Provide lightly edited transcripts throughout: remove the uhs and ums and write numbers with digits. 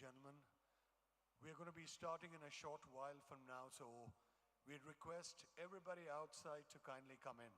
gentlemen. We're going to be starting in a short while from now, so we'd request everybody outside to kindly come in.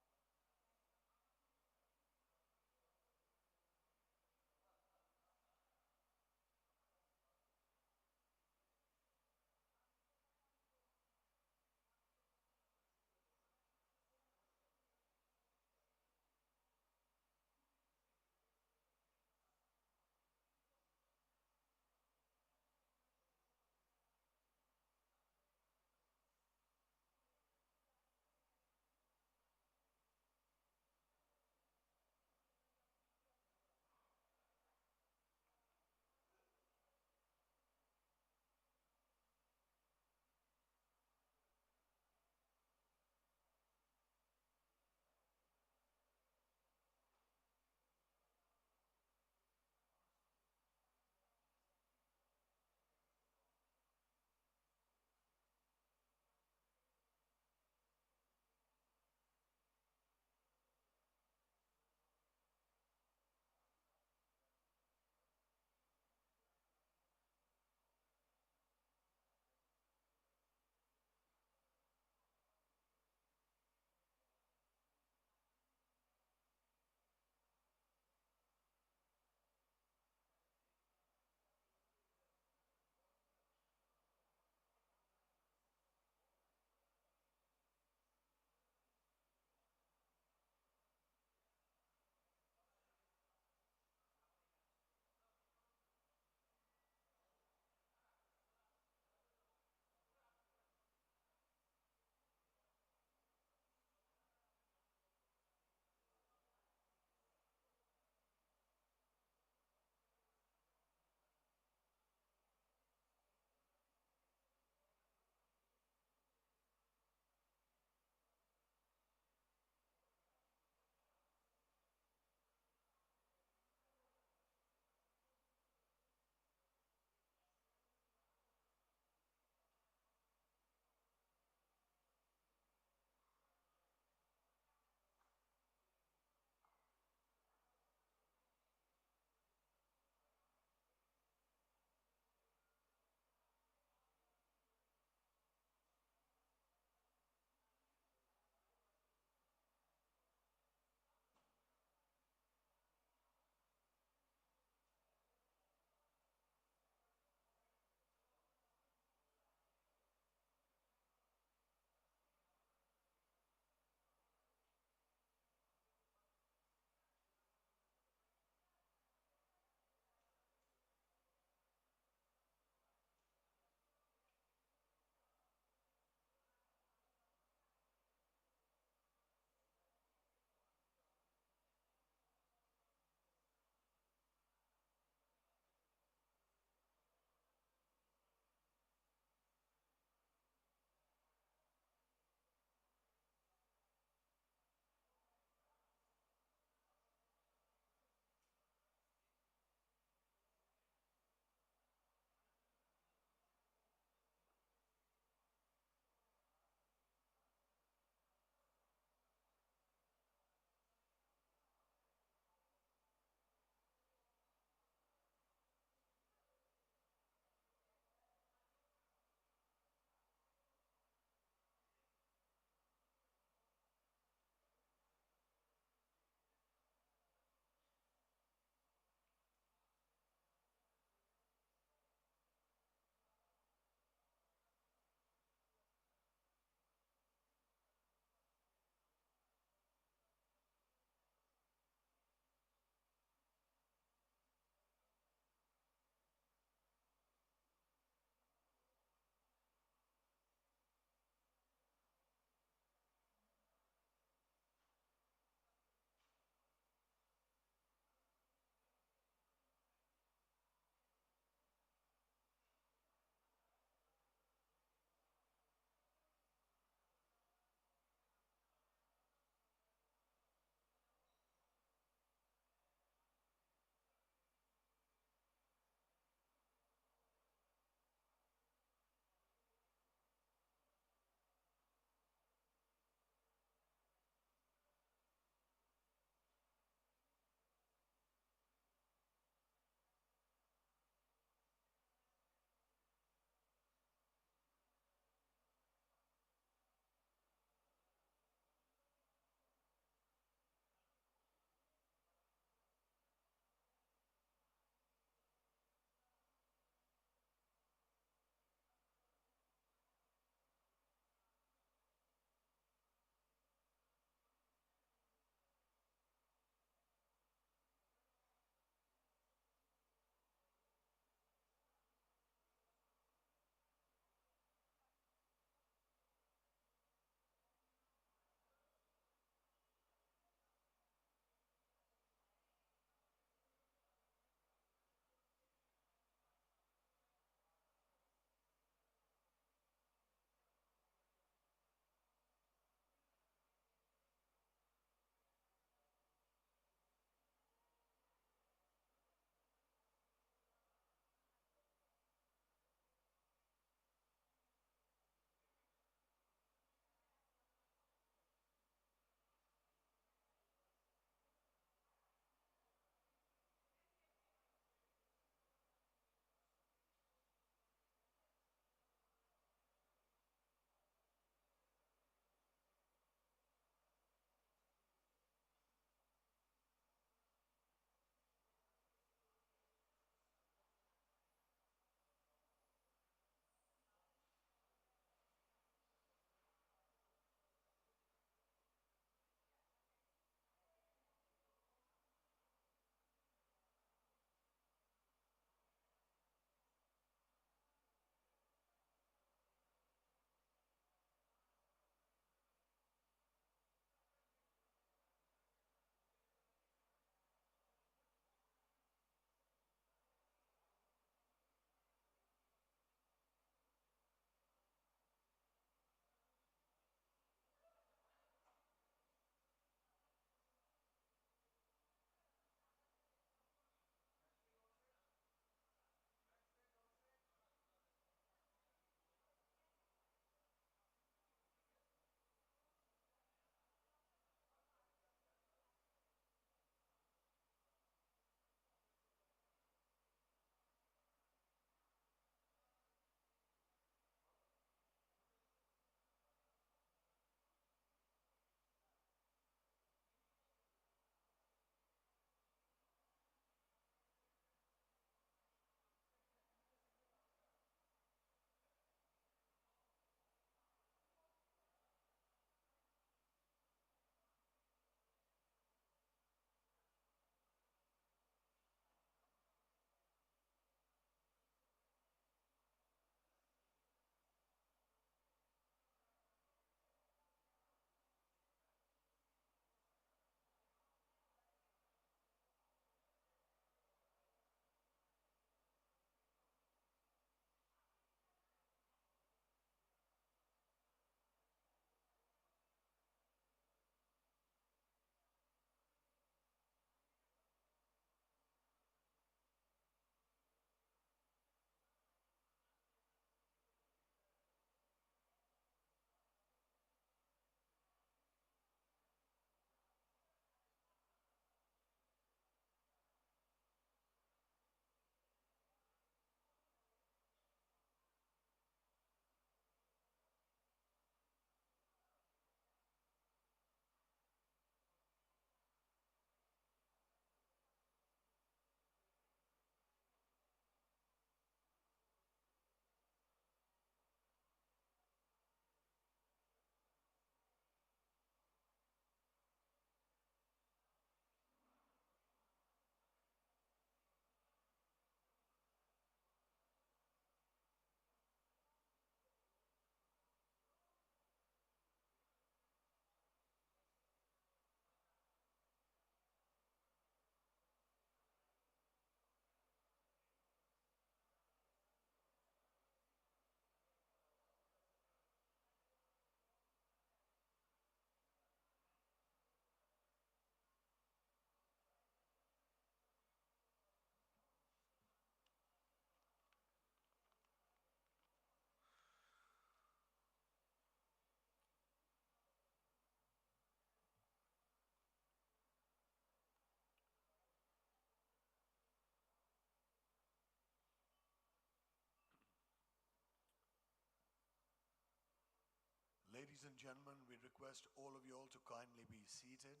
Ladies and gentlemen, we request all of you all to kindly be seated.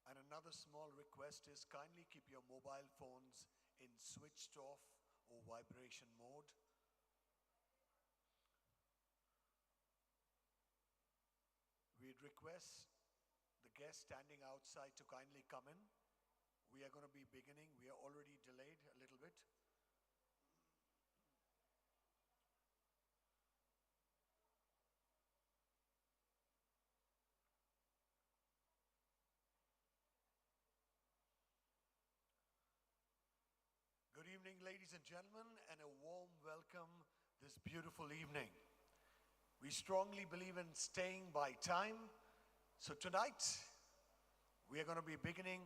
And another small request is kindly keep your mobile phones in switched off or vibration mode. We'd request the guests standing outside to kindly come in. We are going to be beginning. We are already delayed a little bit. Good evening, ladies and gentlemen, and a warm welcome this beautiful evening. We strongly believe in staying by time. So tonight, we are going to be beginning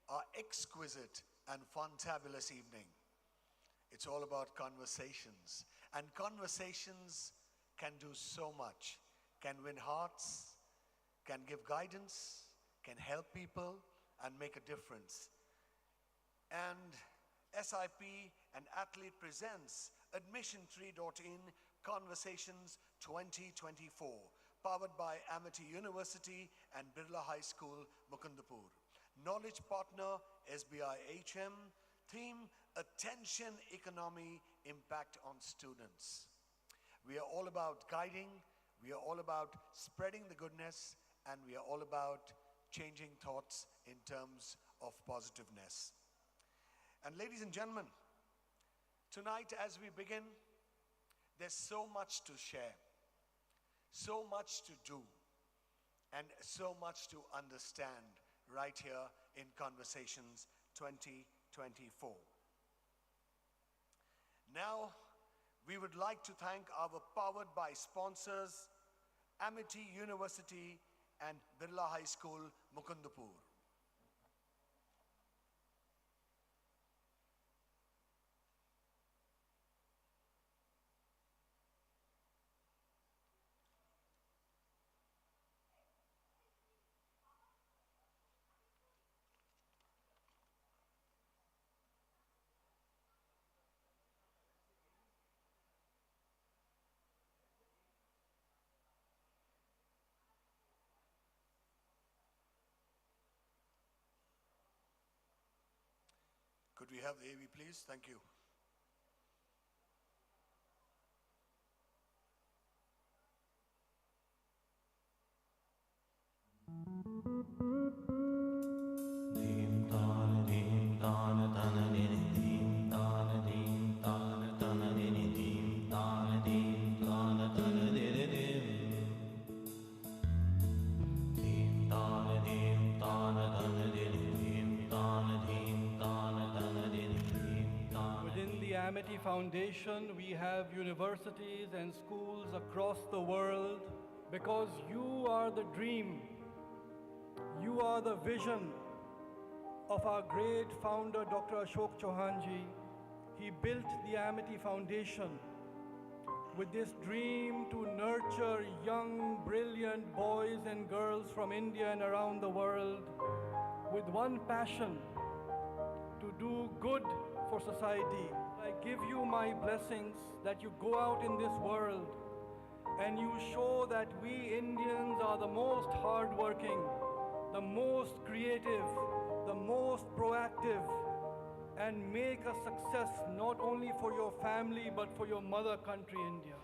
our exquisite and fantabulous evening. It's all about conversations. And conversations can do so much. Can win hearts, can give guidance, can help people, and make a difference. And SIP and Athlete presents AdmissionTree.in Conversations 2024, powered by Amity University and Birla High School, Mukundapur. Knowledge partner, SBI HM. Theme, Attention Economy, Impact on Students. We are all about guiding, we are all about spreading the goodness, and we are all about changing thoughts in terms of positiveness. And ladies and gentlemen, tonight as we begin, there's so much to share, so much to do, and so much to understand right here in Conversations 2024. Now, we would like to thank our powered by sponsors, Amity University and Birla High School, Mukundapur. Could we have the AV, please? Thank you. Within the Amity Foundation, we have universities and schools across the world because you are the dream, you are the vision of our great founder, Dr. Ashok Chauhanji. He built the Amity Foundation with this dream to nurture young, brilliant boys and girls from India and around the world with one passion, to do good for society. I give you my blessings that you go out in this world and you show that we Indians are the most hardworking, the most creative, the most proactive, and make a success not only for your family but for your mother country, India.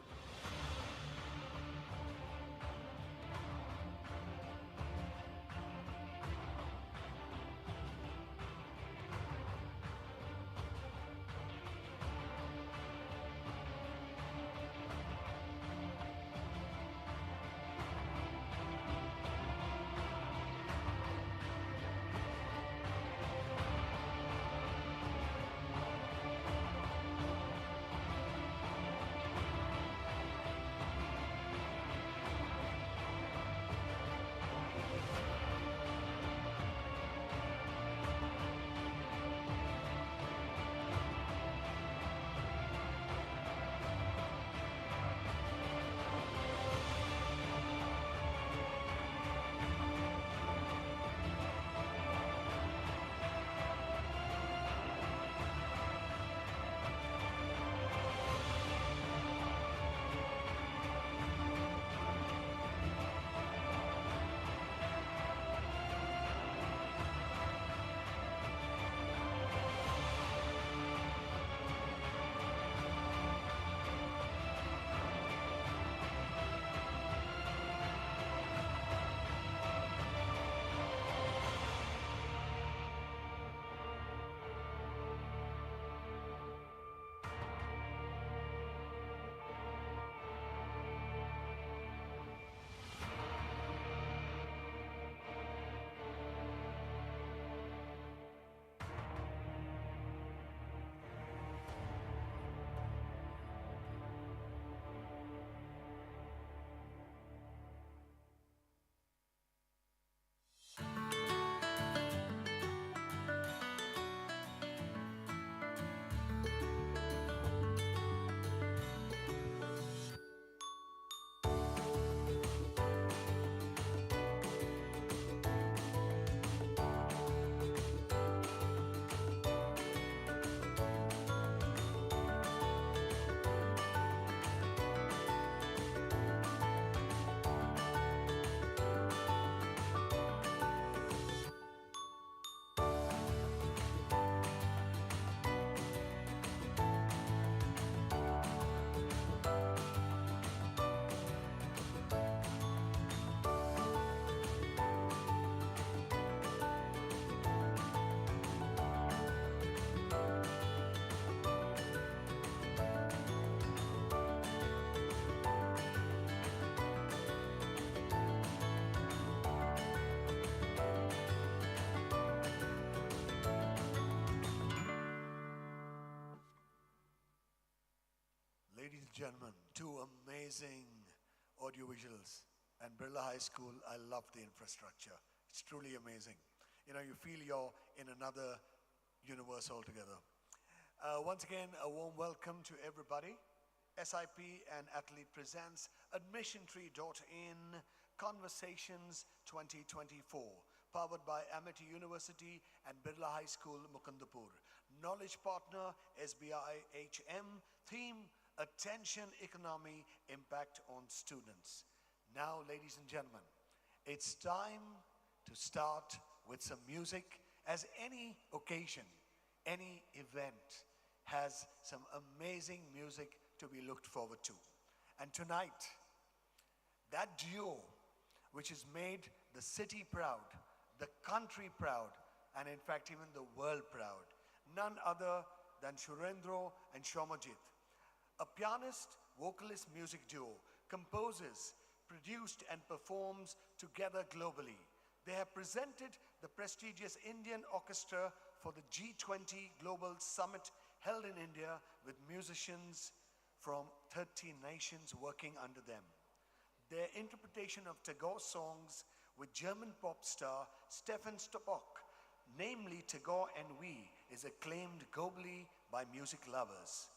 Ladies and gentlemen, two amazing audiovisuals. And Birla High School, I love the infrastructure. It's truly amazing. You know, you feel you're in another universe altogether. Once again, a warm welcome to everybody. SIP and Athlete presents AdmissionTree.in Conversations 2024, powered by Amity University and Birla High School, Mukundapur. Knowledge partner SBI HM. Theme: Attention Economy, Impact on Students. Now, ladies and gentlemen, it's time to start with some music, as any occasion, any event has some amazing music to be looked forward to. And tonight, that duo which has made the city proud, the country proud, and in fact even the world proud, none other than Surendro and Shomajit. A pianist, vocalist music duo, composes, produced and performs together globally. They have presented the prestigious Indian Orchestra for the G20 Global Summit held in India with musicians from 30 nations working under them. Their interpretation of Tagore songs with German pop star Stefan Stopok, namely Tagore and We, is acclaimed globally by music lovers.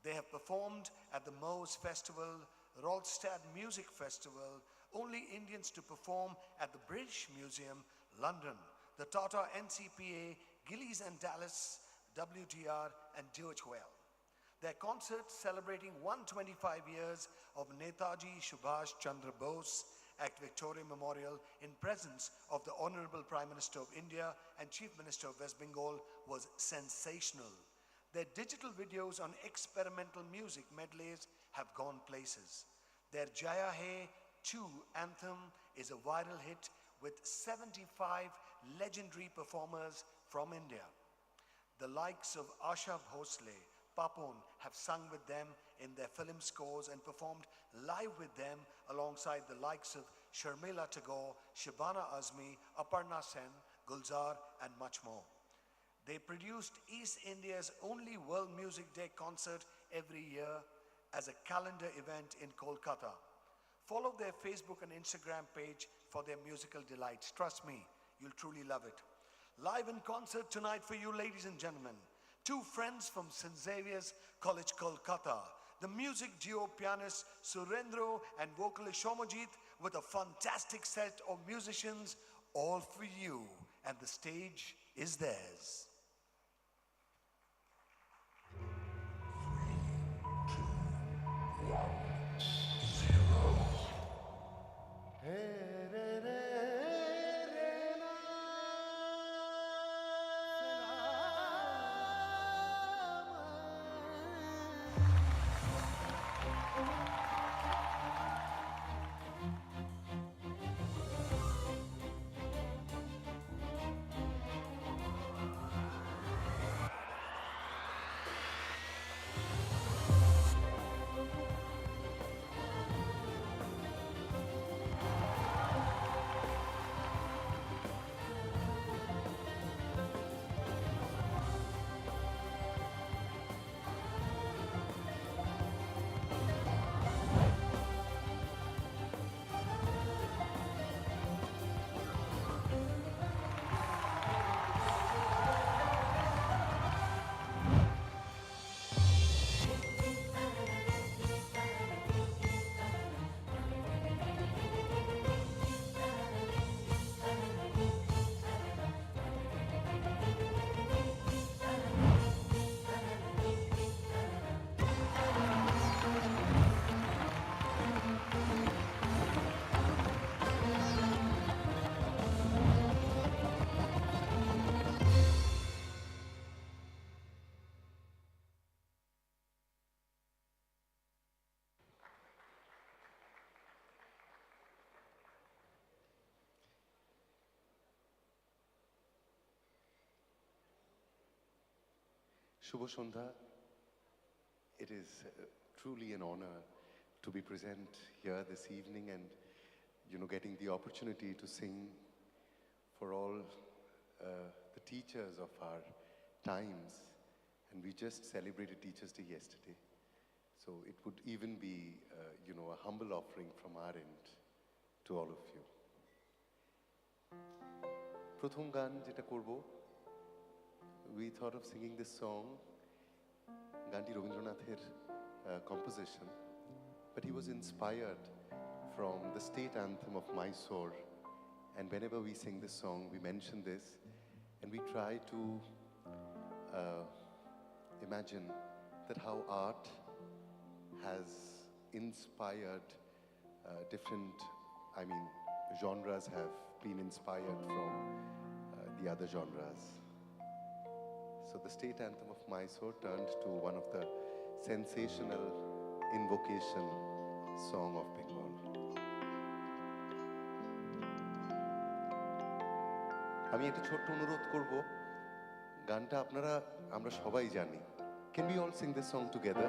They have performed at the Moes Festival, Ralstad Music Festival, only Indians to perform at the British Museum, London, the Tata NCPA, Gillies and Dallas, WGR, and Do It Well. Their concert celebrating 125 years of Netaji Subhash Chandra Bose at Victoria Memorial in presence of the Honorable Prime Minister of India and Chief Minister of West Bengal was sensational. Their digital videos on experimental music medleys have gone places. Their Jaya Hai 2 anthem is a viral hit with 75 legendary performers from India. The likes of Asha Bhosle, Papon have sung with them in their film scores and performed live with them alongside the likes of Sharmila Tagore, Shabana Azmi, Aparna Sen, Gulzar, and much more. They produced East India's only World Music Day concert every year as a calendar event in Kolkata. Follow their Facebook and Instagram page for their musical delights. Trust me, you'll truly love it. Live in concert tonight for you, ladies and gentlemen, two friends from St. Xavier's College, Kolkata, the music duo pianist Surendro and vocalist Shomajit, with a fantastic set of musicians, all for you, and the stage is theirs. Shubho Sandhya, it is truly an honor to be present here this evening and, getting the opportunity to sing for all the teachers of our times. And we just celebrated Teachers' Day yesterday. So it would even be, a humble offering from our end to all of you. প্রথম গান যেটা করব, we thought of singing this song. গানটি রবীন্দ্রনাথের composition, but he was inspired from the state anthem of Mysore. And whenever we sing this song, we mention this, and we try to imagine that how art has inspired different, genres have been inspired from the other genres. So the state anthem of Mysore turned to one of the sensational invocation song of Bengal. আমি একটা ছোট্ট অনুরোধ করব, গানটা আমরা সবাই জানি. Can we all sing this song together?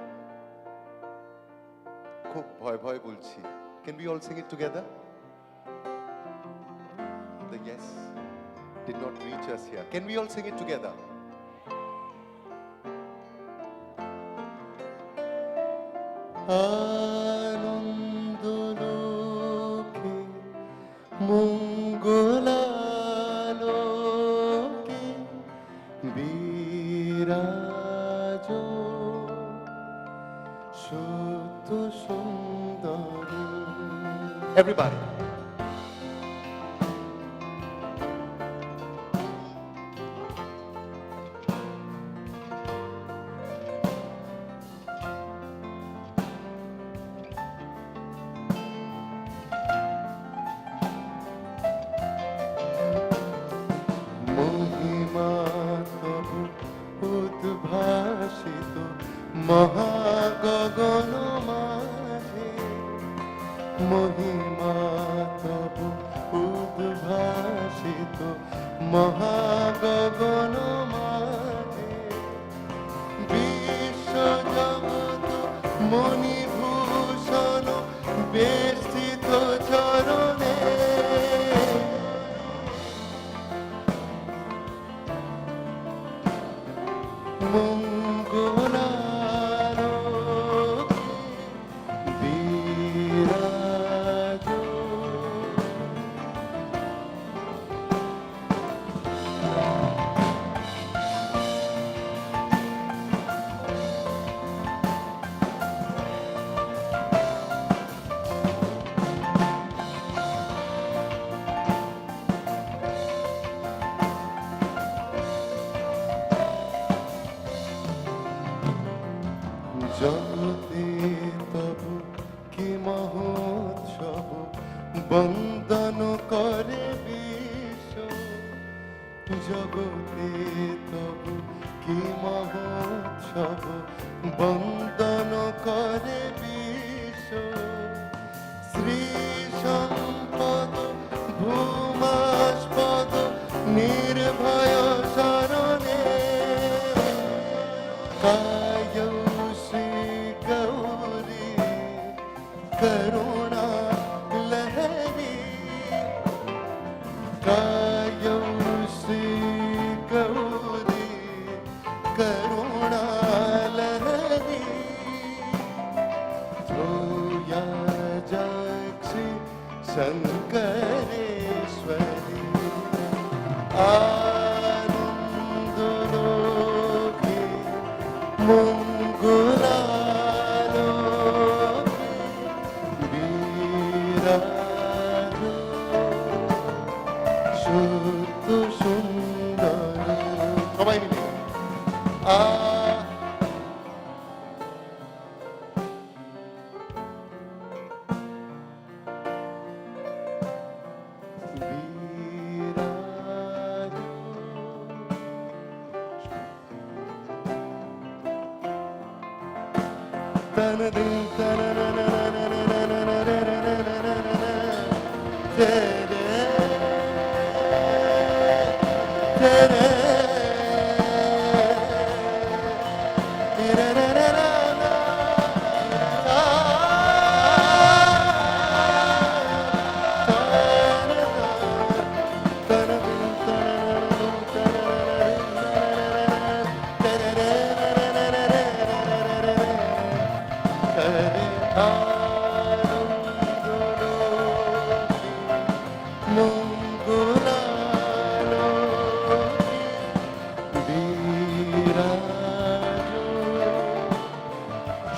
খুব ভয় ভয় বলছি. Can we all sing it together? The yes did not reach us here. Can we all sing it together? আনন্দলোকে মঙ্গলালোকে বিরাজ সত্য সুন্দর. Everybody. উদ্ভাসিত মহাগগন মাঝে, মহিমা তব উদ্ভাসিত মহাগগন মাঝে, বিশ্বজগৎ মণিভূষণ বেষ্টিত চরণে, মঙ্গলালোকে বিরাজ. জগতে তব কি মহোৎসব, বন্দন করে বিশ্ব. জগতে তব কি মহোৎসব, বন্দন করে বিশ্ব. শ্রী সম্পদ ভূমাস্পদ নির্ভয় শরণে, करुणा लहरी, कायौ श्री गौरी करुणा लहरी, त्रोया जाक्षी शंकरेश्वरी. आनंदलोके मंगला সত্য সুন্দর. সবাই মিলে বিরাজ. তন দিন তন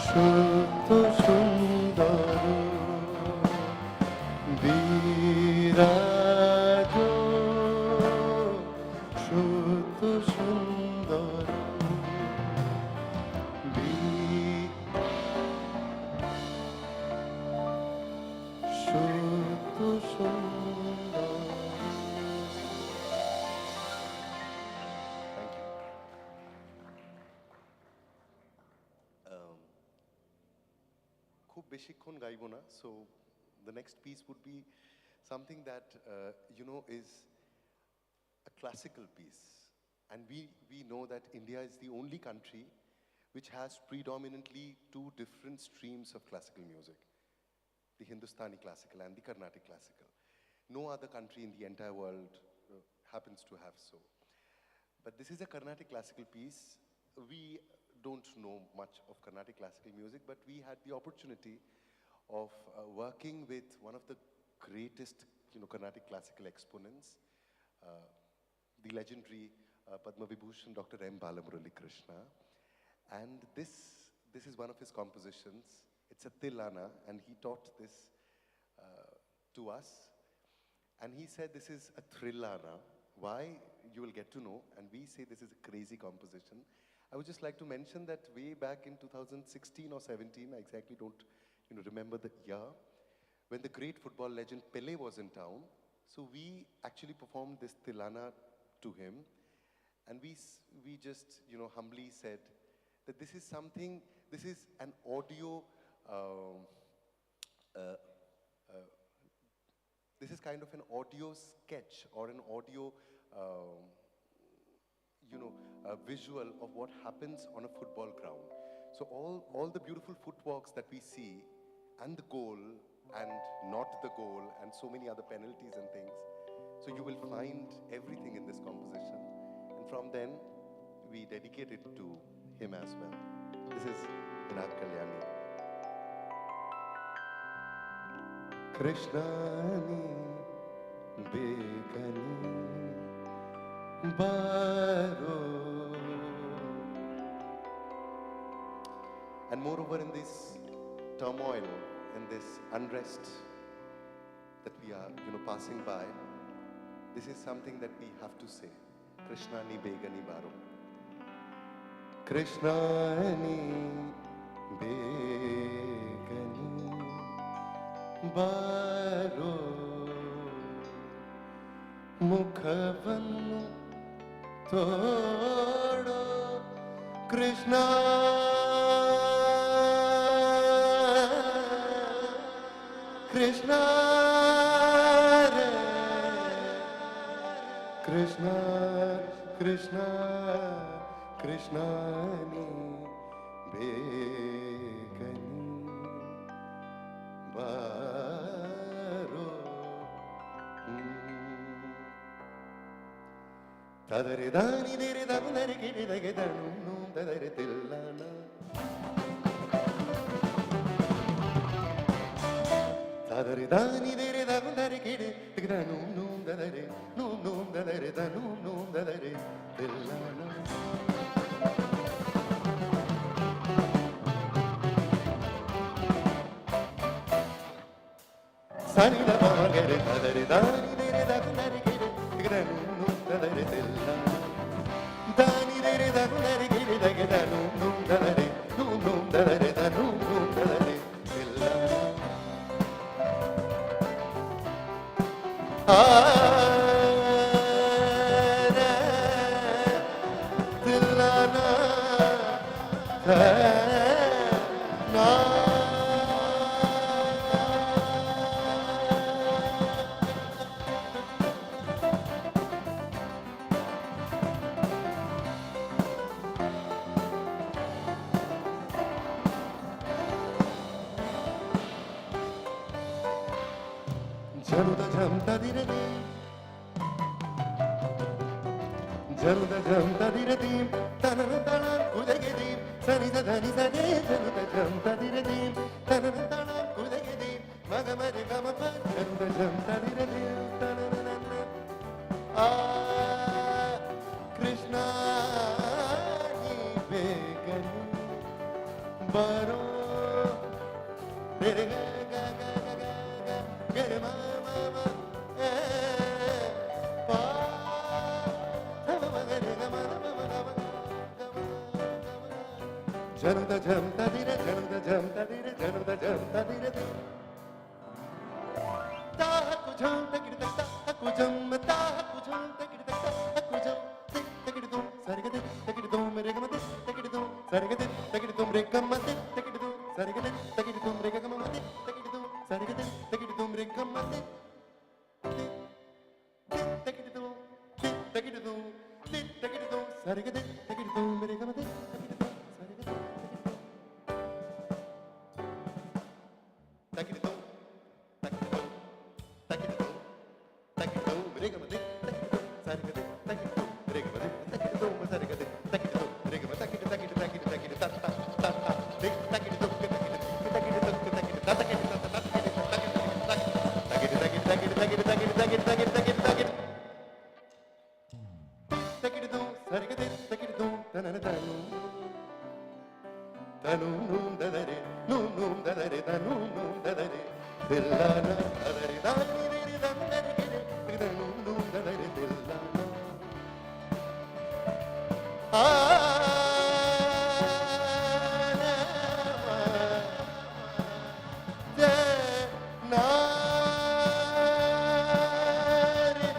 শুদ্ধ সুন্দর বিরাজ শুদ্ধ সুন্দর শুদ্ধ সুন্দর। খুব বেশিক্ষণ গাইব না, so the next piece would be something that is a classical piece, and we know that India is the only country which has predominantly two different streams of classical music, the Hindustani classical and the Carnatic classical. No other country in the entire world happens to have so. But this is a Carnatic classical piece. We don't know much of Carnatic classical music, but we had the opportunity of working with one of the greatest, Carnatic classical exponents, the legendary Padma Vibhushan Dr. M. Balamurali Krishna. And this is one of his compositions. It's a Tilana, and he taught this to us. And he said this is a Thrillana. Why? You will get to know. And we say this is a crazy composition. I would just like to mention that way back in 2016 or 17, I exactly don't remember the year, when the great football legend Pele was in town. So we actually performed this Tilana to him. And we just humbly said that this is something, this is an audio, this is kind of an audio sketch or an audio a visual of what happens on a football ground. So all the beautiful footworks that we see, and the goal and not the goal, and so many other penalties and things. So you will find everything in this composition. And from then, we dedicate it to him as well. This is Vinod Kalyani. Krishnani Begani Baro. And moreover, in this turmoil, in this unrest that we are, passing by, this is something that we have to say. Krishnani Begani Baro. Krishnani Begani Baro Mukhavan Thoda Krishna Krishna Re Krishna Krishna Krishna Ni Begani Baro Tadare Dani Dere Dani Dere Gede Dege Danum Tadare Tillana Tadare Dani Dere Dani Dere Gede Dege Danum Dadare Num Dadare Danum Dadare Tillana Sani da ba gere tadare dani dere da nare gere gere nu tadare tilla dani dere da nare gere da gere nu tadare nu tadare da nu tadare tilla tilla na Jaruda jamda dire dim Jaruda jamda dire dim Tanana tanana udage dim Sani da dani sa de Jaruda jamda dire dim Tanana re re ga ga ga ga ga ga ga re ma ma ma pa sa ma ma ga re ga ma ma ma ga ma ga ma jam da jam da di re jam da jam da di re jam da jam da di re ta ku jam da ki ta ku jam ta ku jam da ki ta ku jam ta ki dum sare ga ta ki dum re ga ma ta ki dum sare ga ta ki dum re ga ma ta ki dum sare ga ta ki dum re ga ma ta ki dum sare ga ta ki dum re ga ma ta ki dum ta ki dum sare ga ta ki dum re ga ma ta ki dum sare ga Takidum, takidum, takidum, takidum, regamade, takidum, sarigade, takidum, regamade, takidum, sarigade, takidum, regamade, takidum, takidum, takidum, takidum, ta ta ta ta, takidum, takidum, takidum, takidum, takidum, ta takidum, ta ta takidum, takidum, takidum, takidum, takidum, takidum, takidum, takidum, sarigade, takidum, tanana tanu. Tanum dadare, num dadare, tanum dadare, dillana dadare, dani diri dandare kire, tanum dadare dillana. De na re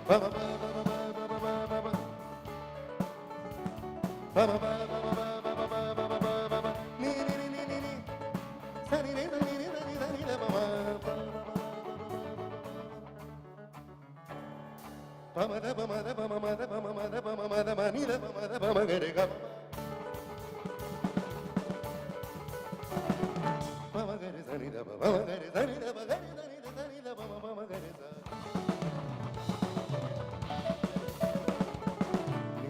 ba ba ba ba ba ba ba ba ba. Ba ba ba ba ba ba ba ba ba ba ba ba ba ni ni ni ni ni ni sa ni ni ni ni ni ni ni ni ba ba ba ma da ba ma da ba ma ma da ba ma ma da ba ma ma da ma ni da ba ma da ba ma ga re ga ba ma ga re sa ni da ba ma ga re sa ni da ba ga re sa ni da sa ni da ba ma ma ga re sa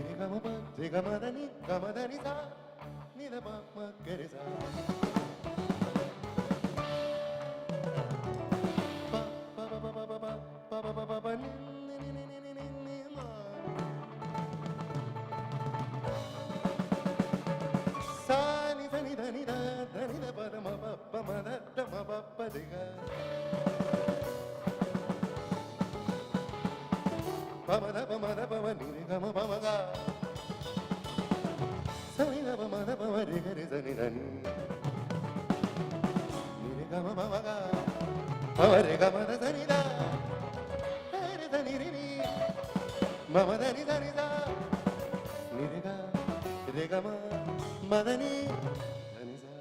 ni ga ma da ni sa ni da ba ma ga re sa ba ba ba ba ba ba ba ba ba ba ba ni ni ni ni ni ni ni ma sa ni da ni da ba da ma ba ma da ma ba de ga ba ma da ni re ga ma ba ma ga sa ni da ba ma da ba ma re ga re sa ni da ni re ga ma ba ma ga ba ma re ga ma da sa ni da re sa ni re ni ma ma da ni sa ni da ni re ga ma da ni da ni sa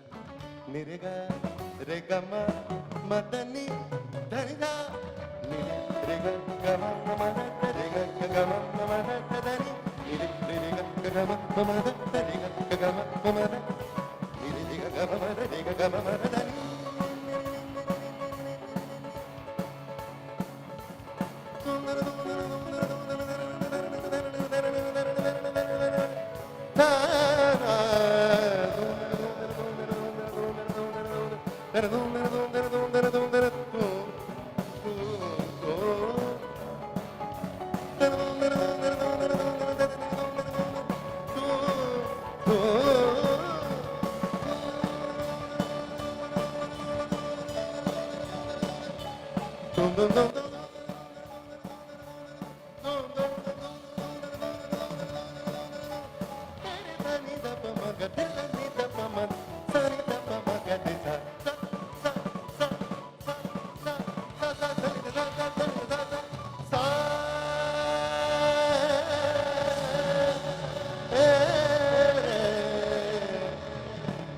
ni re ga ma da ni da ni sa ni re ga ma da re ga ma da da ni ni re ga ma da da re ga ma da ni re ga ma da re ga ma da ni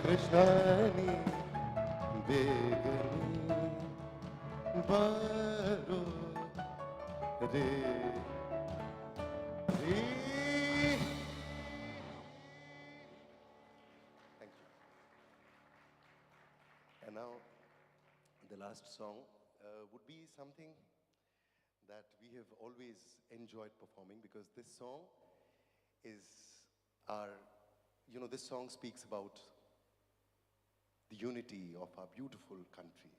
Krishnani begani baro re re. Thank you. And now the last song would be something that we have always enjoyed performing, because this song is our, this song speaks about the unity of our beautiful country.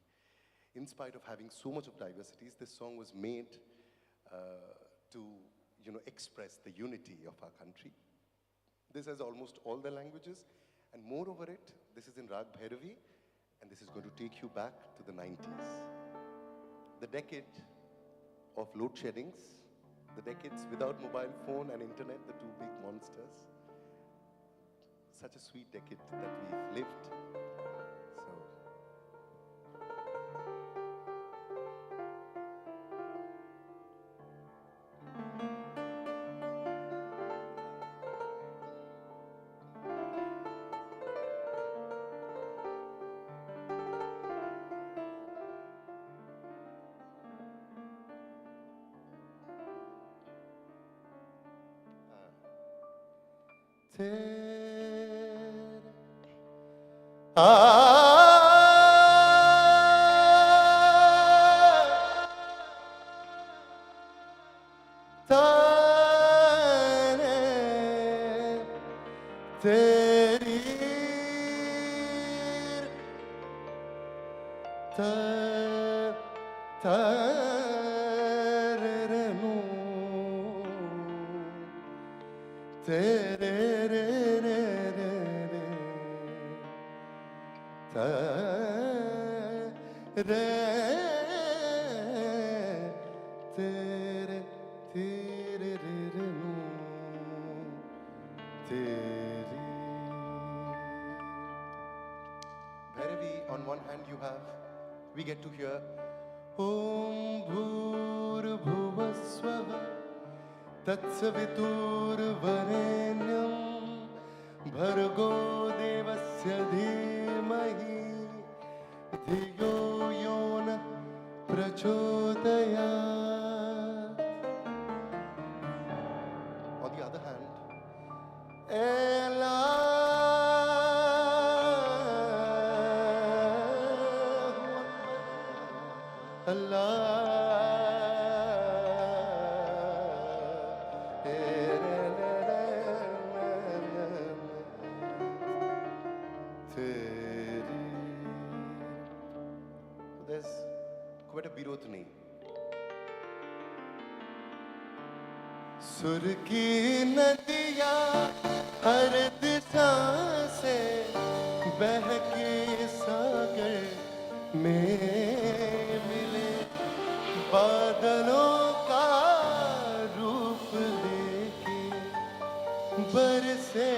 In spite of having so much of diversities, this song was made to, express the unity of our country. This has almost all the languages. And moreover it, this is in Rag Bhairavi, and this is going to take you back to the 90s. The decade of load sheddings, the decades without mobile phone and internet, the two big monsters. Such a sweet decade that we've lived. So, Bhairavi, on one hand you have, we get to hear Om Bhur Bhuva Swaha Tatsavitur Varenyam Bhargo Devasya Dhimahi Dhiyo Yona Prachodayat. On the other hand, there's quite a birotni. सुर की नदिया हर दिशा से बह के सागर में मिले बादलों का रूप लेके बरसे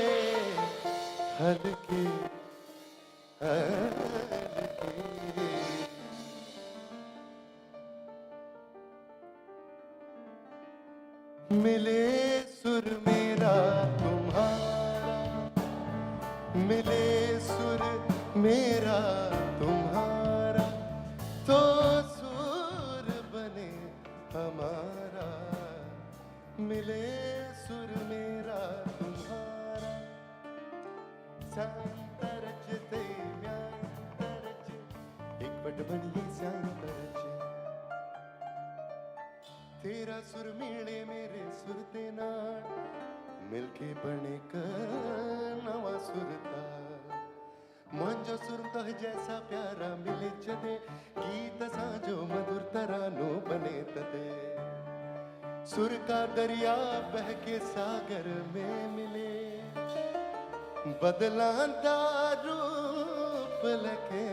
हल्के हल्के मिले सुर मेरा तुम्हारा, मिले सुर मेरा तुम्हारा, तो सुर बने हमारा। मिले सुर मेरा तुम्हारा, सांतरच ते म्यांतरच, एकवट बनिए सांतरच। तेरा सुर मिले मेरे सुर दे नाल, मिलके बने नवा सुरता। मुंजो सुर तो जैसा प्यारा मिले जदे, गीत साजो मधुर तरानो बने तदे। सुर का दरिया बह के सागर में मिले, बदलांदा रूप लगे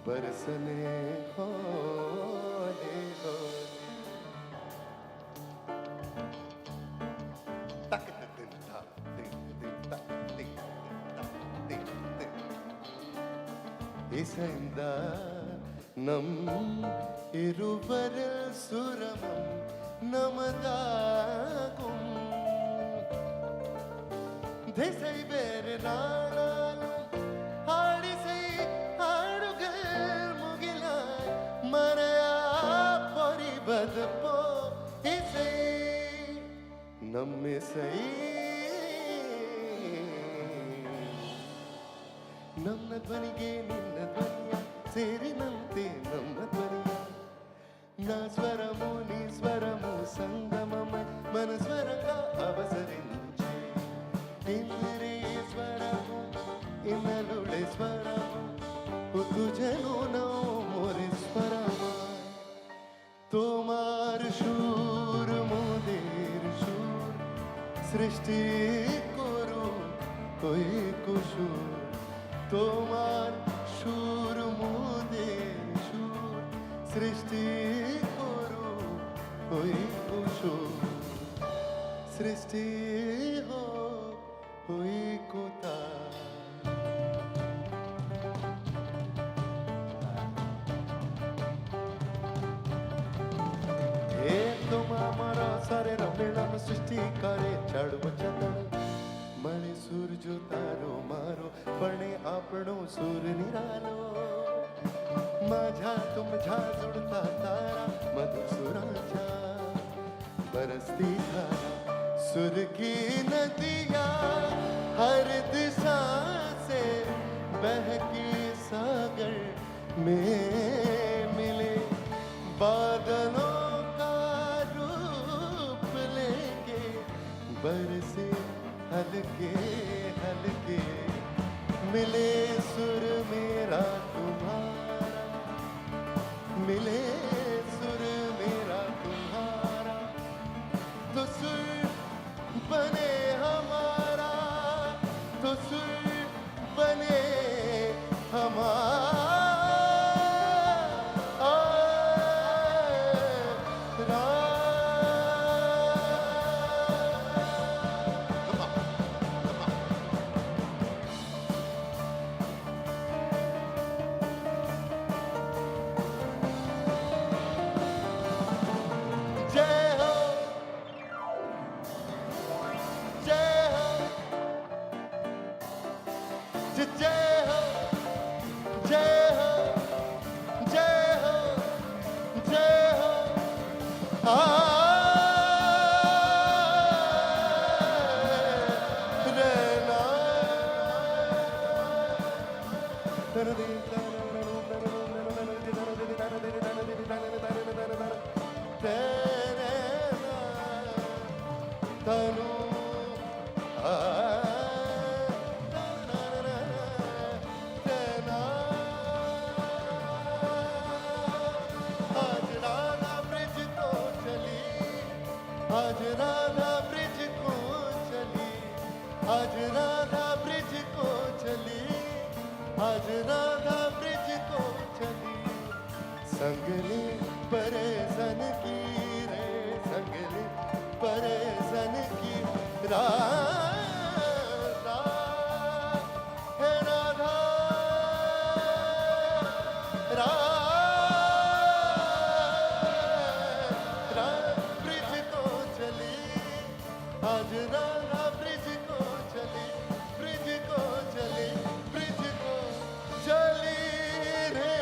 बरसने होले होले। இசைந்தா நம் இருவர் சுரமம் நமதாகும் திசை வேறு நாளாலும் ஆடிசை ஆடுகள் முகிலாய் மறையா பொறிவது போ இசை நம் இசை ನಮ್ಮ ಧ್ವನಿಗೆ ನಿನ್ನ ಧ್ವನಿಯ ಸೇರಿನಂತೆ ನಮ್ಮ ಧ್ವನಿಯ నా స్వరము నీ స్వరము సంగమమై మన స్వరంగా అవసరించి ఇంద్రే స్వరము ఇన్నలుడే స్వరము তুজেনো নাও মোরে স্বরমায় তোমার সুর মোদের সুর সৃষ্টি করু ওই কুসুর তোমার সুর মোদের সুর সৃষ্টি করু ওই কুসুর সৃষ্টি হো ওই কোথা એ તો મારા સારે રમેલા સૃષ્ટિ કરે ચડવ ચંદન મળે સૂરજ તારો મારો પણ આપણો સૂર નિરાલો माझा तुमझा जुड़ता तारा मधुर सुराचा बरसती धारा सुर की नदियाँ हर दिशा से बहकी सागर में मिले बादलों का रूप लेके बरसे हल्के हल्के मिले सुर मेरा तुम्हारा मिले सुर मेरा तुम्हारा तो सुर बने हमारा तो सुर बने जय हो जय हो जय हो जय हो जय हो जय हो रहना तनु आज राधा ब्रिज को चली आज राधा ब्रिज को चली आज राधा ब्रिज को चली आज राधा ब्रिज को चली संगली परेशान की रे संगली परेशान की राधा है राधा राधा ब्रिज को चली आज राधा ब्रिज को चली ब्रिज को चली ब्रिज को चली रे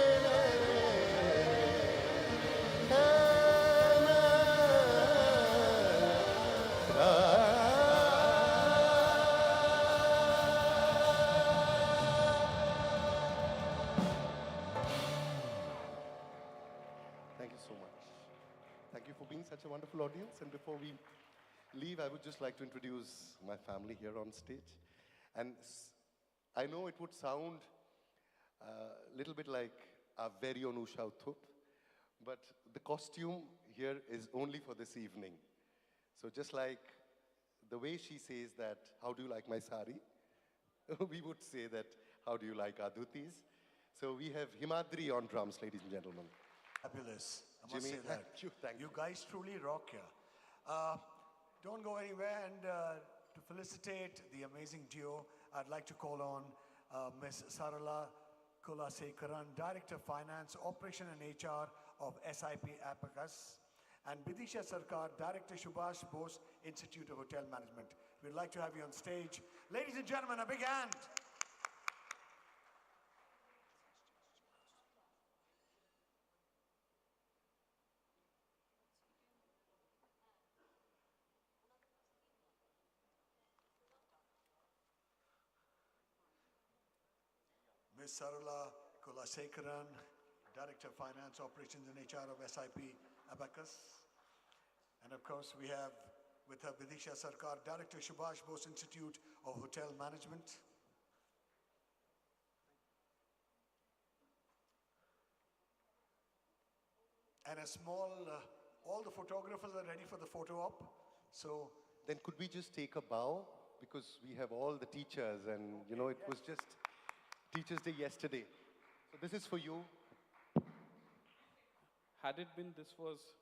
Thank you so much. Thank you for being such a wonderful audience. And before we leave, I would just like to introduce my family here on stage. And I know it would sound a little bit like our very own Usha Uthup, but the costume here is only for this evening. So just like the way she says that, how do you like my sari? We would say that, how do you like our dhutis? So we have Himadri on drums, ladies and gentlemen. Fabulous. I must Jimmy, say that. thank you, thank you. You guys truly rock here. Don't go anywhere. And to felicitate the amazing duo, I'd like to call on Ms. Sarala Kulasekaran, Director of Finance, Operation and HR of SIP Abacus, and Bidisha Sarkar, Director Subhash Bose Institute of Hotel Management. We'd like to have you on stage. Ladies and gentlemen, a big hand. Ms. Sarala Kulasekaran, Director of Finance, Operations and HR of SIP Abacus. And of course, we have with her Bidisha Sarkar, Director Subhash Bose Institute of Hotel Management. And a small, all the photographers are ready for the photo op. So then could we just take a bow? Because we have all the teachers and, you know, it was just Teachers' Day yesterday. So this is for you. Had it been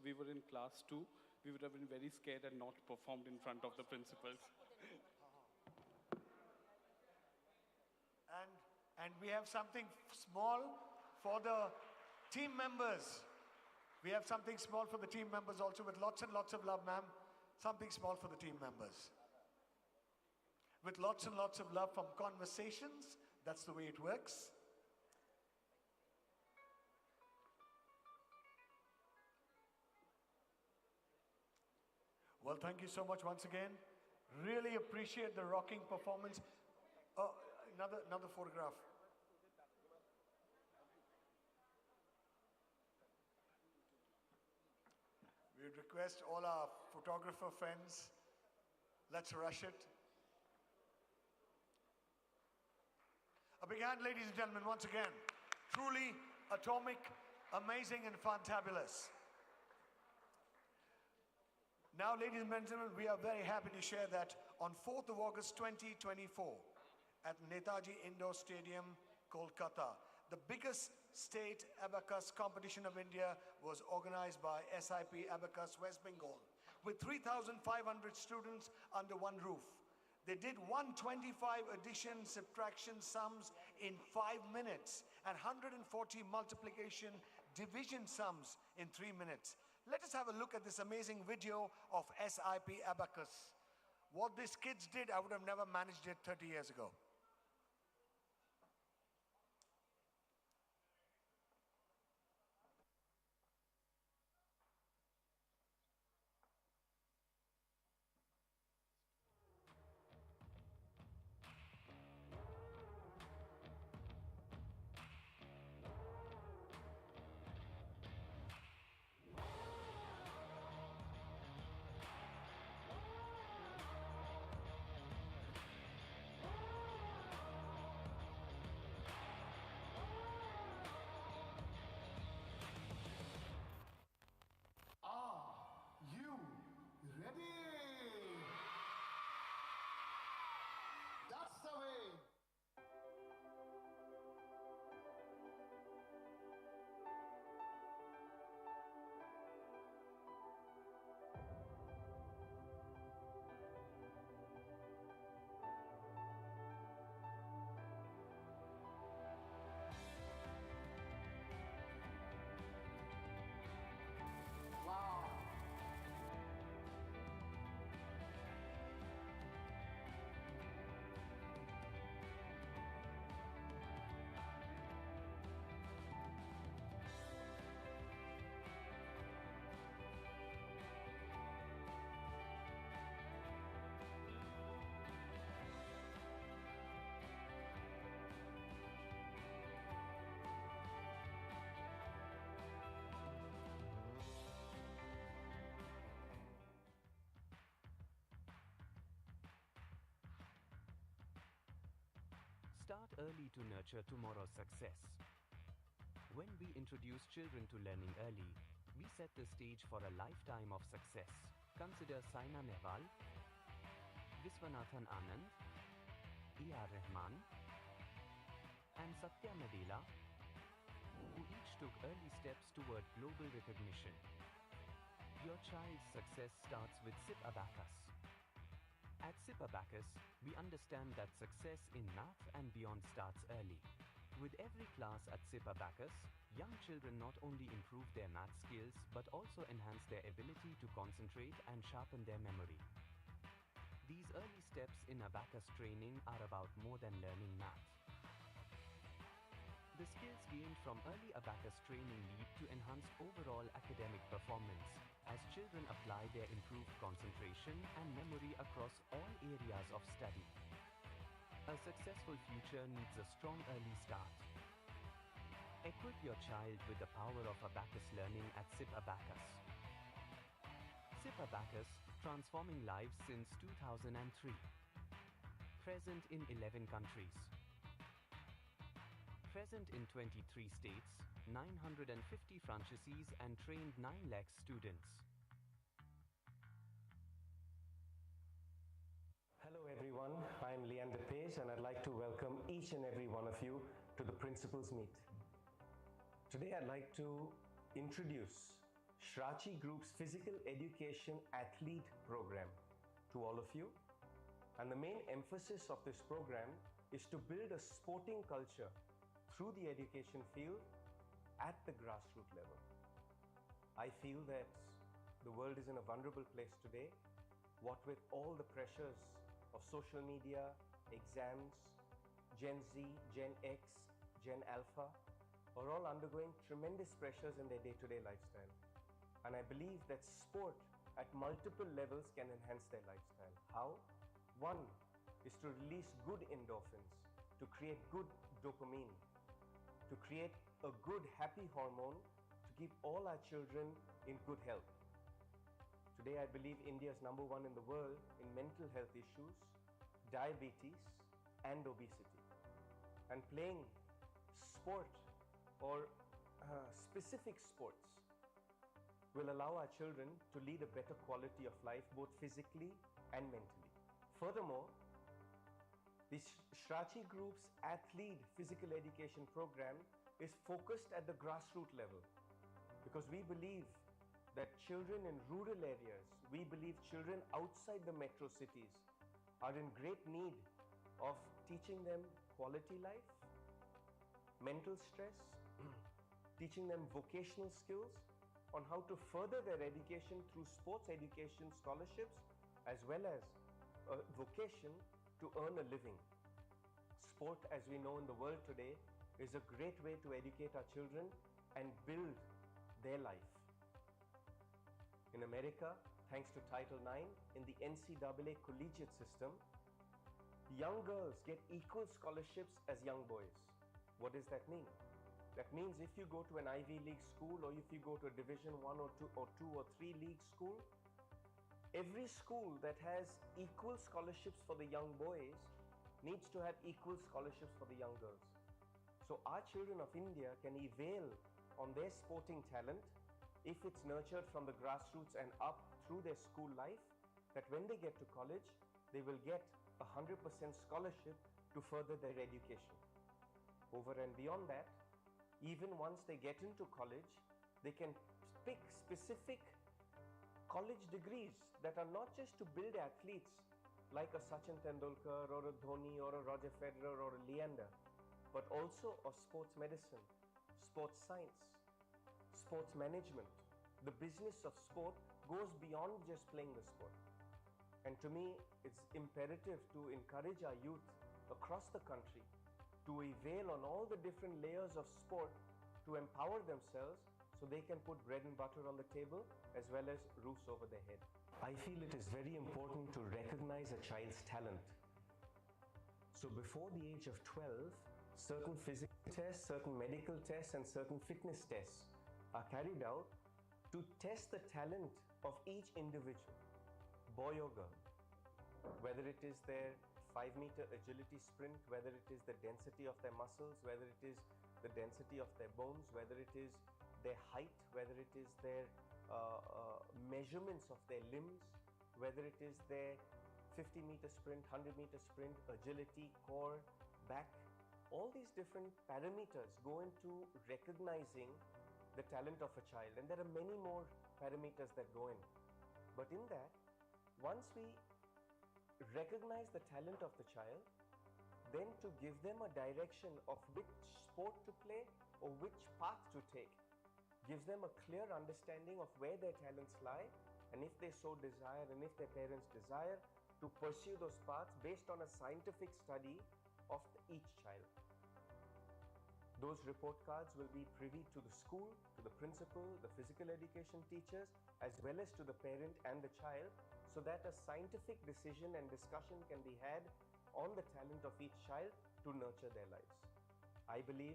we were in class 2, we would have been very scared and not performed in front of the principals. And we have something small for the team members. We have something small for the team members also with lots and lots of love, ma'am. Something small for the team members. With lots and lots of love from Conversations. That's the way it works. Well, thank you so much once again. Really appreciate the rocking performance. Oh, another photograph. We would request all our photographer friends, let's rush it. A big hand, ladies and gentlemen, once again. Truly atomic, amazing, and fantabulous. Now, ladies and gentlemen, we are very happy to share that on 4th of August 2024 at Netaji Indoor Stadium, Kolkata, the biggest state abacus competition of India was organized by SIP Abacus West Bengal with 3,500 students under one roof. They did 125 addition, subtraction sums in 5 minutes and 140 multiplication, division sums in 3 minutes. Let us have a look at this amazing video of SIP Abacus. What these kids did, I would have never managed it 30 years ago. You ready? That's the way. Wow. Start early to nurture tomorrow's success. When we introduce children to learning early, we set the stage for a lifetime of success. Consider Saina Nehwal, Viswanathan Anand, E.R. Rahman, and Satya Nadella, who each took early steps toward global recognition. Your child's success starts with SIP Abacus. At SIP Abacus, we understand that success in math and beyond starts early. With every class at SIP Abacus, young children not only improve their math skills but also enhance their ability to concentrate and sharpen their memory. These early steps in Abacus training are about more than learning math. The skills gained from early Abacus training lead to enhanced overall academic performance, as children apply their improved concentration and memory across all areas of study. A successful future needs a strong early start. Equip your child with the power of Abacus learning at SIP Abacus. SIP Abacus, transforming lives since 2003. Present in 11 countries. Present in 23 states, 950 franchisees and trained 9 lakh students. I'm Leander Page, and I'd like to welcome each and every one of you to the Principals Meet. Today, I'd like to introduce Shrachi Group's Physical Education Athlete Program to all of you. And the main emphasis of this program is to build a sporting culture through the education field at the grassroots level. I feel that the world is in a vulnerable place today, what with all the pressures of social media, exams, Gen Z, Gen X, Gen Alpha are all undergoing tremendous pressures in their day-to-day lifestyle. And I believe that sport at multiple levels can enhance their lifestyle. How? One is to release good endorphins, to create good dopamine, to create a good happy hormone to keep all our children in good health. Today, I believe India is number one in the world in mental health issues, diabetes, and obesity. And playing sport or specific sports will allow our children to lead a better quality of life, both physically and mentally. Furthermore, the Shrachi Group's Athlete Physical Education Program is focused at the grassroots level because we believe that children in rural areas, we believe children outside the metro cities are in great need of teaching them quality life, mental stress, teaching them vocational skills on how to further their education through sports education scholarships as well as a vocation to earn a living. Sport, as we know in the world today, is a great way to educate our children and build their life. In America, thanks to Title IX, in the NCAA collegiate system, young girls get equal scholarships as young boys. What does that mean? That means if you go to an Ivy League school or if you go to a Division 1 or 2 or 3 league school, every school that has equal scholarships for the young boys needs to have equal scholarships for the young girls. So our children of India can avail on their sporting talent if it's nurtured from the grassroots and up through their school life, that when they get to college, they will get 100% scholarship to further their education. Over and beyond that, even once they get into college, they can pick specific college degrees that are not just to build athletes like a Sachin Tendulkar or a Dhoni or a Roger Federer or a Leander, but also of sports medicine, sports science, sports management. The business of sport goes beyond just playing the sport. And to me, it's imperative to encourage our youth across the country to avail on all the different layers of sport to empower themselves so they can put bread and butter on the table as well as roofs over their head. I feel it is very important to recognize a child's talent. So before the age of 12, certain physical tests, certain medical tests, and certain fitness tests are carried out to test the talent of each individual, boy or girl. Whether it is their 5-meter agility sprint, whether it is the density of their muscles, whether it is the density of their bones, whether it is their height, whether it is their measurements of their limbs, whether it is their 50-meter sprint, 100-meter sprint, agility, core, back. All these different parameters go into recognizing the talent of a child, and there are many more parameters that go in. But in that, once we recognize the talent of the child, then to give them a direction of which sport to play or which path to take, gives them a clear understanding of where their talents lie, and if they so desire and if their parents desire, to pursue those paths based on a scientific study of each child. Those report cards will be privy to the school, to the principal, the physical education teachers, as well as to the parent and the child, so that a scientific decision and discussion can be had on the talent of each child to nurture their lives. I believe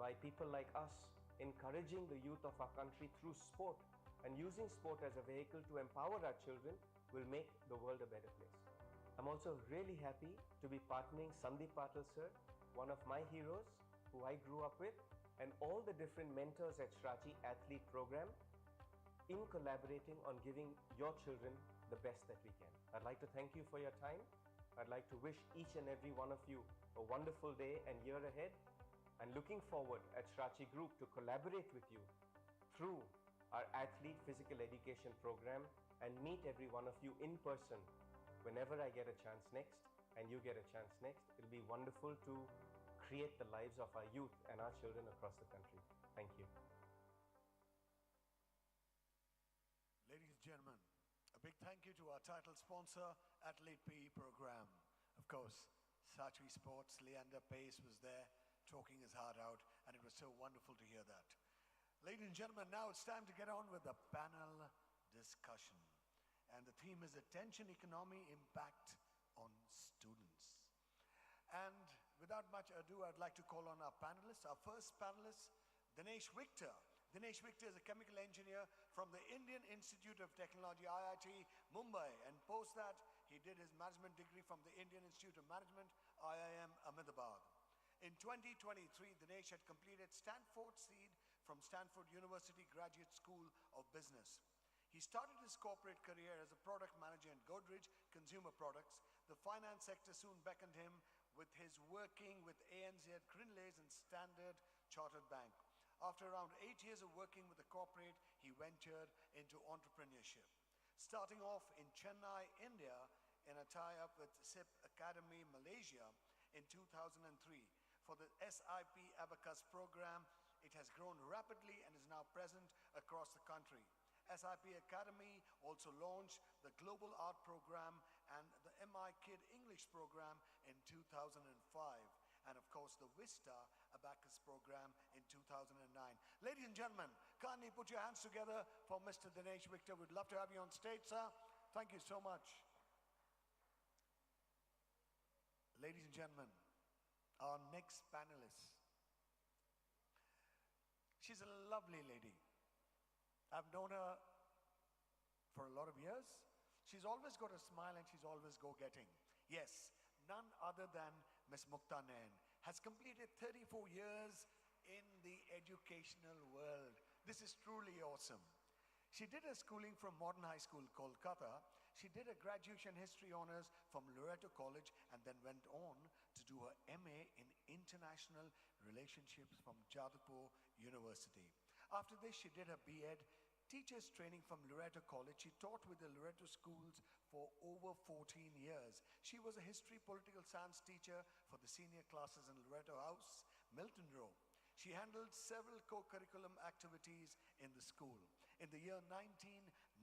by people like us encouraging the youth of our country through sport and using sport as a vehicle to empower our children will make the world a better place. I'm also really happy to be partnering Sandeep Patil sir, one of my heroes who I grew up with, and all the different mentors at Shrachi Athlete Program in collaborating on giving your children the best that we can. I'd like to thank you for your time I'd like to wish each and every one of you a wonderful day and year ahead, and looking forward at Shrachi Group to collaborate with you through our athlete physical education program and meet every one of you in person whenever I get a chance next and you get a chance next. It'll be wonderful to create the lives of our youth and our children across the country. Thank you. Ladies and gentlemen, a big thank you to our title sponsor, Athlete PE Program. Of course, Saatchi Sports, Leander Pace was there talking his heart out, and it was so wonderful to hear that. Ladies and gentlemen, now it's time to get on with the panel discussion. And the theme is Attention Economy Impact on Students. And without much ado, I'd like to call on our panelists. Our first panelist, Dinesh Victor. Dinesh Victor is a chemical engineer from the Indian Institute of Technology, IIT, Mumbai. And post that, he did his management degree from the Indian Institute of Management, IIM, Ahmedabad. In 2023, Dinesh had completed Stanford Seed from Stanford University Graduate School of Business. He started his corporate career as a product manager in Godrej Consumer Products. The finance sector soon beckoned him with his working with ANZ, Grindlays and Standard Chartered Bank. After around 8 years of working with the corporate, he ventured into entrepreneurship. Starting off in Chennai, India, in a tie-up with SIP Academy, Malaysia in 2003. For the SIP Abacus program, it has grown rapidly and is now present across the country. SIP Academy also launched the Global Art Program and the MI Kid English program in 2005. And of course, the Vista Abacus program in 2009. Ladies and gentlemen, kindly put your hands together for Mr. Dinesh Victor. We'd love to have you on stage, sir. Thank you so much. Ladies and gentlemen, our next panelist. She's a lovely lady. I've known her for a lot of years. She's always got a smile and she's always go-getting. Yes, none other than Miss Mukta Nain has completed 34 years in the educational world. This is truly awesome. She did her schooling from Modern High School, Kolkata. She did a graduation history honors from Loreto College and then went on to do her MA in International Relationships from Jadavpur University. After this, she did her B.Ed teachers training from Loreto College. She taught with the Loreto schools for over 14 years. She was a history political science teacher for the senior classes in Loreto House, Milton Row. She handled several co-curriculum activities in the school. In the year 1997,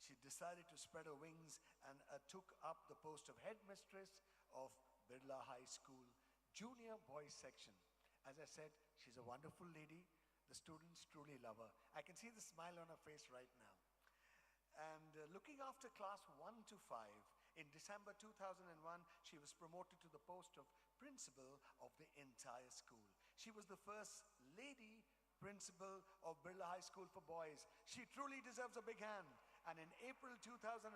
she decided to spread her wings and took up the post of headmistress of Birla High School Junior Boys Section. As I said, she's a wonderful lady. The students truly love her. I can see the smile on her face right now. And looking after class 1 to 5, in December 2001, she was promoted to the post of principal of the entire school. She was the first lady principal of Birla High School for Boys. She truly deserves a big hand. And in April 2018,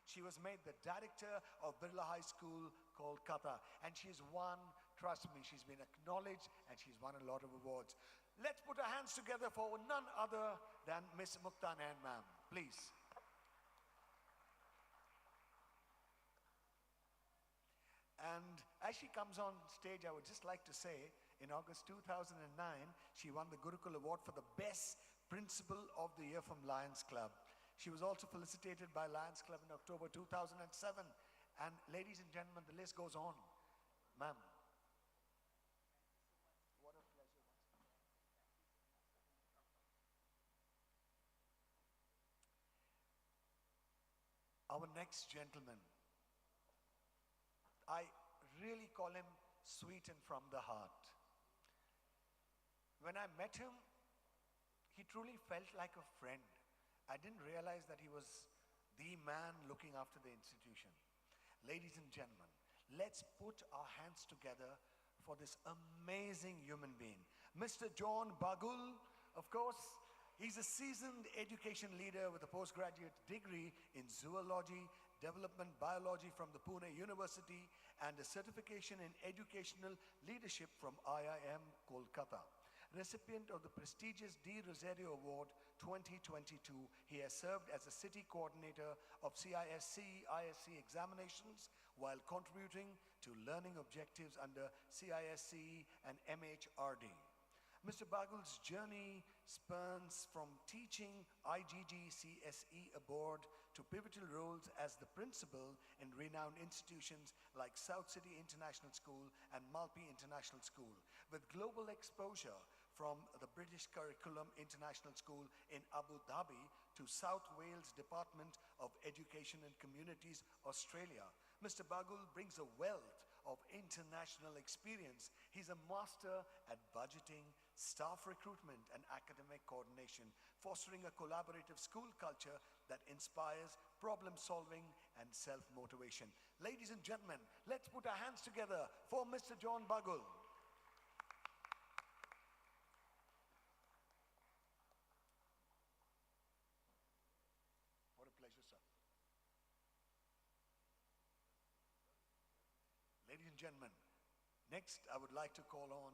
she was made the director of Birla High School, Kolkata. And she's won, trust me, she's been acknowledged and she's won a lot of awards. Let's put our hands together for none other than Miss Mukta Nain, ma'am. Please. And as she comes on stage, I would just like to say, in August 2009, she won the Gurukul Award for the Best Principal of the Year from Lions Club. She was also felicitated by Lions Club in October 2007. And ladies and gentlemen, the list goes on. Ma'am. What a pleasure. Our next gentleman, I really call him sweet and from the heart. When I met him, he truly felt like a friend. I didn't realize that he was the man looking after the institution. Ladies and gentlemen, let's put our hands together for this amazing human being. Mr. John Bagul, of course, he's a seasoned education leader with a postgraduate degree in zoology, development biology from the Pune University, and a certification in educational leadership from IIM Kolkata. Recipient of the prestigious D. Rosario Award 2022. He has served as the city coordinator of CISC, ISC examinations while contributing to learning objectives under CISC and MHRD. Mr. Bagul's journey spans from teaching IGGCSE aboard to pivotal roles as the principal in renowned institutions like South City International School and Malpi International School, with global exposure from the British Curriculum International School in Abu Dhabi to South Wales Department of Education and Communities, Australia. Mr. Bagul brings a wealth of international experience. He's a master at budgeting, staff recruitment, and academic coordination, fostering a collaborative school culture that inspires problem solving and self-motivation. Ladies and gentlemen, let's put our hands together for Mr. John Bagul. What a pleasure, sir. Ladies and gentlemen, next I would like to call on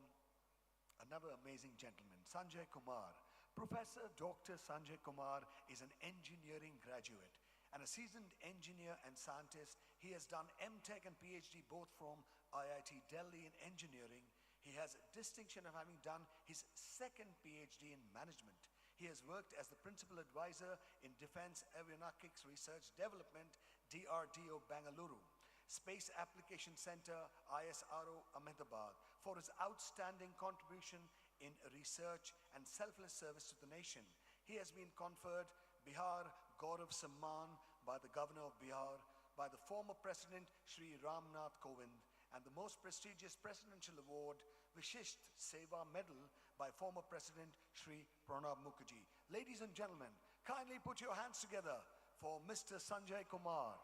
another amazing gentleman, Sanjay Kumar. Professor Dr. Sanjay Kumar is an engineering graduate and a seasoned engineer and scientist. He has done MTech and PhD both from IIT Delhi in engineering. He has a distinction of having done his second PhD in management. He has worked as the principal advisor in Defense Aeronautics Research Development, DRDO Bangalore, Space Application Center, ISRO Ahmedabad, for his outstanding contribution in research and selfless service to the nation. He has been conferred Bihar Gaurav Samman by the Governor of Bihar, by the former President Shri Ramnath Kovind, and the most prestigious presidential award, Vishisht Seva Medal, by former President Shri Pranab Mukherjee. Ladies and gentlemen, kindly put your hands together for Mr. Sanjay Kumar.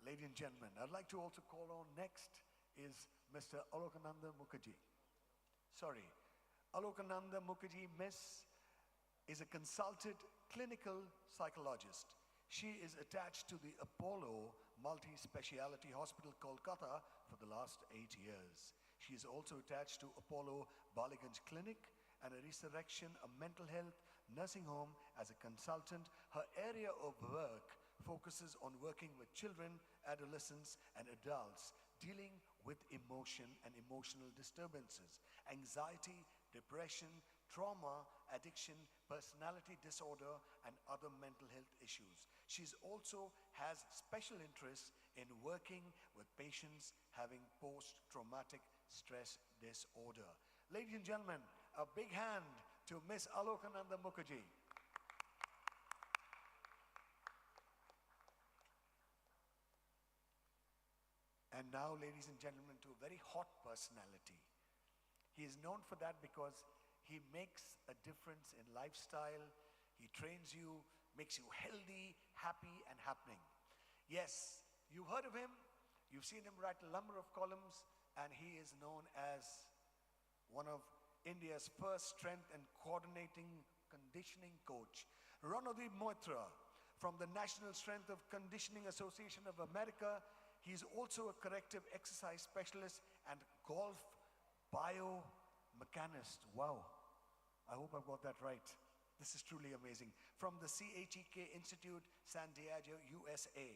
Ladies and gentlemen, I'd like to also call on next is Mr. Alokananda Mukherjee. Sorry, Alokananda Mukherjee, Miss, is a consulted clinical psychologist. She is attached to the Apollo Multi-Speciality Hospital, Kolkata for the last 8 years. She is also attached to Apollo Baliganj Clinic and a Resurrection, a mental health nursing home as a consultant. Her area of work focuses on working with children, adolescents, and adults dealing with emotion and emotional disturbances, anxiety, depression, trauma, addiction, personality disorder, and other mental health issues. She also has special interest in working with patients having post-traumatic stress disorder. Ladies and gentlemen, a big hand to Miss Alokananda Mukherjee. And now, ladies and gentlemen, to a very hot personality. He is known for that because he makes a difference in lifestyle. He trains you, makes you healthy, happy, and happening. Yes, you've heard of him. You've seen him write a number of columns, and he is known as one of India's first strength and coordinating conditioning coach. Ranadeep Moitra from the National Strength of Conditioning Association of America. He's also a corrective exercise specialist and golf biomechanist. Wow, I hope I've got that right. This is truly amazing. From the CHEK Institute, San Diego, USA.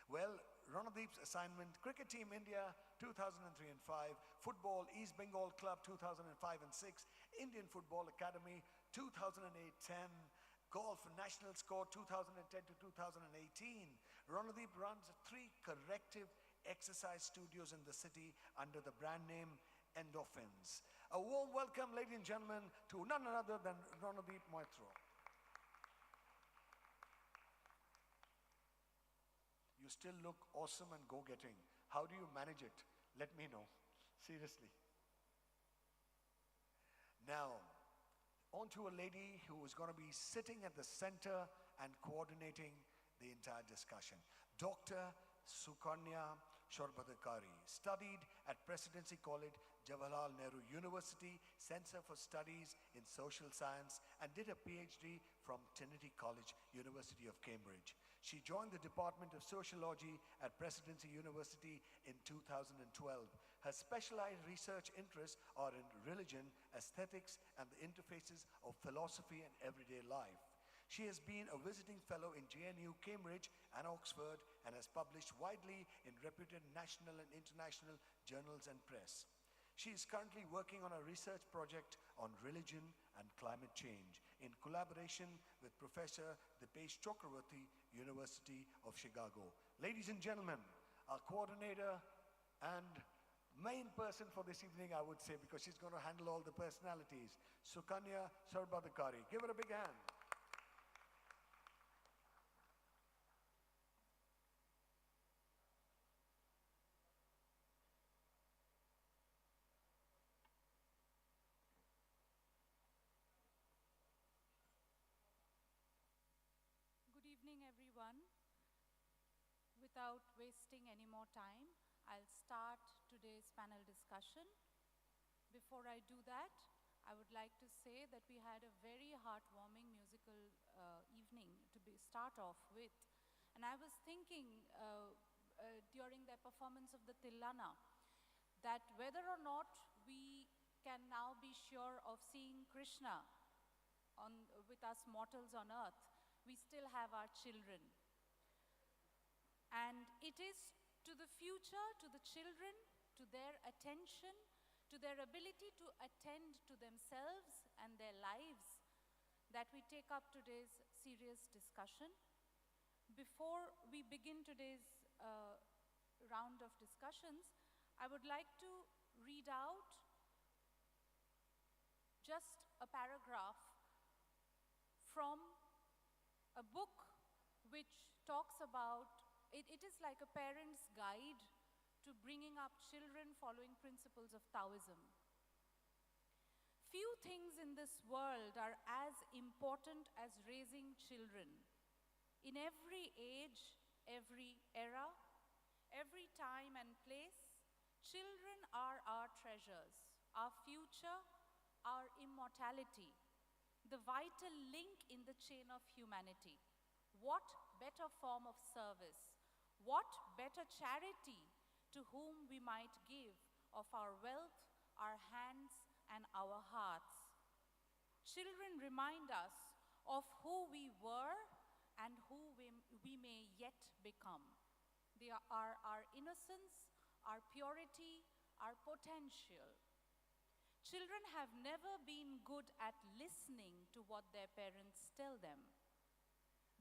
Well, Ranadeep's assignment, Cricket Team India 2003 and 5, Football East Bengal Club 2005 and 6, Indian Football Academy 2008-10, Golf National Score 2010 to 2018. Ranadeep runs 3 corrective exercise studios in the city under the brand name Endorphins. A warm welcome, ladies and gentlemen, to none other than Ranadeep Moitra. You still look awesome and go-getting. How do you manage it? Let me know. Seriously. Now, on to a lady who is going to be sitting at the center and coordinating the entire discussion. Dr. Sukanya Shorbadakari studied at Presidency College, Jawaharlal Nehru University Center for Studies in Social Science and did a PhD from Trinity College, University of Cambridge. She joined the Department of Sociology at Presidency University in 2012. Her specialized research interests are in religion, aesthetics, and the interfaces of philosophy and everyday life. She has been a visiting fellow in JNU, Cambridge, and Oxford, and has published widely in reputed national and international journals and press. She is currently working on a research project on religion and climate change in collaboration with Professor Dipesh Chakravarty, University of Chicago. Ladies and gentlemen, our coordinator and main person for this evening, I would say, because she's going to handle all the personalities, Sukanya Sarbadakari. Give her a big hand. Good evening, everyone. Without wasting any more time, I'll start today's panel discussion. Before I do that, I would like to say that we had a very heartwarming musical evening to start off with. And I was thinking during their performance of the Tillana that whether or not we can now be sure of seeing Krishna with us mortals on earth, we still have our children. And it is to the future, to the children, to their attention, to their ability to attend to themselves and their lives that we take up today's serious discussion. Before we begin today's round of discussions, I would like to read out just a paragraph from a book which talks about, it is like a parent's guide to bringing up children following principles of Taoism. Few things in this world are as important as raising children. In every age, every era, every time and place, children are our treasures, our future, our immortality, the vital link in the chain of humanity. What better form of service? What better charity to whom we might give of our wealth, our hands, and our hearts? Children remind us of who we were and who we may yet become. They are our innocence, our purity, our potential. Children have never been good at listening to what their parents tell them,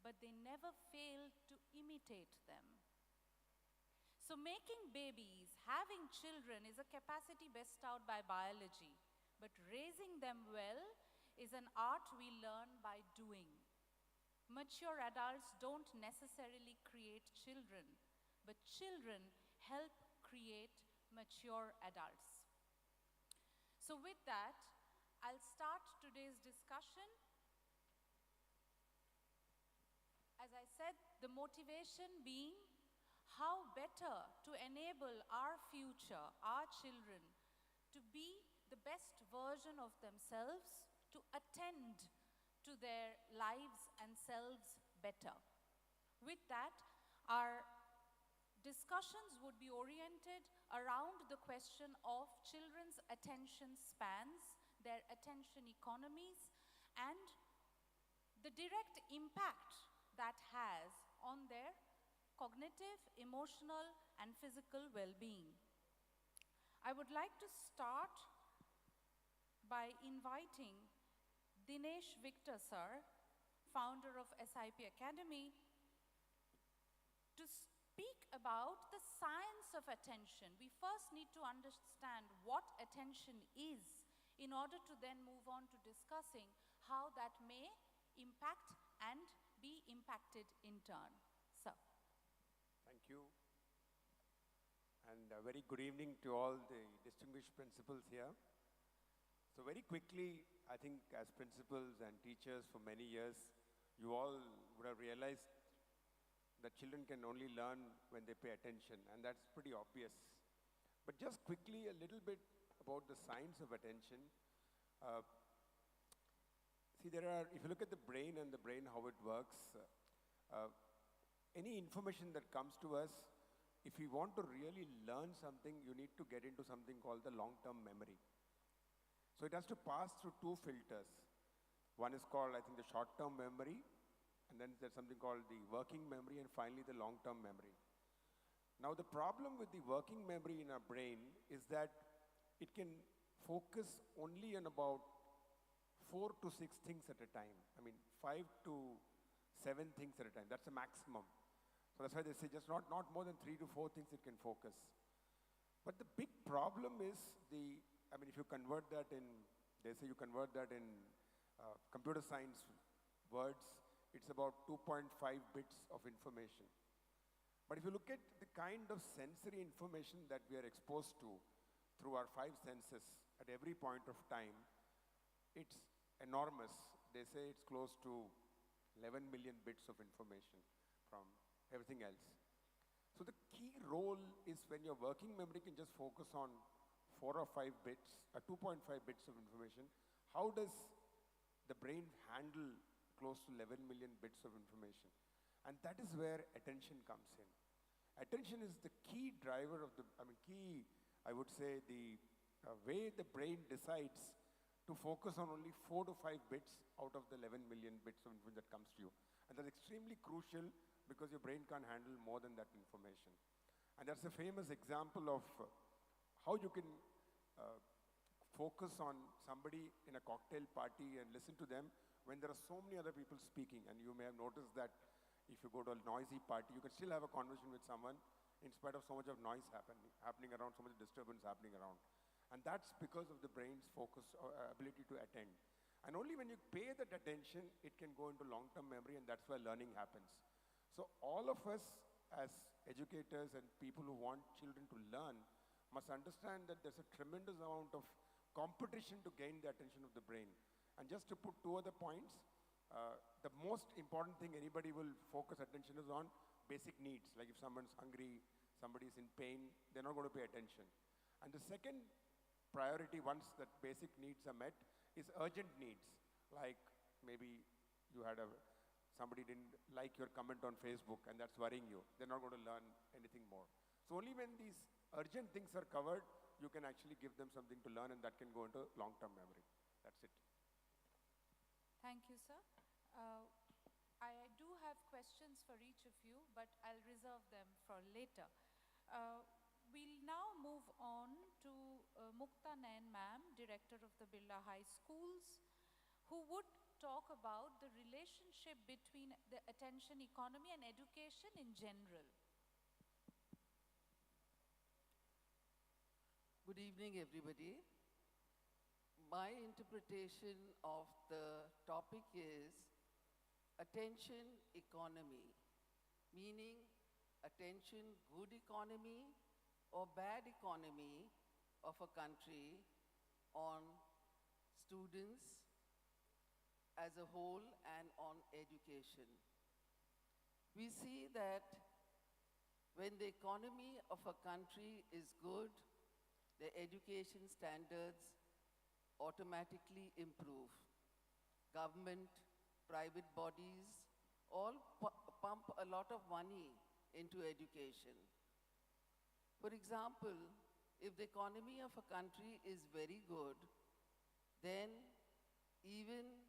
but they never fail to imitate them. So making babies, having children is a capacity bestowed by biology, but raising them well is an art we learn by doing. Mature adults don't necessarily create children, but children help create mature adults. So with that, I'll start today's discussion. As I said, the motivation being how better to enable our future, our children, to be the best version of themselves, to attend to their lives and selves better. With that, our discussions would be oriented around the question of children's attention spans, their attention economies, and the direct impact that has on their cognitive, emotional, and physical well-being. I would like to start by inviting Dinesh Victor sir, founder of SIP Academy, to speak about the science of attention. We first need to understand what attention is in order to then move on to discussing how that may impact and be impacted in turn. So. Thank you. And a very good evening to all the distinguished principals here. So very quickly, I think as principals and teachers for many years, you all would have realized that children can only learn when they pay attention, and that's pretty obvious. But just quickly, a little bit about the science of attention. Uh, See, if you look at the brain and the brain, how it works, any information that comes to us, if we want to really learn something, you need to get into something called the long-term memory. So it has to pass through two filters. One is called, I think, the short-term memory, and then there's something called the working memory, and finally the long-term memory. Now, the problem with the working memory in our brain is that it can focus only on about 4 to 6 things at a time. I mean, 5 to 7 things at a time. That's the maximum. So that's why they say just not more than 3 to 4 things it can focus. But the big problem is if you convert that in, they say you convert that in computer science words, it's about 2.5 bits of information. But if you look at the kind of sensory information that we are exposed to through our 5 senses at every point of time, it's enormous. They say it's close to 11 million bits of information from everything else. So the key role is when your working memory can just focus on 4 or 5 bits, 2.5 bits of information, how does the brain handle close to 11 million bits of information? And that is where attention comes in. Attention is the key driver of I would say, the way the brain decides to focus on only 4 to 5 bits out of the 11 million bits of information that comes to you. And that's extremely crucial because your brain can't handle more than that information. And that's a famous example of how you can focus on somebody in a cocktail party and listen to them when there are so many other people speaking. And you may have noticed that if you go to a noisy party, you can still have a conversation with someone in spite of so much of noise happening around, so much disturbance happening around. And that's because of the brain's focus or ability to attend. And only when you pay that attention, it can go into long-term memory, and that's where learning happens. So all of us as educators and people who want children to learn must understand that there's a tremendous amount of competition to gain the attention of the brain. And just to put 2 other points, the most important thing anybody will focus attention is on basic needs. Like if someone's hungry, somebody's in pain, they're not going to pay attention. And the second priority, once that basic needs are met, is urgent needs. Like maybe somebody didn't like your comment on Facebook and that's worrying you. They're not going to learn anything more. So only when these urgent things are covered, you can actually give them something to learn, and that can go into long-term memory. That's it. Thank you, sir. I do have questions for each of you, but I'll reserve them for later. We'll now move on to Mukta Nayan ma'am, Director of the Birla High Schools, who would talk about the relationship between the attention economy and education in general. Good evening, everybody. My interpretation of the topic is attention economy, meaning attention good economy or bad economy of a country on students as a whole and on education. We see that when the economy of a country is good, the education standards automatically improve. Government, private bodies, all pump a lot of money into education. For example, if the economy of a country is very good, then even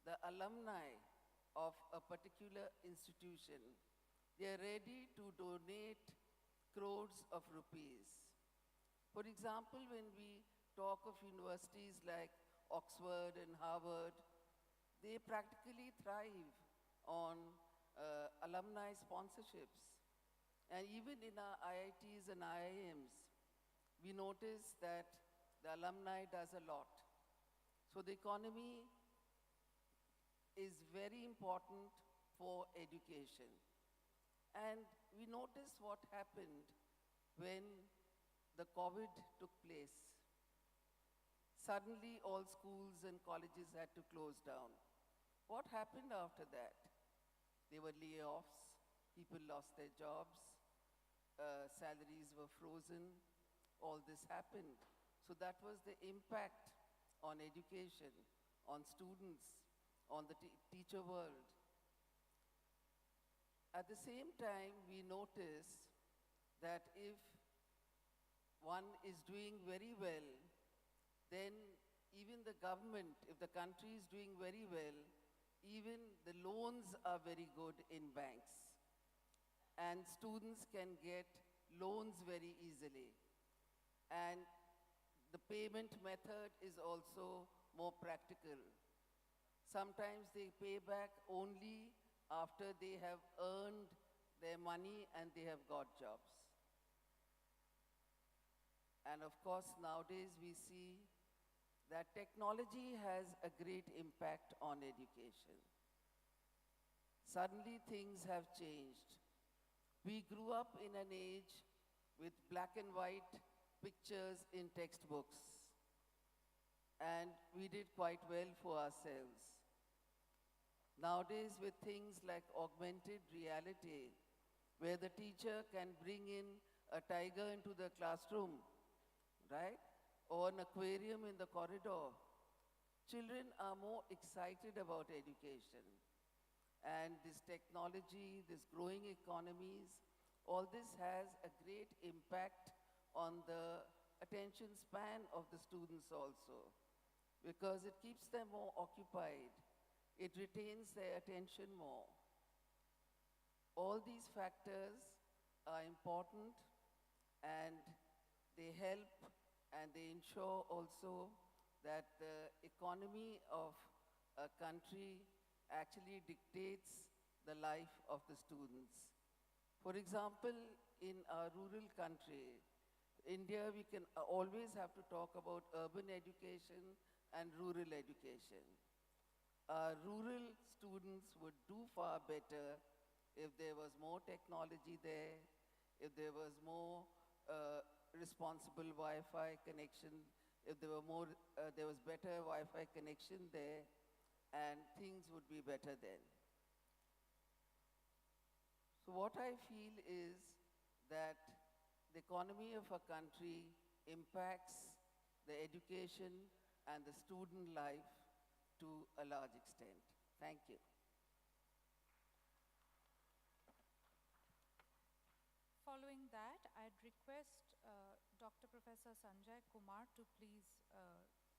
the alumni of a particular institution, they are ready to donate crores of rupees. For example, when we talk of universities like Oxford and Harvard, they practically thrive on alumni sponsorships. And even in our IITs and IIMs, we notice that the alumni does a lot. So the economy is very important for education. And we notice what happened when the COVID took place. Suddenly, all schools and colleges had to close down. What happened after that? There were layoffs, people lost their jobs, salaries were frozen, all this happened. So that was the impact on education, on students, on the teacher world. At the same time, we notice that if one is doing very well, then even the government, if the country is doing very well, even the loans are very good in banks. And students can get loans very easily. And the payment method is also more practical. Sometimes they pay back only after they have earned their money and they have got jobs. And of course, nowadays we see that technology has a great impact on education. Suddenly things have changed. We grew up in an age with black and white pictures in textbooks, and we did quite well for ourselves. Nowadays, with things like augmented reality, where the teacher can bring in a tiger into the classroom, right? Or an aquarium in the corridor, children are more excited about education. And this technology, this growing economies, all this has a great impact on the attention span of the students also, because it keeps them more occupied. It retains their attention more. All these factors are important, and they help and they ensure also that the economy of a country actually dictates the life of the students. For example, in our rural country, India, we can always have to talk about urban education and rural education. Rural students would do far better if there was more technology there, if there was more responsible Wi-Fi connection, if there was better Wi-Fi connection there, and things would be better then. So what I feel is that the economy of a country impacts the education and the student life to a large extent. Thank you. Following that, I'd request Dr. Professor Sanjay Kumar to please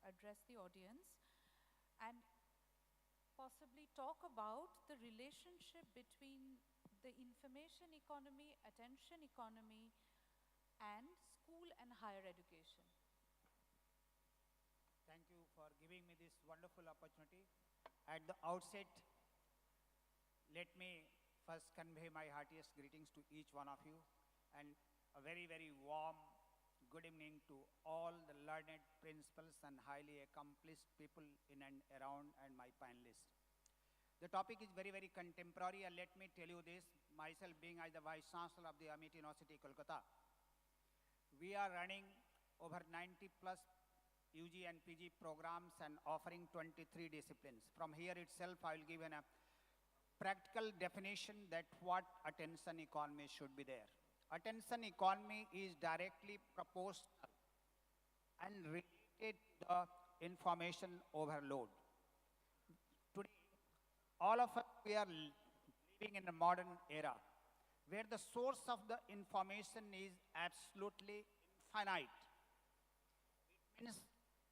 address the audience and possibly talk about the relationship between the information economy, attention economy, and school and higher education. Thank you for giving me this wonderful opportunity. At the outset, let me first convey my heartiest greetings to each one of you, and a very, very warm good evening to all the learned principals and highly accomplished people in and around, and my panelists. The topic is very, very contemporary, and let me tell you this, myself being as the Vice Chancellor of the Amity University, Kolkata, we are running over 90 plus UG and PG programs and offering 23 disciplines. From here itself, I will give a practical definition that what attention economy should be there. Attention economy is directly proportional and related to the information overload. Today, all of us, we are living in a modern era where the source of the information is absolutely infinite. It means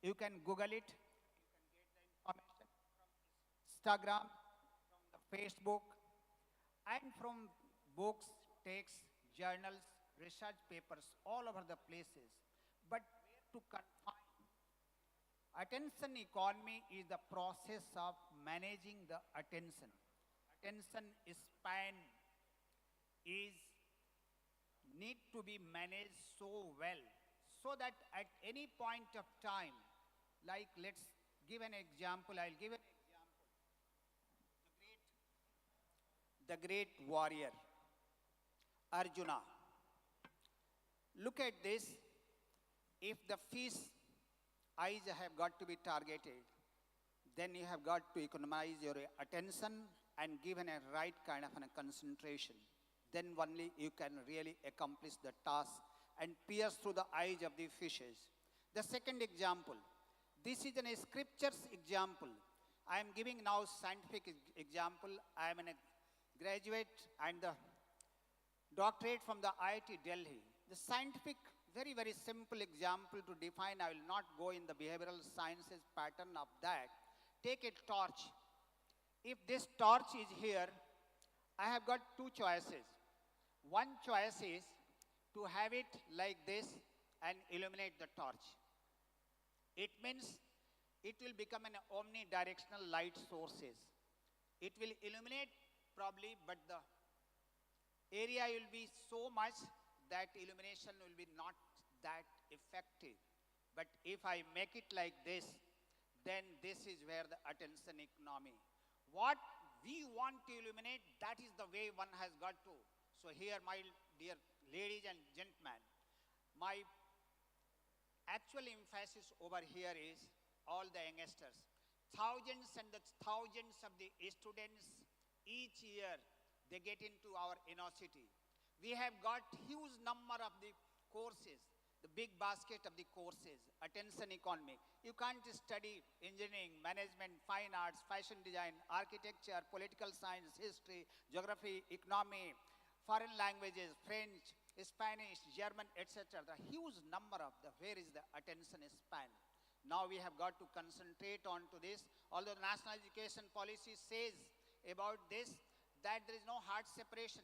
you can Google it, you can get the information from Instagram, from the Facebook, and from books, texts, journals, research papers, all over the places. But where to confine? Attention economy is the process of managing the attention. Attention span is need to be managed so well so that at any point of time, like let's give an example, I'll give an example. The great warrior, Arjuna. Look at this. If the fish eyes have got to be targeted, then you have got to economize your attention and give a right kind of a concentration. Then only you can really accomplish the task and pierce through the eyes of the fishes. The second example, this is a scriptures example. I am giving now scientific example. I am a graduate and the doctorate from the IIT Delhi. The scientific, very, very simple example to define, I will not go in the behavioral sciences pattern of that. Take a torch. If this torch is here, I have got two choices. One choice is to have it like this and illuminate the torch. It means it will become an omnidirectional light sources. It will illuminate probably, but the area will be so much that illumination will be not that effective. But if I make it like this, then this is where the attention economy. What we want to illuminate, that is the way one has got to. So here, my dear ladies and gentlemen, my actual emphasis over here is all the youngsters. Thousands and the thousands of the students each year, they get into our university. We have got huge number of the courses, the big basket of the courses, attention economy. You can't study engineering, management, fine arts, fashion design, architecture, political science, history, geography, economy, foreign languages, French, Spanish, German, etc. The huge number of the, where is the attention span? Now we have got to concentrate on to this. Although the national education policy says about this, that there is no hard separation.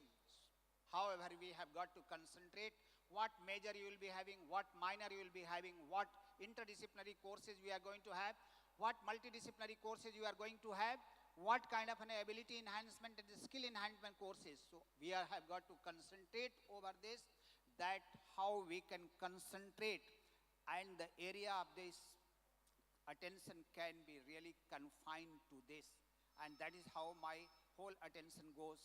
However, we have got to concentrate what major you will be having, what minor you will be having, what interdisciplinary courses we are going to have, what multidisciplinary courses you are going to have, what kind of an ability enhancement and skill enhancement courses. So we have got to concentrate over this, that how we can concentrate and the area of this attention can be really confined to this. And that is how my whole attention goes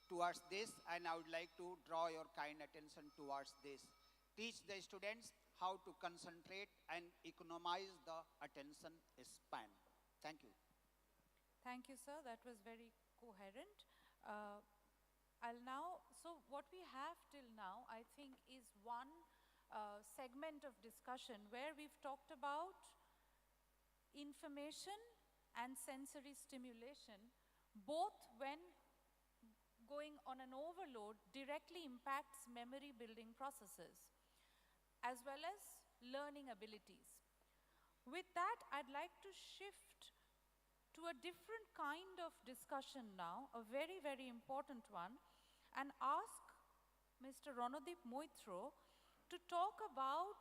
towards this, and I would like to draw your kind attention towards this. Teach the students how to concentrate and economize the attention span. Thank you. Thank you, sir. That was very coherent. I'll now, so what we have till now, I think, is one segment of discussion where we've talked about information and sensory stimulation, both when going on an overload directly impacts memory building processes as well as learning abilities. With that, I'd like to shift to a different kind of discussion now, a very, very important one, and ask Mr. Ronodip Moitro to talk about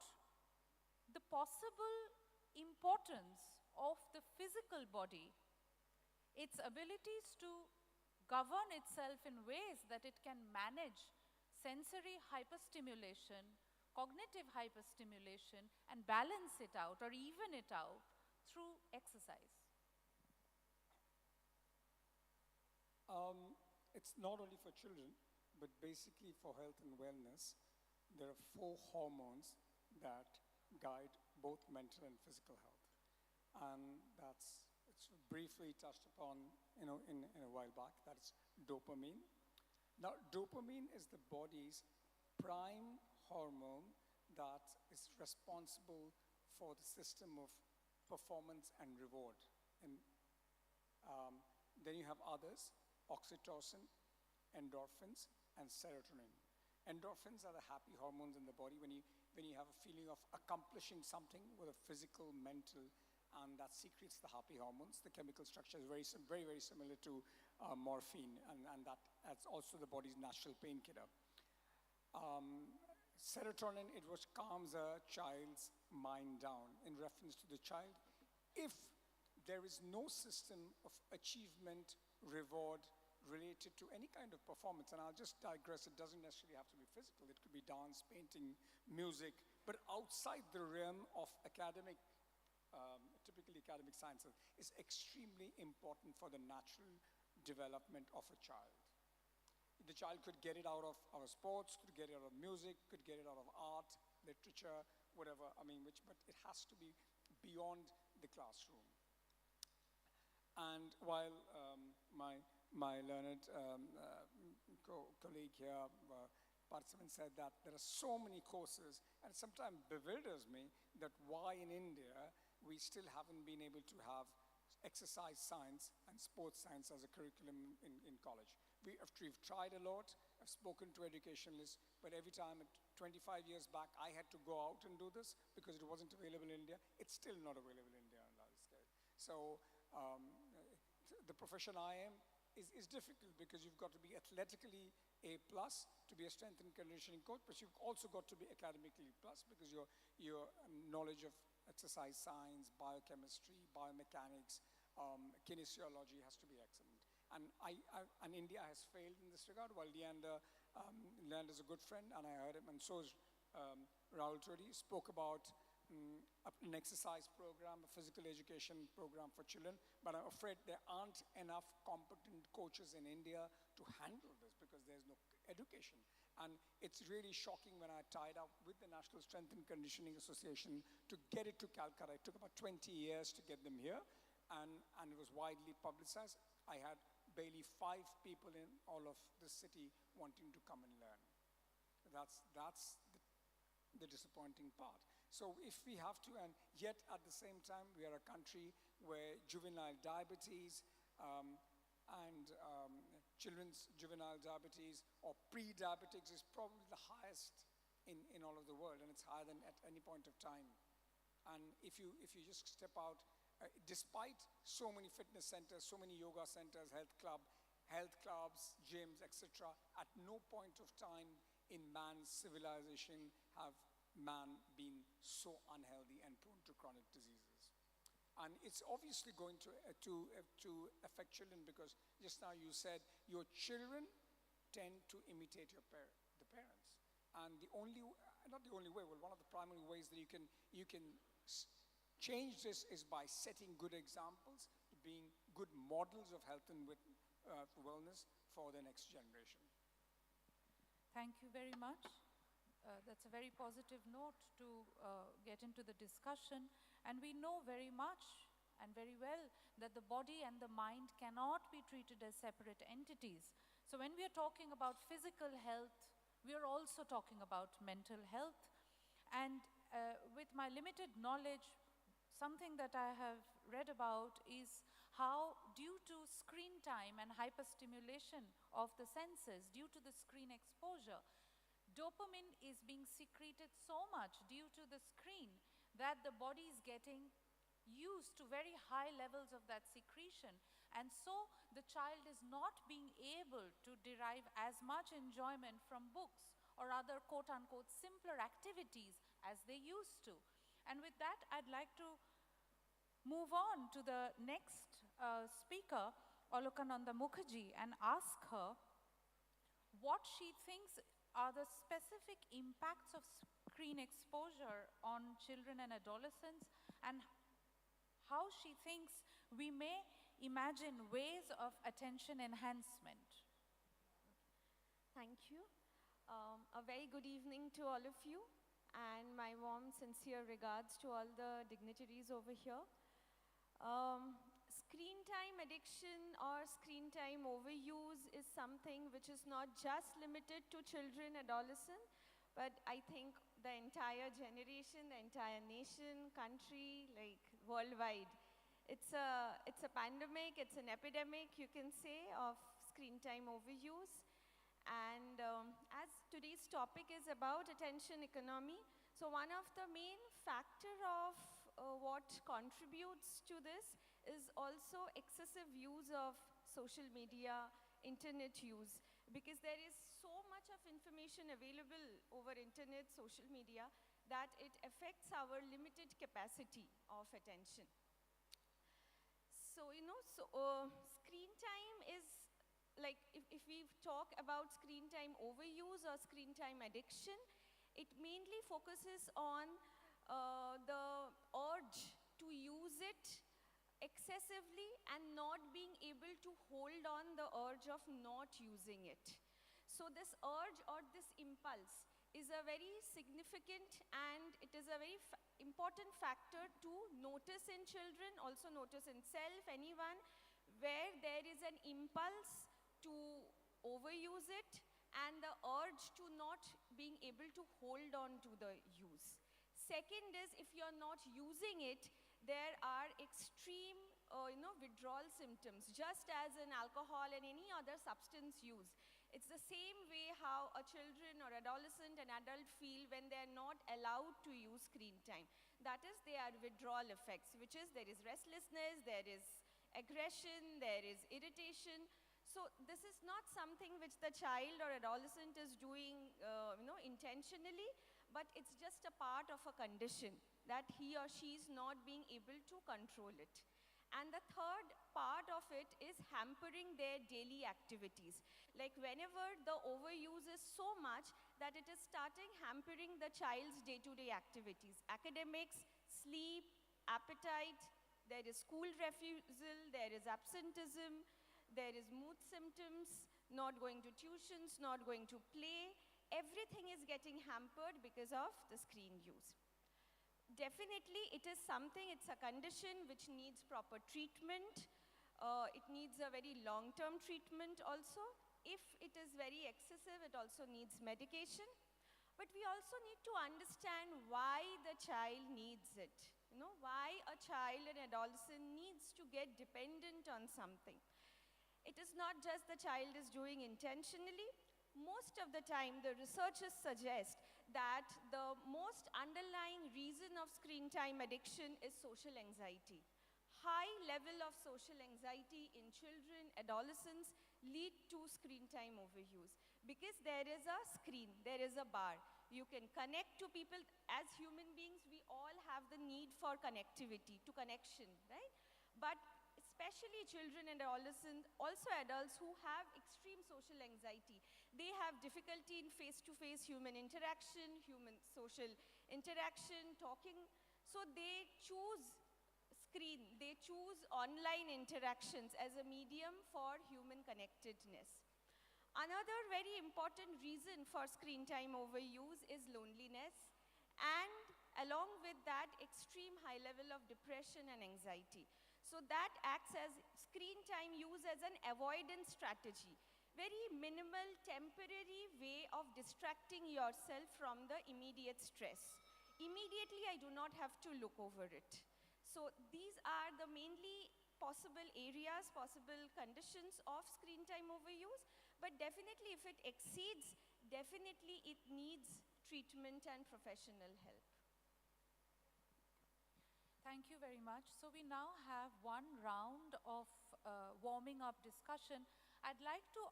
the possible importance of the physical body, its abilities to govern itself in ways that it can manage sensory hyperstimulation, cognitive hyperstimulation, and balance it out or even it out through exercise. It's not only for children, but basically for health and wellness. There are 4 hormones that guide both mental and physical health. And it's briefly touched upon, in a while back. That's dopamine. Now, dopamine is the body's prime hormone that is responsible for the system of performance and reward. And then you have others: oxytocin, endorphins, and serotonin. Endorphins are the happy hormones in the body when you have a feeling of accomplishing something with a physical, mental, and that secretes the happy hormones. The chemical structure is very, very similar to morphine, and that's also the body's natural painkiller. Serotonin, which calms a child's mind down in reference to the child. If there is no system of achievement, reward, related to any kind of performance, and I'll just digress, it doesn't necessarily have to be physical, it could be dance, painting, music, but outside the realm of academic, typically academic sciences, is extremely important for the natural development of a child. The child could get it out of sports, could get it out of music, could get it out of art, literature, whatever, but it has to be beyond the classroom. And while my learned colleague here, participant, said that there are so many courses, and it sometimes bewilders me that why in India we still haven't been able to have exercise science and sports science as a curriculum in college. We've tried a lot. I've spoken to educationalists, but every time 25 years back, I had to go out and do this because it wasn't available in India. It's still not available in India on a large scale. So the profession I am is difficult because you've got to be athletically A+ to be a strength and conditioning coach, but you've also got to be academically plus because your knowledge of exercise science, biochemistry, biomechanics, kinesiology has to be excellent. And India has failed in this regard, while Leander is a good friend, and I heard him, and so is Rahul Todi, spoke about an exercise program, a physical education program for children, but I'm afraid there aren't enough competent coaches in India to handle this because there's no education. And it's really shocking when I tied up with the National Strength and Conditioning Association to get it to Calcutta. It took about 20 years to get them here, and it was widely publicized. I had barely 5 people in all of the city wanting to come and learn. That's the disappointing part. So if we have to, and yet at the same time, we are a country where juvenile diabetes and children's juvenile diabetes or pre-diabetics is probably the highest in all of the world, and it's higher than at any point of time. And if you just step out, despite so many fitness centers, so many yoga centers, health clubs, gyms, etc., at no point of time in man's civilization have man been so unhealthy and prone to chronic diseases. And it's obviously going to affect children because just now you said your children tend to imitate the parents. And the only, not the only way, well, one of the primary ways that you can change this is by setting good examples, being good models of health and wellness for the next generation. Thank you very much. That's a very positive note to get into the discussion. And we know very much and very well that the body and the mind cannot be treated as separate entities. So when we are talking about physical health, we are also talking about mental health. And with my limited knowledge, something that I have read about is how, due to screen time and hyperstimulation of the senses, due to the screen exposure, dopamine is being secreted so much due to the screen that the body is getting used to very high levels of that secretion. And so the child is not being able to derive as much enjoyment from books or other quote-unquote simpler activities as they used to. And with that, I'd like to move on to the next speaker, Olokananda Mukherjee, and ask her what she thinks are the specific impacts of screen exposure on children and adolescents, and how she thinks we may imagine ways of attention enhancement. Thank you. A very good evening to all of you, and my warm, sincere regards to all the dignitaries over here. Screen time addiction or screen time overuse is something which is not just limited to children, adolescents, but I think the entire generation, the entire nation, country, like worldwide. It's a pandemic, it's an epidemic, you can say, of screen time overuse. And as today's topic is about attention economy, so one of the main factor of what contributes to this is also excessive use of social media, internet use, because there is so much of information available over internet, social media, that it affects our limited capacity of attention. So, screen time is, like, if we talk about screen time overuse or screen time addiction, it mainly focuses on the urge to use it excessively and not being able to hold on the urge of not using it. So this urge or this impulse is a very significant and it is a very important factor to notice in children, also notice in self, anyone, where there is an impulse to overuse it and the urge to not being able to hold on to the use. Second is, if you're not using it, there are extreme withdrawal symptoms, just as in alcohol and any other substance use. It's the same way how a children or adolescent and adult feel when they're not allowed to use screen time. That is, they are withdrawal effects, which is there is restlessness, there is aggression, there is irritation. So this is not something which the child or adolescent is doing intentionally, but it's just a part of a condition that he or she is not being able to control it. And the third part of it is hampering their daily activities. Like whenever the overuse is so much that it is starting hampering the child's day-to-day activities. Academics, sleep, appetite, there is school refusal, there is absenteeism, there is mood symptoms, not going to tuitions, not going to play. Everything is getting hampered because of the screen use. Definitely, it is something, it's a condition which needs proper treatment. It needs a very long-term treatment also. If it is very excessive, it also needs medication. But we also need to understand why the child needs it. Why a child and adolescent needs to get dependent on something. It is not just the child is doing intentionally. Most of the time, the researchers suggest that the most underlying reason of screen time addiction is social anxiety. High level of social anxiety in children, adolescents lead to screen time overuse because there is a screen, there is a bar. You can connect to people. As human beings, we all have the need for connectivity, to connection, right? But especially children and adolescents, also adults who have extreme social anxiety. They have difficulty in face-to-face human interaction, human social interaction, talking. So they choose screen, they choose online interactions as a medium for human connectedness. Another very important reason for screen time overuse is loneliness, and along with that, extreme high level of depression and anxiety. So that acts as screen time use as an avoidance strategy. Very minimal, temporary way of distracting yourself from the immediate stress. Immediately, I do not have to look over it. So these are the mainly possible areas, possible conditions of screen time overuse. But definitely, if it exceeds, definitely it needs treatment and professional help. Thank you very much. So we now have one round of warming up discussion. I'd like to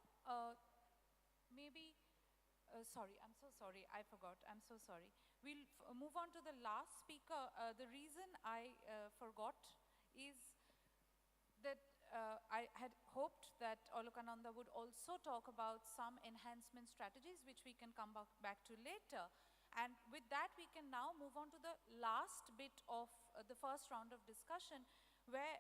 sorry, I'm so sorry, I forgot, I'm so sorry. We'll move on to the last speaker. The reason I forgot is that I had hoped that Olokananda would also talk about some enhancement strategies which we can come back to later. And with that, we can now move on to the last bit of the first round of discussion, where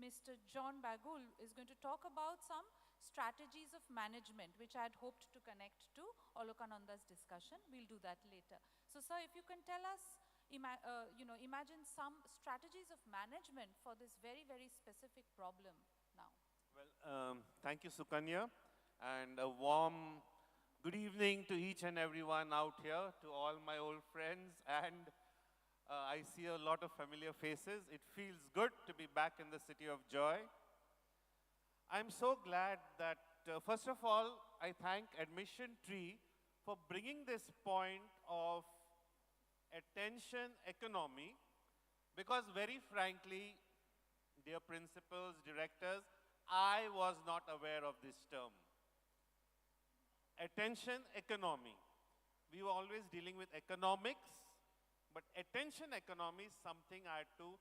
Mr. John Bagul is going to talk about some strategies of management, which I had hoped to connect to Olokananda's discussion. We'll do that later. So, sir, if you can tell us, imagine some strategies of management for this very, very specific problem now. Well, thank you, Sukanya, and a warm good evening to each and everyone out here, to all my old friends, and I see a lot of familiar faces. It feels good to be back in the city of joy. I'm so glad that, first of all, I thank Admission Tree for bringing this point of attention economy, because very frankly, dear principals, directors, I was not aware of this term. Attention economy. We were always dealing with economics, but attention economy is something I had to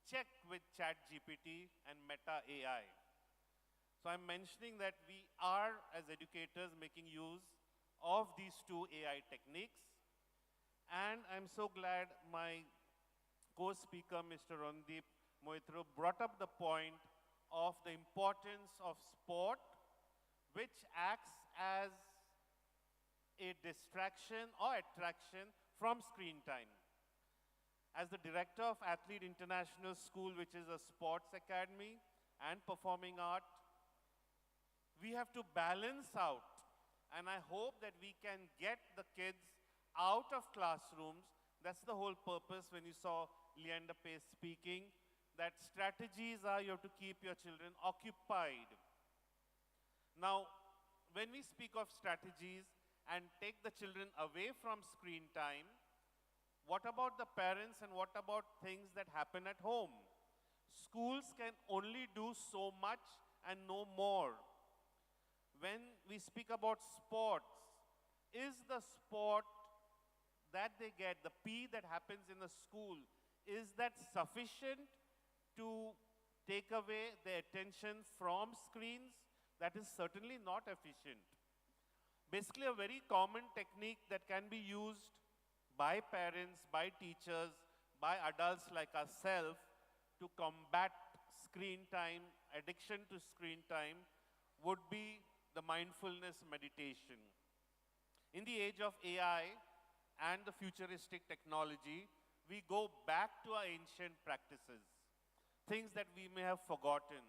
check with ChatGPT and Meta AI. So I'm mentioning that we are, as educators, making use of these two AI techniques. And I'm so glad my co-speaker, Mr. Randeep Moitro, brought up the point of the importance of sport, which acts as a distraction or attraction from screen time. As the director of Athlete International School, which is a sports academy and performing art, we have to balance out, and I hope that we can get the kids out of classrooms. That's the whole purpose when you saw Leander Pace speaking, that strategies are you have to keep your children occupied. Now, when we speak of strategies and take the children away from screen time, what about the parents and what about things that happen at home? Schools can only do so much and no more. When we speak about sports, is the sport that they get, the P that happens in the school, is that sufficient to take away their attention from screens? That is certainly not efficient. Basically, a very common technique that can be used by parents, by teachers, by adults like ourselves to combat screen time, addiction to screen time, would be the mindfulness meditation. In the age of AI and the futuristic technology, we go back to our ancient practices, things that we may have forgotten.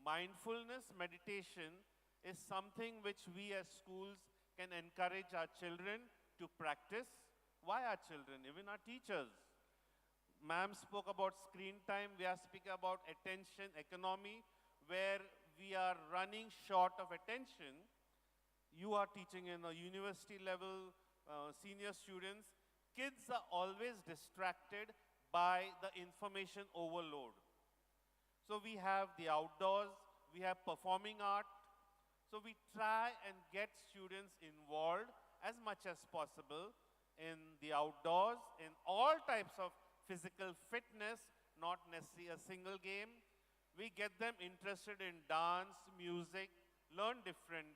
Mindfulness meditation is something which we as schools can encourage our children to practice. Why our children? Even our teachers. Ma'am spoke about screen time. We are speaking about attention economy, where we are running short of attention. You are teaching in a university level, senior students. Kids are always distracted by the information overload. So we have the outdoors, we have performing art. So we try and get students involved as much as possible in the outdoors, in all types of physical fitness, not necessarily a single game. We get them interested in dance, music, learn different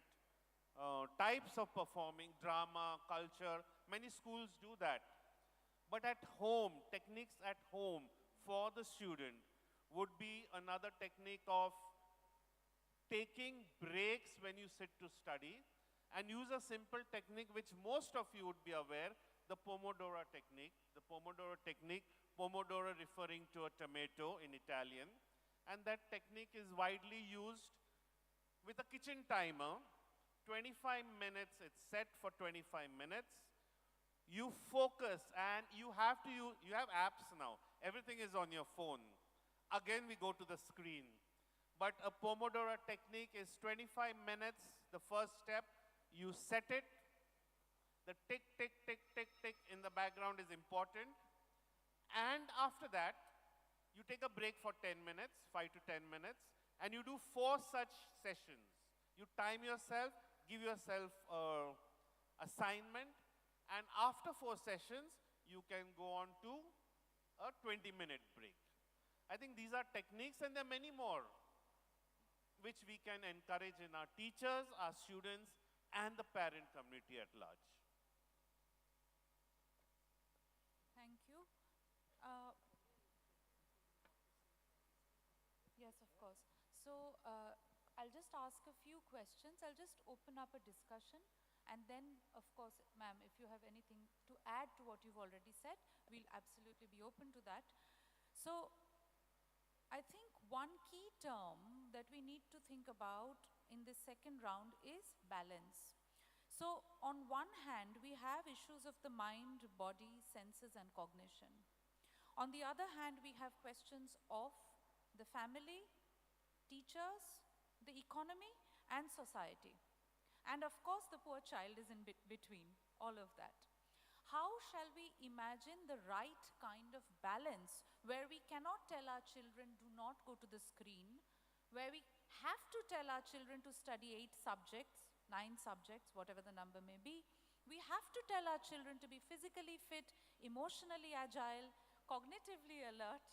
types of performing, drama, culture. Many schools do that. But at home, techniques at home for the student would be another technique of taking breaks when you sit to study, and use a simple technique which most of you would be aware, the Pomodoro technique. The Pomodoro technique, Pomodoro referring to a tomato in Italian. And that technique is widely used with a kitchen timer. 25 minutes, it's set for 25 minutes. You focus and you have apps now. Everything is on your phone. Again, we go to the screen. But a Pomodoro technique is 25 minutes, the first step. You set it. The tick, tick, tick, tick, tick in the background is important. And after that, you take a break for 10 minutes, 5 to 10 minutes, and you do 4 such sessions. You time yourself, give yourself an assignment, and after 4 sessions, you can go on to a 20-minute break. I think these are techniques, and there are many more which we can encourage in our teachers, our students, and the parent community at large. Thank you. Yes, of course. So I'll just ask a few questions. I'll just open up a discussion. And then, of course, ma'am, if you have anything to add to what you've already said, we'll absolutely be open to that. So I think one key term that we need to think about in this second round is balance. So on one hand, we have issues of the mind, body, senses, and cognition. On the other hand, we have questions of the family, teachers, the economy, and society. And of course, the poor child is in between all of that. How shall we imagine the right kind of balance where we cannot tell our children, do not go to the screen, where we have to tell our children to study 8 subjects, 9 subjects, whatever the number may be. We have to tell our children to be physically fit, emotionally agile, cognitively alert.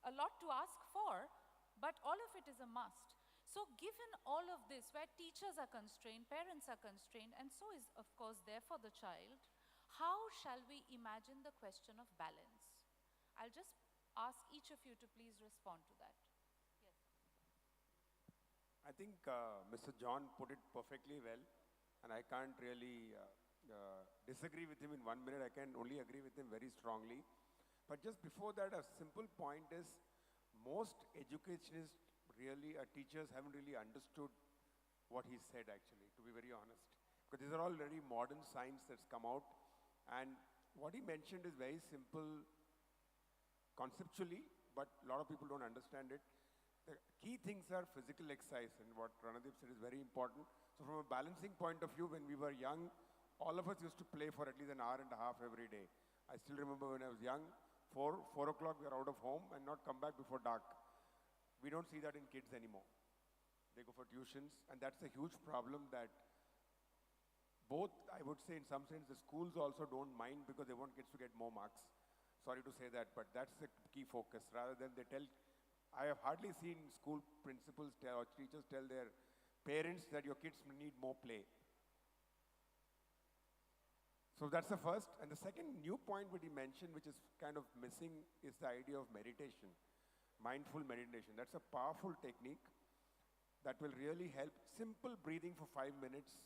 A lot to ask for, but all of it is a must. So given all of this, where teachers are constrained, parents are constrained, and so is, of course, therefore the child, how shall we imagine the question of balance? I'll just ask each of you to please respond to that. Yes. I think Mr. John put it perfectly well, and I can't really disagree with him in 1 minute. I can only agree with him very strongly. But just before that, a simple point is most educationists really, teachers haven't really understood what he said actually, to be very honest. Because these are all very modern science that's come out. And what he mentioned is very simple conceptually, but a lot of people don't understand it. The key things are physical exercise, and what Ranadeep said is very important. So from a balancing point of view, when we were young, all of us used to play for at least an hour and a half every day. I still remember when I was young, 4 o'clock we are out of home and not come back before dark. We don't see that in kids anymore. They go for tuitions, and that's a huge problem that both, I would say in some sense, the schools also don't mind because they want kids to get more marks. Sorry to say that, but that's the key focus. Rather than they tell, I have hardly seen school principals or teachers tell their parents that your kids need more play. So that's the first. And the second new point that he mentioned, which is kind of missing, is the idea of meditation, mindful meditation. That's a powerful technique that will really help. Simple breathing for 5 minutes,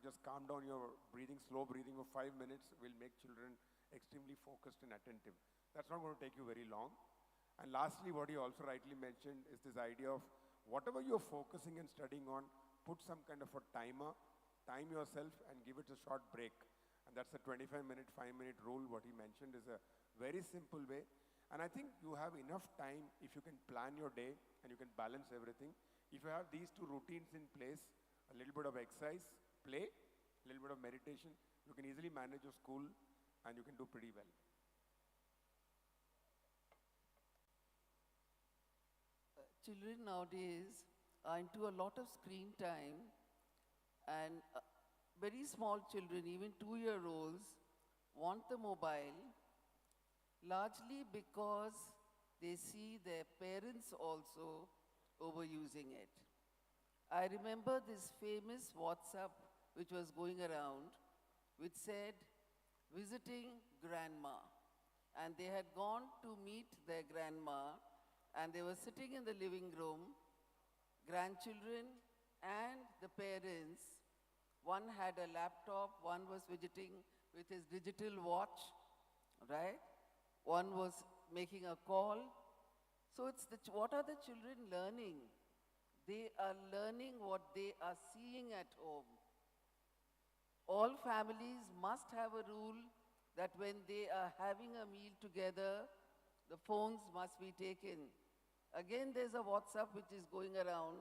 just calm down your breathing, slow breathing for 5 minutes will make children extremely focused and attentive. That's not going to take you very long. And lastly, what he also rightly mentioned is this idea of whatever you're focusing and studying on, put some kind of a timer, time yourself and give it a short break. And that's the 25-minute, 5-minute rule. What he mentioned is a very simple way. And I think you have enough time if you can plan your day and you can balance everything. If you have these two routines in place, a little bit of exercise, play, a little bit of meditation, you can easily manage your school and you can do pretty well. Children nowadays are into a lot of screen time, and very small children, even 2-year-olds, want the mobile largely because they see their parents also overusing it. I remember this famous WhatsApp which was going around, which said, visiting grandma. And they had gone to meet their grandma, and they were sitting in the living room, grandchildren and the parents. One had a laptop, one was fidgeting with his digital watch, right? One was making a call. So what are the children learning? They are learning what they are seeing at home. All families must have a rule that when they are having a meal together, the phones must be taken. Again, there's a WhatsApp which is going around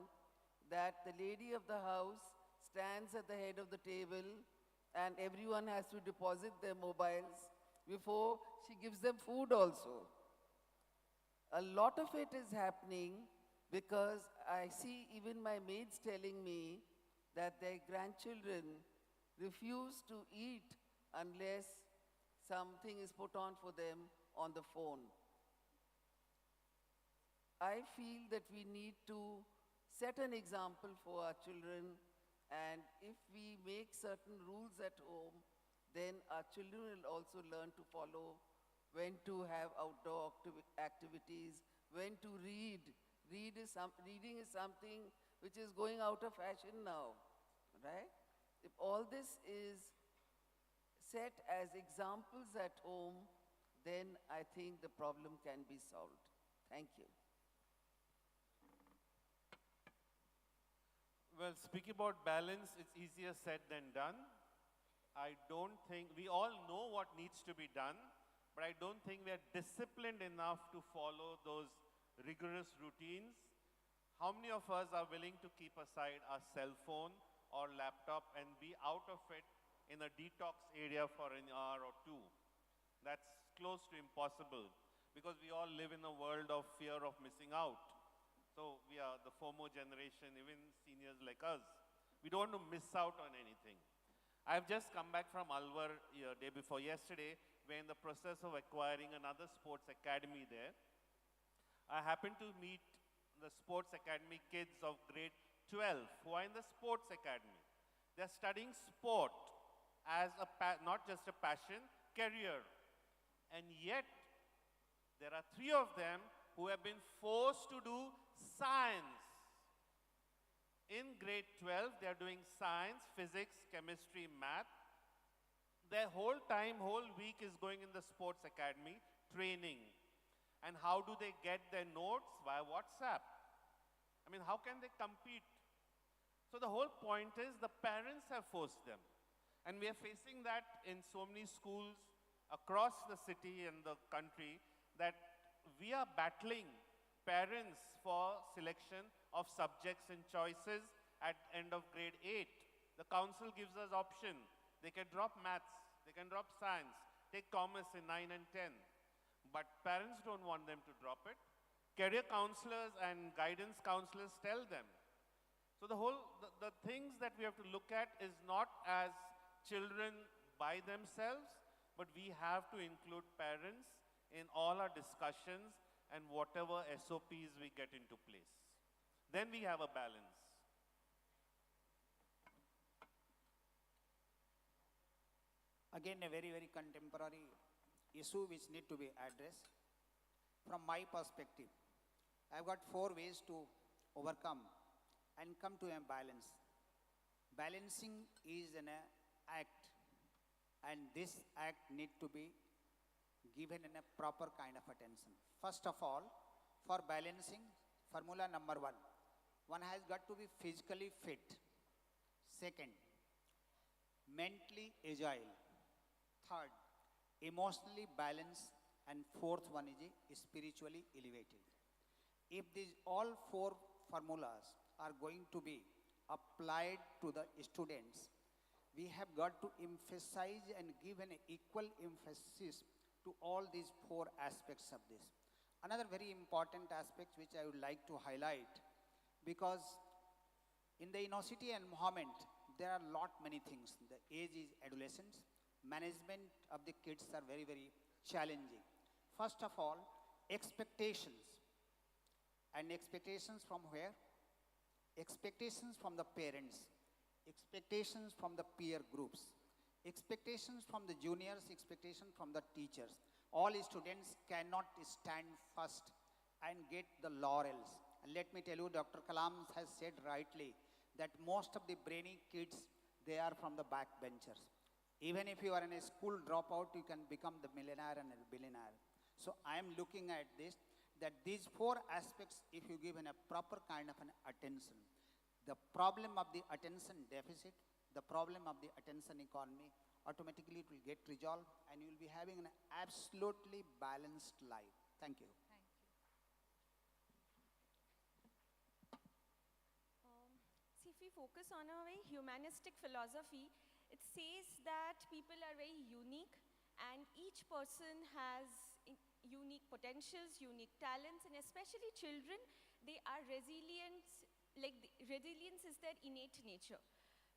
that the lady of the house stands at the head of the table and everyone has to deposit their mobiles before she gives them food also. A lot of it is happening because I see even my maids telling me that their grandchildren refuse to eat unless something is put on for them on the phone. I feel that we need to set an example for our children, and if we make certain rules at home, then our children will also learn to follow when to have outdoor activities, when to read. Reading is something which is going out of fashion now, right? If all this is set as examples at home, then I think the problem can be solved. Thank you. Well, speaking about balance, it's easier said than done. I don't think, we all know what needs to be done, but I don't think we are disciplined enough to follow those rigorous routines. How many of us are willing to keep aside our cell phone or laptop and be out of it in a detox area for an hour or two? That's close to impossible because we all live in a world of fear of missing out. So we are the FOMO generation, even seniors like us. We don't want to miss out on anything. I've just come back from Alwar day before yesterday. We're in the process of acquiring another sports academy there. I happened to meet the sports academy kids of grade 12 who are in the sports academy. They're studying sport as not just a passion, career. And yet, there are 3 of them who have been forced to do science. In grade 12, they are doing science, physics, chemistry, math. Their whole week is going in the sports academy, training. And how do they get their notes? Via WhatsApp. I mean, how can they compete? So the whole point is the parents have forced them. And we are facing that in so many schools across the city and the country, that we are battling parents for selection of subjects and choices at end of grade 8. The council gives us option. They can drop maths, they can drop science, take commerce in 9 and 10. But parents don't want them to drop it. Career counselors and guidance counselors tell them. So the things that we have to look at is not as children by themselves, but we have to include parents in all our discussions and whatever SOPs we get into place. Then we have a balance. Again, a very, very contemporary issue which need to be addressed. From my perspective, I've got 4 ways to overcome and come to a balance. Balancing is an act, and this act need to be given in a proper kind of attention. First of all, for balancing, formula number 1, one has got to be physically fit. Second, mentally agile. Third, emotionally balanced. And fourth one is spiritually elevated. If these all 4 formulas are going to be applied to the students, we have got to emphasize and give an equal emphasis to all these 4 aspects of this. Another very important aspect which I would like to highlight, because in the Innocity and Mohammed, there are many things. The age is adolescence. Management of the kids are very, very challenging. First of all, expectations. And expectations from where? Expectations from the parents. Expectations from the peer groups. Expectations from the juniors, expectations from the teachers. All students cannot stand first and get the laurels. And let me tell you, Dr. Kalam has said rightly that most of the brainy kids, they are from the backbenchers. Even if you are in a school dropout, you can become the millionaire and a billionaire. So I am looking at this, that these 4 aspects, if you give in a proper kind of an attention, the problem of the attention deficit, the problem of the attention economy, automatically it will get resolved and you will be having an absolutely balanced life. Thank you. See, if we focus on a very humanistic philosophy, it says that people are very unique and each person has unique potentials, unique talents, and especially children, they are resilient, resilience is their innate nature.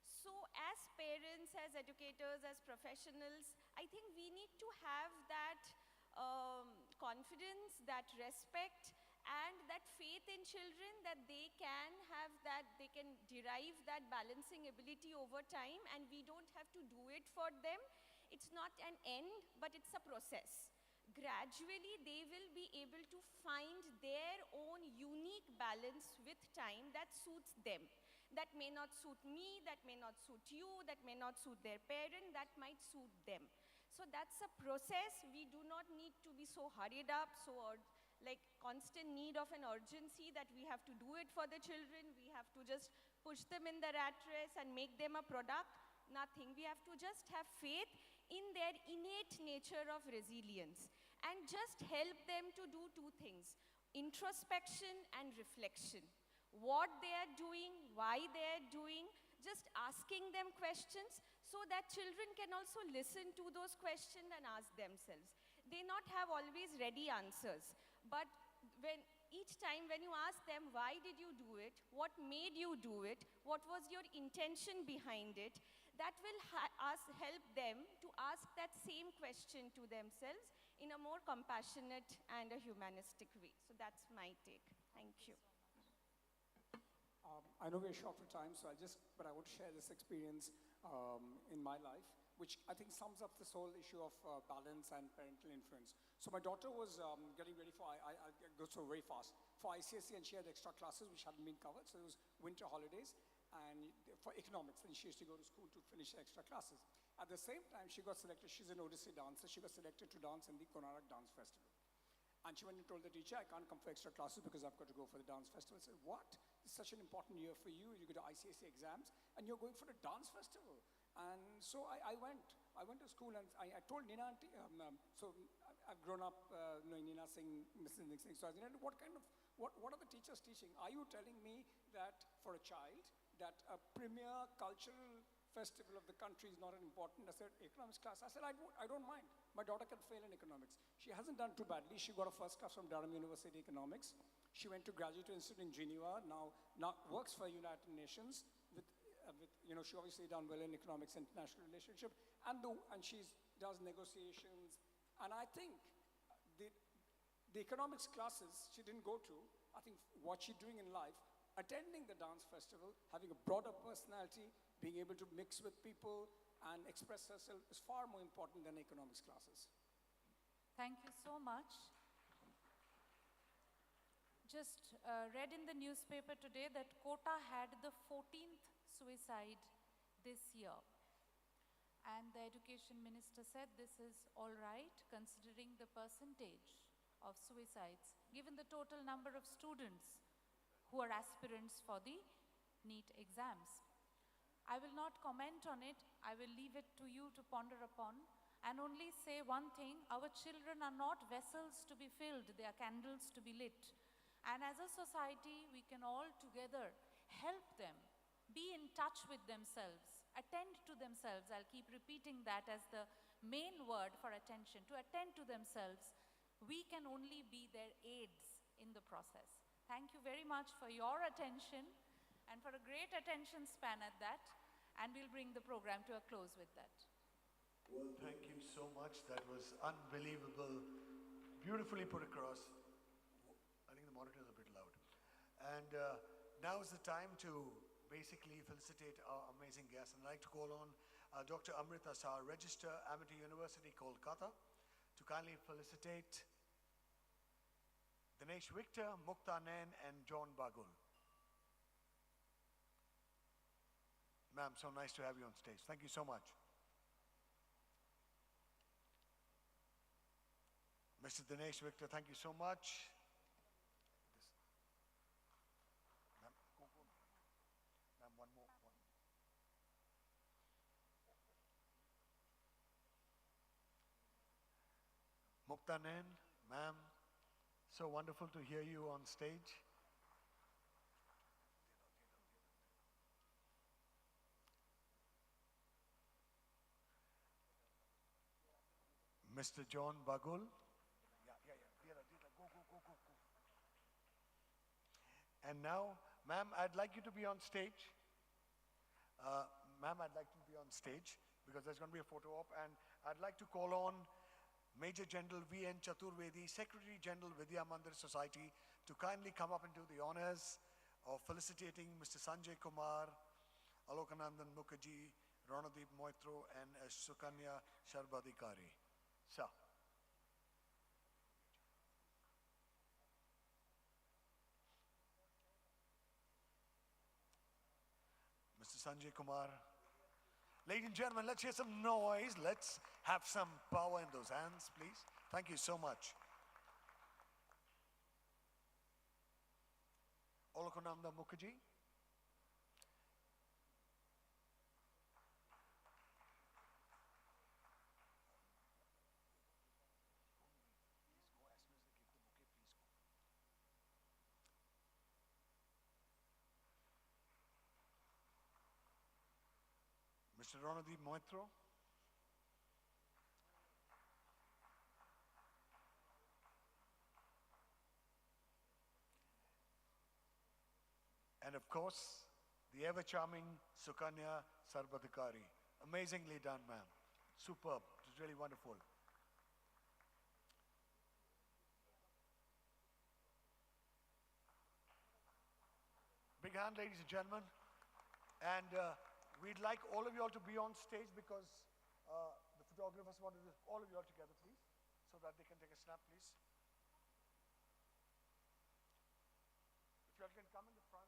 So as parents, as educators, as professionals, I think we need to have that confidence, that respect, and that faith in children that they can have that, they can derive that balancing ability over time, and we don't have to do it for them. It's not an end, but it's a process. Gradually, they will be able to find their own unique balance with time that suits them. That may not suit me, that may not suit you, that may not suit their parent, that might suit them. So that's a process. We do not need to be so hurried up, so like constant need of an urgency that we have to do it for the children. We have to just push them in the rat race and make them a product. Nothing. We have to just have faith in their innate nature of resilience and just help them to do 2 things: introspection and reflection. What they are doing, why they are doing, just asking them questions so that children can also listen to those questions and ask themselves. They not have always ready answers, but each time when you ask them, why did you do it, what made you do it, what was your intention behind it, that will help them to ask that same question to themselves in a more compassionate and a humanistic way. So that's my take. Thank you. I know we're short for time, so but I would share this experience in my life, which I think sums up this whole issue of balance and parental influence. So my daughter was getting ready for, I go so very fast, for ICSE, and she had extra classes which hadn't been covered, so it was winter holidays, and for economics, and she used to go to school to finish extra classes. At the same time, she got selected, she's an Odissi dancer, she got selected to dance in the Konark Dance Festival. And she went and told the teacher, I can't come for extra classes because I've got to go for the dance festival. I said, what? such an important year for you. You go to ICSE exams, and you're going for a dance festival. And so I went. I went to school and I told Nina, auntie, I've grown up knowing Nina sing, Mrs. Nick sing. So I said, Nina, what are the teachers teaching? Are you telling me that for a child, that a premier cultural festival of the country is not as important as an economics class? I said, I don't mind. My daughter can fail in economics. She hasn't done too badly. She got a first class from Durham University Economics. She went to Graduate Institute in Geneva, now works for United Nations with she obviously done well in economics and international relationship, and she does negotiations. And I think the economics classes she didn't go to, I think what she's doing in life, attending the dance festival, having a broader personality, being able to mix with people and express herself is far more important than economics classes. Thank you so much. Just read in the newspaper today that Kota had the 14th suicide this year. And the education minister said this is all right considering the percentage of suicides, given the total number of students who are aspirants for the NEET exams. I will not comment on it. I will leave it to you to ponder upon and only say one thing: our children are not vessels to be filled, they are candles to be lit. And as a society, we can all together help them be in touch with themselves, attend to themselves. I'll keep repeating that as the main word for attention, to attend to themselves. We can only be their aids in the process. Thank you very much for your attention and for a great attention span at that. And we'll bring the program to a close with that. Well, thank you so much. That was unbelievable, beautifully put across. I think the monitor is a bit loud. And now is the time to basically felicitate our amazing guests. And I'd like to call on Dr. Amrita Sar, Register, Amity University, Kolkata, to kindly felicitate Dinesh Victor, Mukta Nain, and John Bagul. Ma'am, so nice to have you on stage. Thank you so much. Mr. Dinesh Victor, thank you so much. Ma'am, one more. Mukta Nain, ma'am, so wonderful to hear you on stage. Mr. John Bagul. And now, ma'am, I'd like you to be on stage. Ma'am, I'd like you to be on stage because there's going to be a photo op. And I'd like to call on Major General V.N. Chaturvedi, Secretary General Vidya Mandir Society, to kindly come up and do the honors of felicitating Mr. Sanjay Kumar, Alokanandan Mukherjee, Ranadeep Moitro, and Sukanya Sharbadikari. Sir. Mr. Sanjay Kumar. Ladies and gentlemen, let's hear some noise. Let's have some power in those hands, please. Thank you so much. Olokananda Mukherjee. Mr. Ranadeep Moitro. And of course, the ever-charming Sukanya Sarbadikari. Amazingly done, ma'am. Superb. It was really wonderful. Big hand, ladies and gentlemen. And we'd like all of you all to be on stage because the photographers want to do all of you all together, please, so that they can take a snap, please. If you all can come in the front.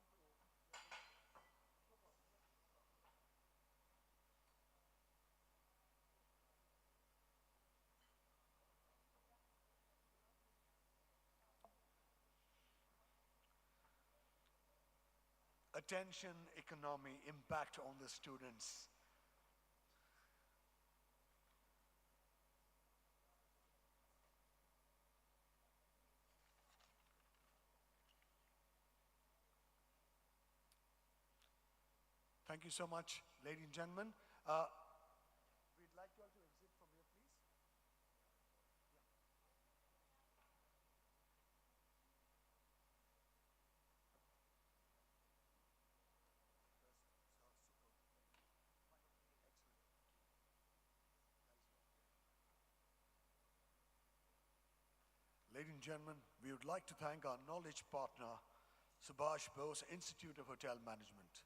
attention economy impact on the students? Thank you so much, ladies and gentlemen. We'd like you all to exit from here, please. Ladies and gentlemen, we would like to thank our knowledge partner, Subhash Bose Institute of Hotel Management.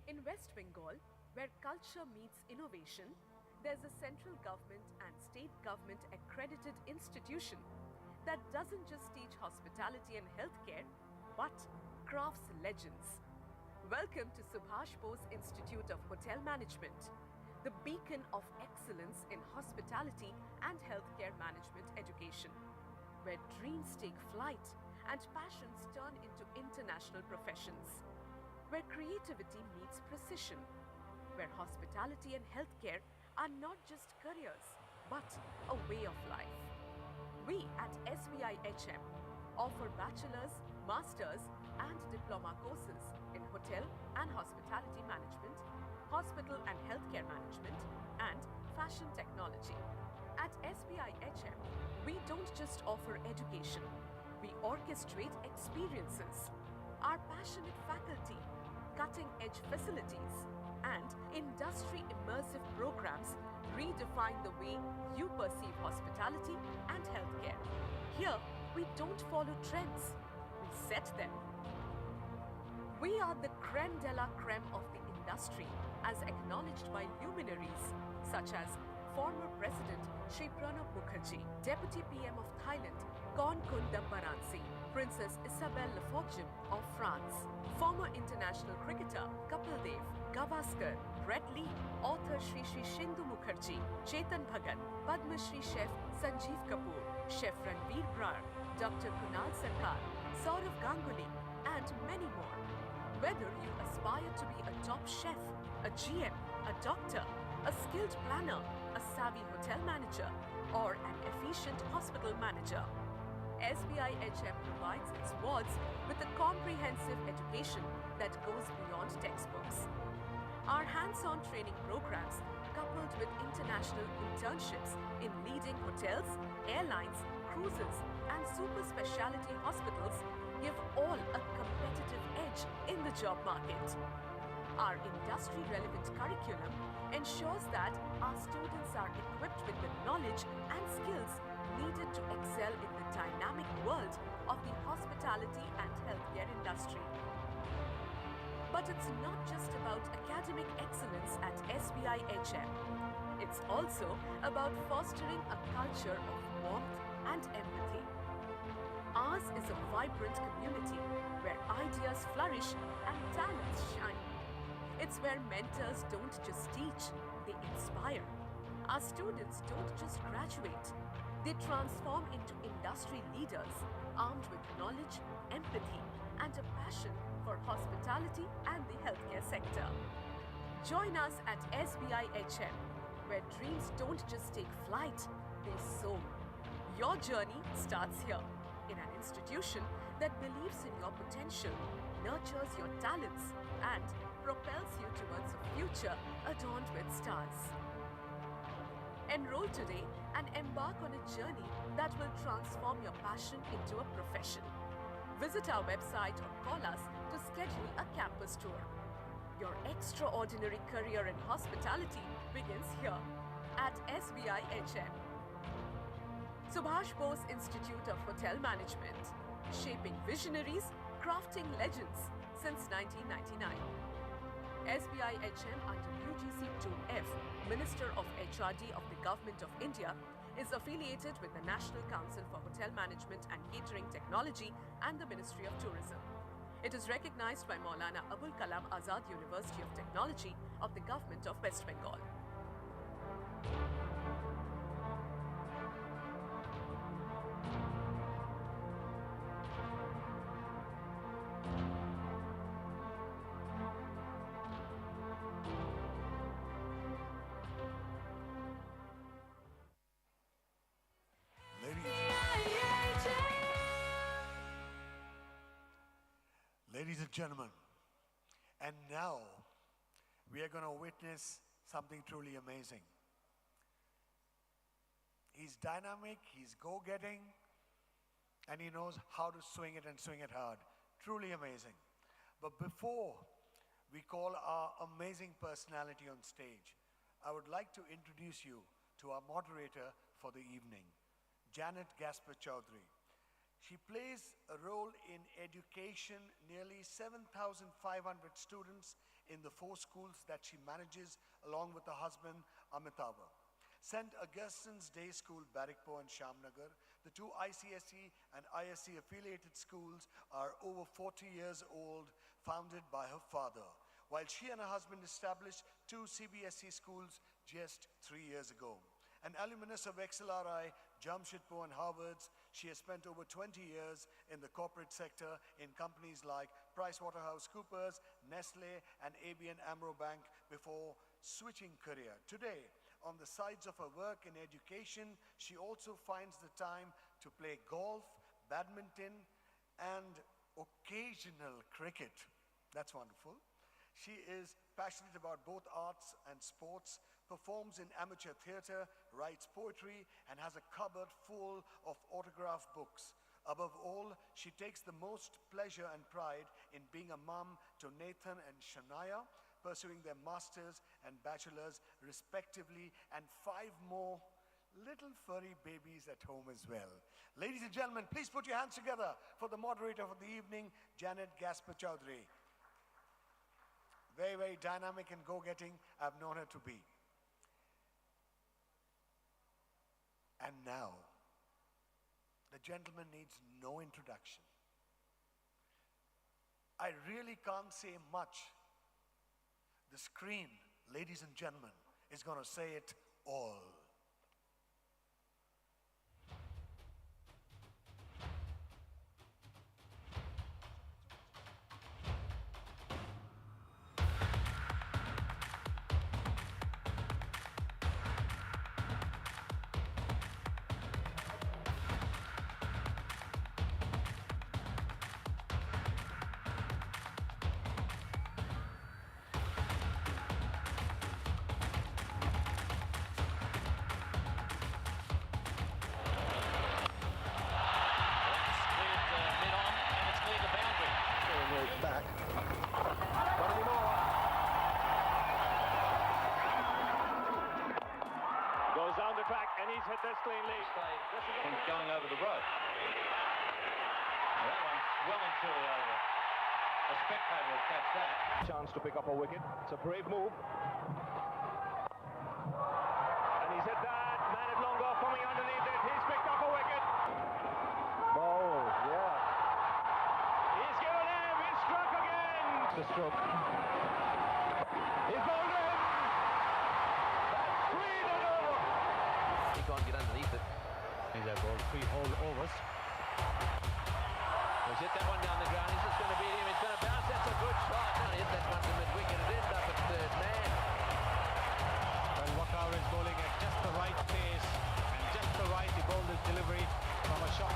In West Bengal, where culture meets innovation, there's a central government and state government accredited institution that doesn't just teach hospitality and healthcare, but crafts legends. Welcome to Subhash Bose Institute of Hotel Management, the beacon of excellence in hospitality and healthcare management education, where dreams take flight and passions turn into international professions, where creativity meets precision, where hospitality and healthcare are not just careers, but a way of life. We at SBI HM offer bachelor's, master's, and diploma courses in hotel and hospitality management, hospital and healthcare management, and fashion technology. At SBI HM, we don't just offer education, we orchestrate experiences. Our passionate faculty, cutting-edge facilities, and industry-immersive programs redefine the way you perceive hospitality and healthcare. Here, we don't follow trends, we set them. We are the creme de la creme of the industry, as acknowledged by luminaries such as former President Shri Pranab Mukherjee, Deputy PM of Thailand, Konkunda Baransi, Princess Isabelle Laforgue of France, former international cricketer Kapil Dev, Gavaskar, Brett Lee, author Shri Shindu Mukherjee, Chetan Bhagan, Padma Shri Chef Sanjeev Kapoor, Chef Ranveer Brar, Dr. Kunal Sarkar, Saurav Ganguly, and many more. Whether you aspire to be a top chef, a GM, a doctor, a skilled planner, a savvy hotel manager, or an efficient hospital manager, SBI HM provides its wards with a comprehensive education that goes beyond textbooks. Our hands-on training programs, coupled with international internships in leading hotels, airlines, cruises, and super specialty hospitals, give all a competitive edge in the job market. Our industry-relevant curriculum ensures that our students are equipped with the knowledge and skills needed to excel in the dynamic world of the hospitality and healthcare industry. But it's not just about academic excellence at SBI HM. It's also about fostering a culture of warmth and empathy. Ours is a vibrant community where ideas flourish and talents shine. It's where mentors don't just teach, they inspire. Our students don't just graduate, they transform into industry leaders armed with knowledge, empathy, and a passion for hospitality and the healthcare sector. Join us at SBI HM, where dreams don't just take flight, they soar. Your journey starts here, in an institution that believes in your potential, nurtures your talents, and propels you towards a future adorned with stars. Enroll today and embark on a journey that will transform your passion into a profession. Visit our website or call us to schedule a campus tour. Your extraordinary career in hospitality begins here at SBI HM. Subhash Bose Institute of Hotel Management, shaping visionaries, crafting legends since 1999. SBI HM under UGC 2F, Minister of HRD of the Government of India, is affiliated with the National Council for Hotel Management and Catering Technology and the Ministry of Tourism. It is recognized by Maulana Abul Kalam Azad University of Technology of the Government of West Bengal. Ladies and gentlemen, and now we are going to witness something truly amazing. He's dynamic, he's go-getting, and he knows how to swing it and swing it hard. Truly amazing. But before we call our amazing personality on stage, I would like to introduce you to our moderator for the evening, Janet Gasper Chowdhury. She plays a role in education nearly 7,500 students in the 4 schools that she manages along with her husband Amitabh. St. Augustine's Day School, Barrackpore and Shamnagar, the 2 ICSE and ISC affiliated schools are over 40 years old, founded by her father, while she and her husband established 2 CBSE schools just 3 years ago. An alumnus of XLRI, Jamshedpur and Harvard's, she has spent over 20 years in the corporate sector in companies like PricewaterhouseCoopers, Nestle, and ABN AMRO Bank before switching career. Today, on the sides of her work in education, she also finds the time to play golf, badminton, and occasional cricket. That's wonderful. She is passionate about both arts and sports, performs in amateur theater, writes poetry, and has a cupboard full of autographed books. Above all, she takes the most pleasure and pride in being a mom to Nathan and Shania, pursuing their masters and bachelors respectively, and 5 more little furry babies at home as well. Ladies and gentlemen, please put your hands together for the moderator of the evening, Janet Gasper Chowdhury. Very, very dynamic and go-getting. I've known her to be. And now, the gentleman needs no introduction. I really can't say much. The screen, ladies and gentlemen, is going to say it all. Hit this cleanly. Going over the rope. That one's well and truly over. A spectator will catch that. Chance to pick up a wicket. It's a brave move. And he's hit that. Man at long off coming underneath it. He's picked up a wicket. Oh, yeah. He's given him. He's struck again. The stroke. He's bowled in. That's 3 and over. He can't get underneath it. He's that ball 3 whole overs. He's hit that one down the ground. He's just going to beat him. He's going to bounce. That's a good shot. Now hit that one to mid-wicket. It ended up at third man. Well, Wakar is bowling at just the right pace and just the right. He bowled his delivery from a shot.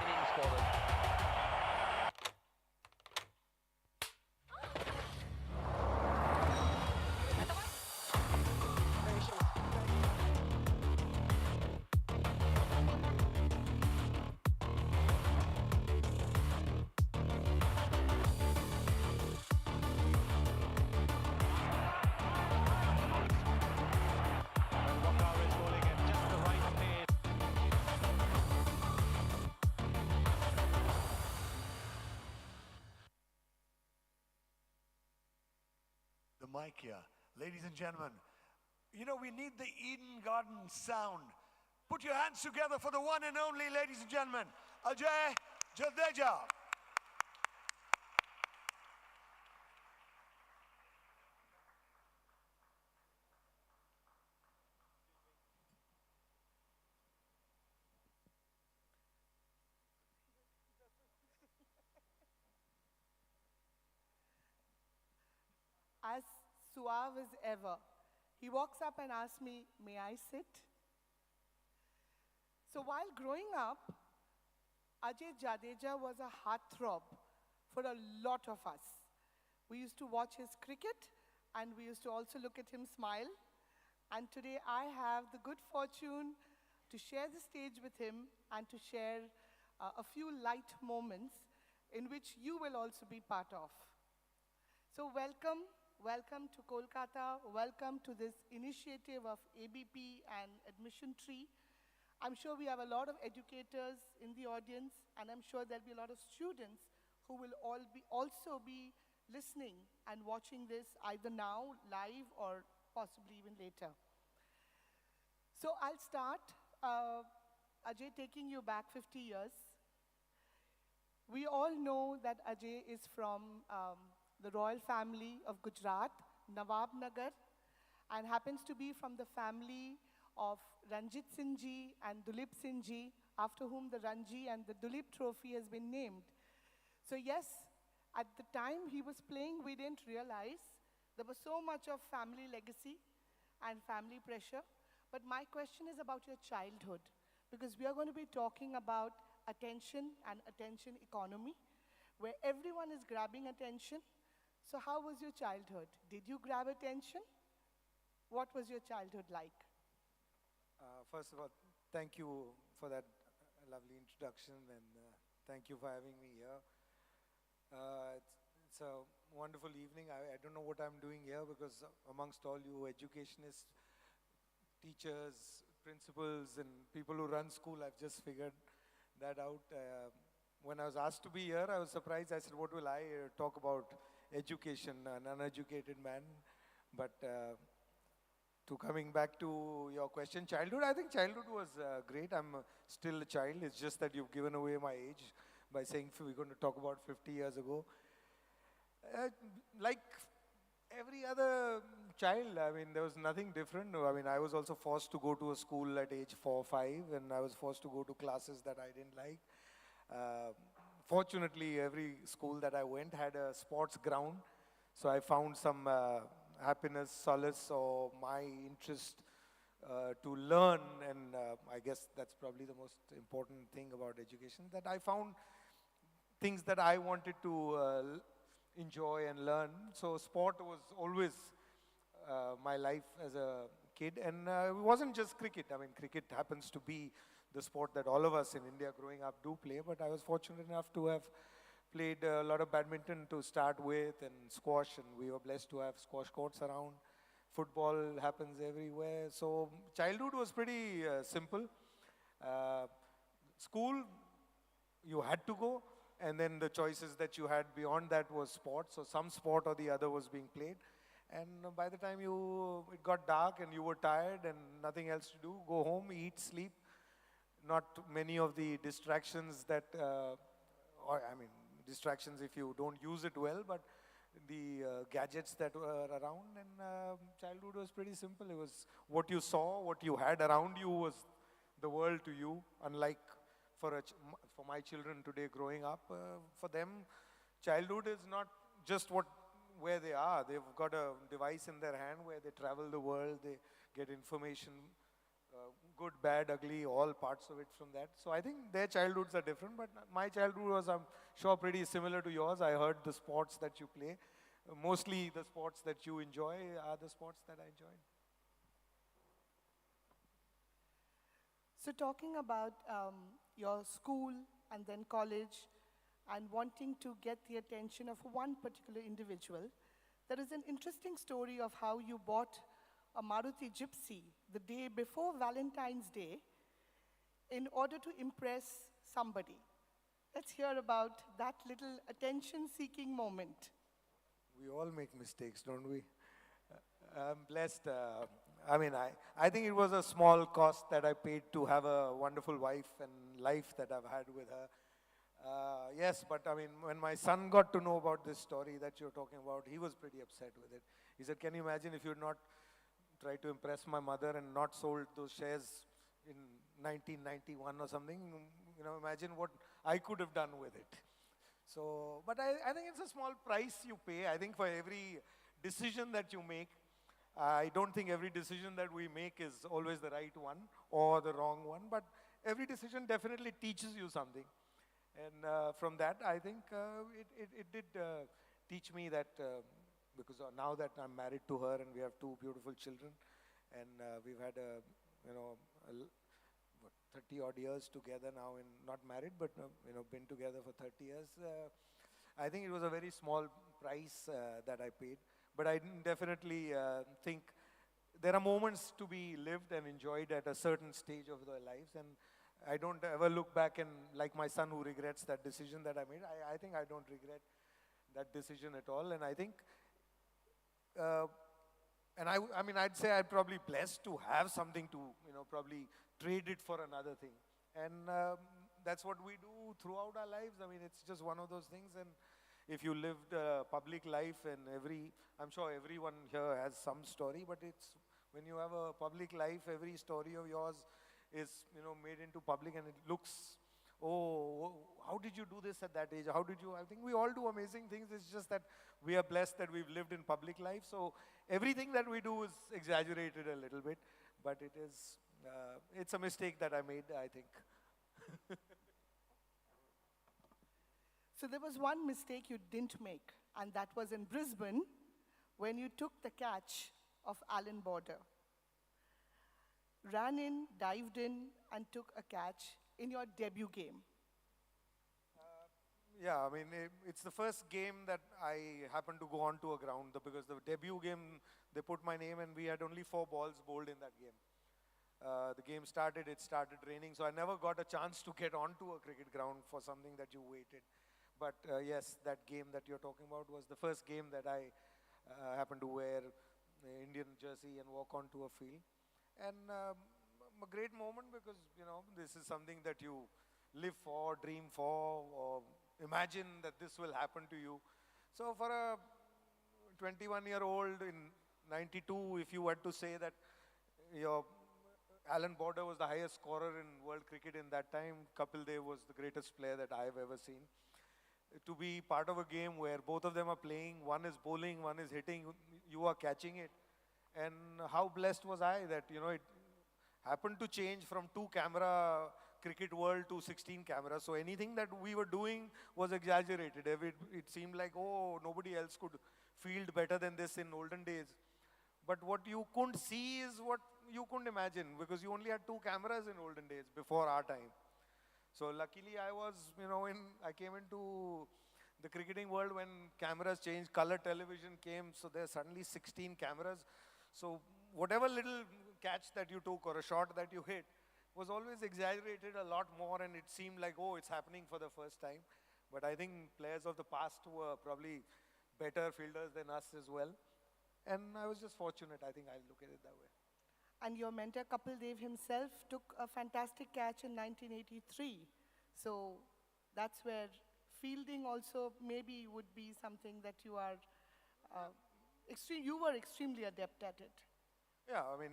Innings for them. Mic here. Ladies and gentlemen, you know, we need the Eden Garden sound. Put your hands together for the one and only, ladies and gentlemen, Ajay Jadeja. as suave as ever. He walks up and asks me, "May I sit?" So while growing up, Ajay Jadeja was a heartthrob for a lot of us. We used to watch his cricket, and we used to also look at him smile. And today I have the good fortune to share the stage with him and to share a few light moments in which you will also be part of. So welcome to Kolkata, welcome to this initiative of ABP and Admission Tree. I'm sure we have a lot of educators in the audience, and I'm sure there'll be a lot of students who will also be listening and watching this either now, live, or possibly even later. So I'll start, Ajay, taking you back 50 years. We all know that Ajay is from the royal family of Gujarat, Nawab Nagar, and happens to be from the family of Ranjit Singh Ji and Dulip Singh Ji, after whom the Ranji and the Dulip trophy has been named. So yes, at the time he was playing, we didn't realize there was so much of family legacy and family pressure. But my question is about your childhood, because we are going to be talking about attention and attention economy, where everyone is grabbing attention. So how was your childhood? Did you grab attention? What was your childhood like? First of all, thank you for that lovely introduction, and thank you for having me here. It's a wonderful evening. I don't know what I'm doing here, because amongst all you educationists, teachers, principals, and people who run school, I've just figured that out. When I was asked to be here, I was surprised. I said, what will I talk about? Education, an uneducated man. But to coming back to your question, childhood, I think childhood was great. I'm still a child. It's just that you've given away my age by saying we're going to talk about 50 years ago. Like every other child, I mean, there was nothing different. I mean, I was also forced to go to a school at age 4 or 5, and I was forced to go to classes that I didn't like. Fortunately, every school that I went had a sports ground, so I found some happiness, solace, or my interest to learn, and I guess that's probably the most important thing about education, that I found things that I wanted to enjoy and learn. So sport was always my life as a kid, and it wasn't just cricket. I mean, cricket happens to be the sport that all of us in India growing up do play, but I was fortunate enough to have played a lot of badminton to start with, and squash, and we were blessed to have squash courts around. Football happens everywhere. So childhood was pretty simple. School, you had to go, and then the choices that you had beyond that was sports. So some sport or the other was being played. And by the time it got dark and you were tired and nothing else to do, go home, eat, sleep. Not many of the distractions that, distractions if you don't use it well, but the gadgets that were around. And childhood was pretty simple. It was what you saw, what you had around you was the world to you. Unlike for my children today growing up, for them, childhood is not just where they are. They've got a device in their hand where they travel the world, they get information, good, bad, ugly, all parts of it from that. So I think their childhoods are different, but my childhood was, I'm sure, pretty similar to yours. I heard the sports that you play. Mostly the sports that you enjoy are the sports that I enjoyed. So talking about your school and then college and wanting to get the attention of one particular individual, there is an interesting story of how you bought a Maruti Gypsy the day before Valentine's Day in order to impress somebody. Let's hear about that little attention-seeking moment. We all make mistakes, don't we? I'm blessed. I think it was a small cost that I paid to have a wonderful wife and life that I've had with her. Yes, but I mean, when my son got to know about this story that you're talking about, he was pretty upset with it. He said, can you imagine if you'd not tried to impress my mother and not sold those shares in 1991 or something? You know, imagine what I could have done with it. So, but I think it's a small price you pay. I think for every decision that you make. I don't think every decision that we make is always the right one or the wrong one, but every decision definitely teaches you something. And from that, I think it did teach me that, because now that I'm married to her and we have two beautiful children, and we've had what, 30 odd years together now, and not married, but been together for 30 years. I think it was a very small price that I paid, but I definitely think there are moments to be lived and enjoyed at a certain stage of their lives, and I don't ever look back and, like my son who regrets that decision that I made, I think I don't regret that decision at all. And I think, and I mean, I'd say I'm probably blessed to have something to, probably trade it for another thing. And that's what we do throughout our lives. I mean, it's just one of those things. And if you lived a public life, and I'm sure everyone here has some story, but it's, when you have a public life, every story of yours is, made into public, and it looks, oh, how did you do this at that age? How did you? I think we all do amazing things. It's just that we are blessed that we've lived in public life. So everything that we do is exaggerated a little bit, but it's a mistake that I made, I think. So there was one mistake you didn't make, and that was in Brisbane when you took the catch of Alan Border. Ran in, dived in, and took a catch in your debut game. Yeah, I mean, it's the first game that I happened to go onto a ground, because the debut game, they put my name, and we had only 4 balls bowled in that game. The game started, it started raining, so I never got a chance to get onto a cricket ground for something that you waited. But yes, that game that you're talking about was the first game that I happened to wear the Indian jersey and walk onto a field. And a great moment, because, this is something that you live for, dream for, or imagine that this will happen to you. So for a 21-year-old in 92, if you had to say that your Alan Border was the highest scorer in world cricket in that time, Kapil Dev was the greatest player that I've ever seen. To be part of a game where both of them are playing, one is bowling, one is hitting, you are catching it. And how blessed was I that, it happened to change from 2-camera cricket world to 16 cameras. So anything that we were doing was exaggerated. It seemed like, oh, nobody else could field better than this in olden days. But what you couldn't see is what you couldn't imagine, because you only had 2 cameras in olden days before our time. So luckily I was, I came into the cricketing world when cameras changed, color television came, so there's suddenly 16 cameras. So whatever little catch that you took or a shot that you hit was always exaggerated a lot more, and it seemed like, oh, it's happening for the first time. But I think players of the past were probably better fielders than us as well. And I was just fortunate, I think I'll look at it that way. And your mentor Kapil Dev himself took a fantastic catch in 1983. So that's where fielding also maybe would be something that you are you were extremely adept at it. Yeah, I mean,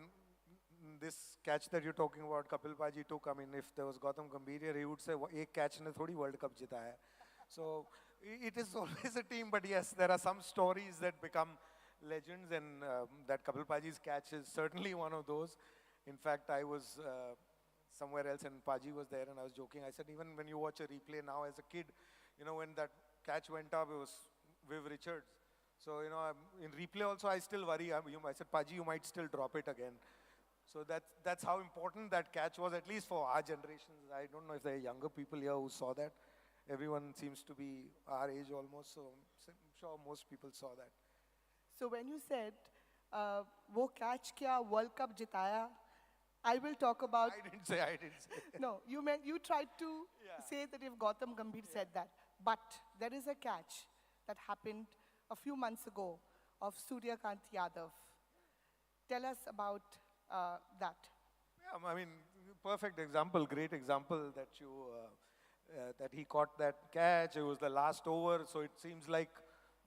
this catch that you're talking about, Kapil Paji took, I mean, if there was Gautam Gambhir here, he would say, ek catch ne thodi World Cup jita hai. So it is always a team, but yes, there are some stories that become legends, and that Kapil Paji's catch is certainly one of those. In fact, I was somewhere else and Paji was there, and I was joking. I said, even when you watch a replay now as a kid, when that catch went up, it was Viv Richards. So, in replay also, I still worry. I said, Paji, you might still drop it again. So that's how important that catch was, at least for our generations. I don't know if there are younger people here who saw that. Everyone seems to be our age almost, so I'm sure most people saw that. So when you said, wo catch kya World Cup jitaya, I will talk about... I didn't say. No, you tried to say that if Gautam Gambhir said that. But there is a catch that happened a few months ago of Suryakant Yadav. Tell us about that. Yeah, I mean, perfect example, great example that that he caught that catch. It was the last over, so it seems like,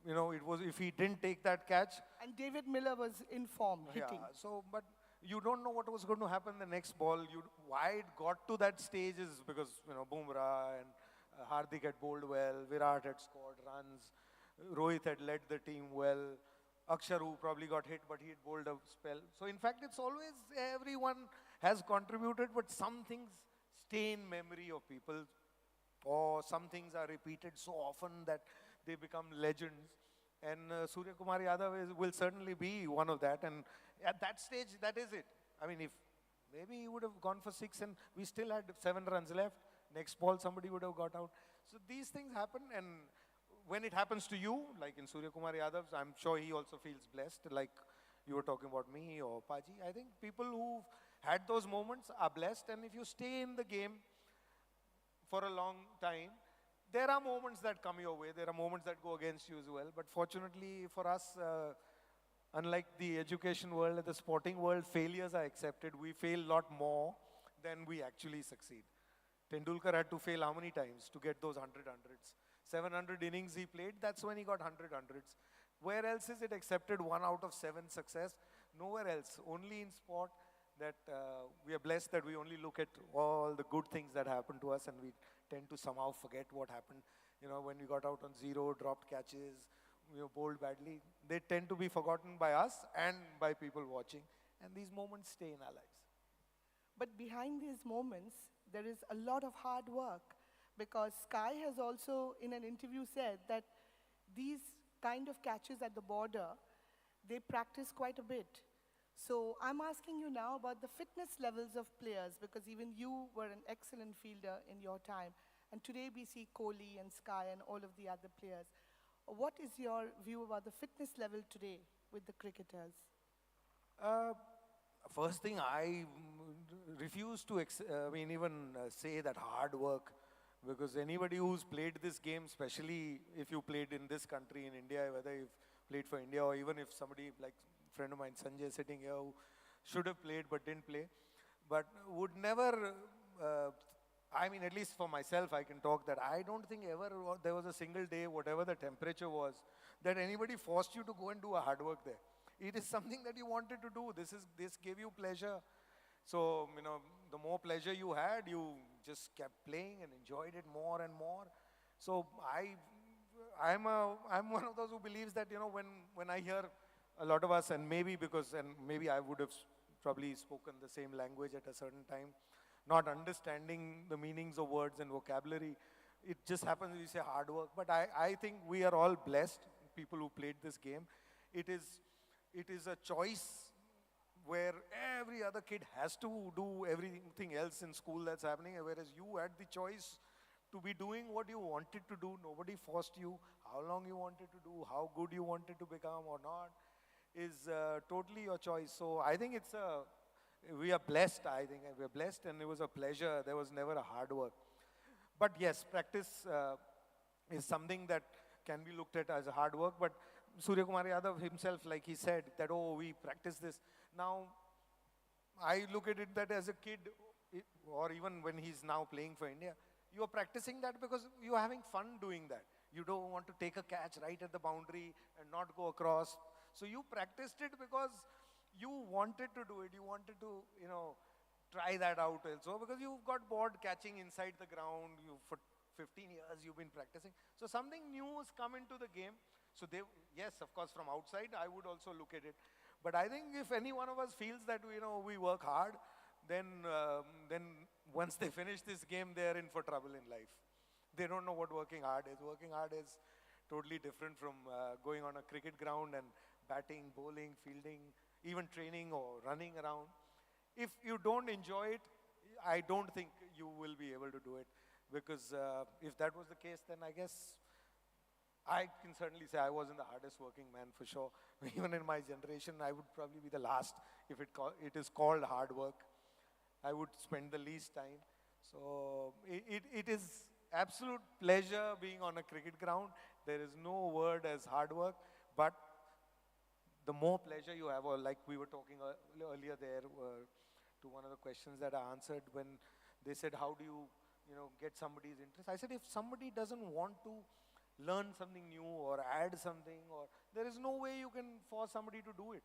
it was, if he didn't take that catch. And David Miller was in form, hitting. Yeah, so, but you don't know what was going to happen the next ball. Why it got to that stage is because, Bumrah and Hardik had bowled well, Virat had scored runs, Rohit had led the team well. Akshar, who probably got hit, but he had bowled a spell. So in fact, it's always everyone has contributed, but some things stay in memory of people, or some things are repeated so often that they become legends. And Surya Kumar Yadav will certainly be one of that. And at that stage, that is it. I mean, if maybe he would have gone for 6 and we still had 7 runs left, next ball somebody would have got out. So these things happen, and when it happens to you, like in Surya Kumar Yadav, I'm sure he also feels blessed, like you were talking about me or Paji. I think people who've had those moments are blessed, and if you stay in the game for a long time, there are moments that come your way, there are moments that go against you as well. But fortunately for us, unlike the education world, the sporting world, failures are accepted. We fail a lot more than we actually succeed. Tendulkar had to fail how many times to get those 100 hundreds? 700 innings he played, that's when he got 100 hundreds. Where else is it accepted 1 out of 7 success? Nowhere else. Only in sport that we are blessed that we only look at all the good things that happen to us, and we tend to somehow forget what happened. You know, when we got out on 0, dropped catches, we were bowled badly. They tend to be forgotten by us and by people watching, and these moments stay in our lives. But behind these moments, there is a lot of hard work, because Sky has also in an interview said that these kind of catches at the border, they practice quite a bit. So I'm asking you now about the fitness levels of players, because even you were an excellent fielder in your time. And today we see Kohli and Sky and all of the other players. What is your view about the fitness level today with the cricketers? First thing, I refuse to say that hard work, because anybody who's played this game, especially if you played in this country, in India, whether you've played for India or even if somebody like a friend of mine, Sanjay, sitting here, who should have played but didn't play, but would never, at least for myself, I can talk that I don't think ever there was a single day, whatever the temperature was, that anybody forced you to go and do a hard work there. It is something that you wanted to do. This gave you pleasure. So, the more pleasure you had, you just kept playing and enjoyed it more and more. So I'm one of those who believes that, when I hear a lot of us, and maybe I would have probably spoken the same language at a certain time, not understanding the meanings of words and vocabulary, it just happens we say hard work. But I think we are all blessed, people who played this game. It is a choice where every other kid has to do everything else in school that's happening, whereas you had the choice to be doing what you wanted to do. Nobody forced you. How long you wanted to do, how good you wanted to become or not, is totally your choice. So I think we are blessed, we're blessed, and it was a pleasure. There was never a hard work. But yes, practice is something that can be looked at as a hard work, but Surya Kumar Yadav himself, like he said, that, we practice this. Now, I look at it that as a kid, or even when he's now playing for India, you are practicing that because you are having fun doing that. You don't want to take a catch right at the boundary and not go across. So you practiced it because you wanted to do it. You wanted to, try that out also, because you got bored catching inside the ground. For 15 years you've been practicing. So something new has come into the game. So yes, of course, from outside, I would also look at it. But I think if any one of us feels that, we work hard, then once they finish this game, they're in for trouble in life. They don't know what working hard is. Working hard is totally different from going on a cricket ground and batting, bowling, fielding, even training or running around. If you don't enjoy it, I don't think you will be able to do it. Because if that was the case, then I guess I can certainly say I wasn't the hardest working man for sure. Even in my generation, I would probably be the last if it is called hard work. I would spend the least time. So it is absolute pleasure being on a cricket ground. There is no word as hard work, but the more pleasure you have, or like we were talking earlier there to one of the questions that I answered when they said, how do you get somebody's interest? I said, if somebody doesn't want to learn something new or add something, or there is no way you can force somebody to do it.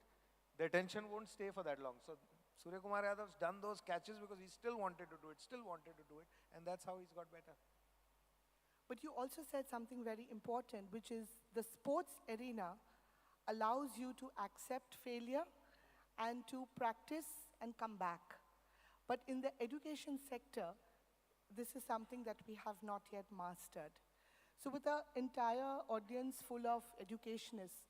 The attention won't stay for that long. So Surya Kumar Yadav's done those catches because he still wanted to do it, and that's how he's got better. But you also said something very important, which is the sports arena allows you to accept failure and to practice and come back. But in the education sector, this is something that we have not yet mastered. So with the entire audience full of educationists,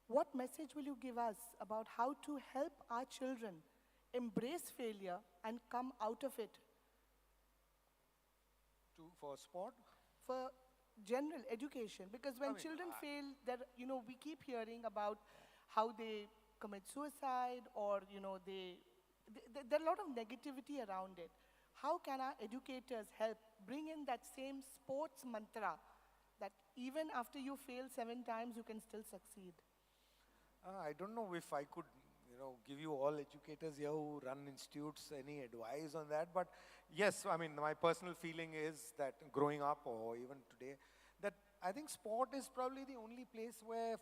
what message will you give us about how to help our children embrace failure and come out of it? For sport? For general education, because when children fail, we keep hearing about how they commit suicide, or there are a lot of negativity around it. How can our educators help bring in that same sports mantra that even after you fail 7 times, you can still succeed? I don't know if I could, give you all educators here who run institutes any advice on that. But yes, I mean, my personal feeling is that growing up or even today, that I think sport is probably the only place where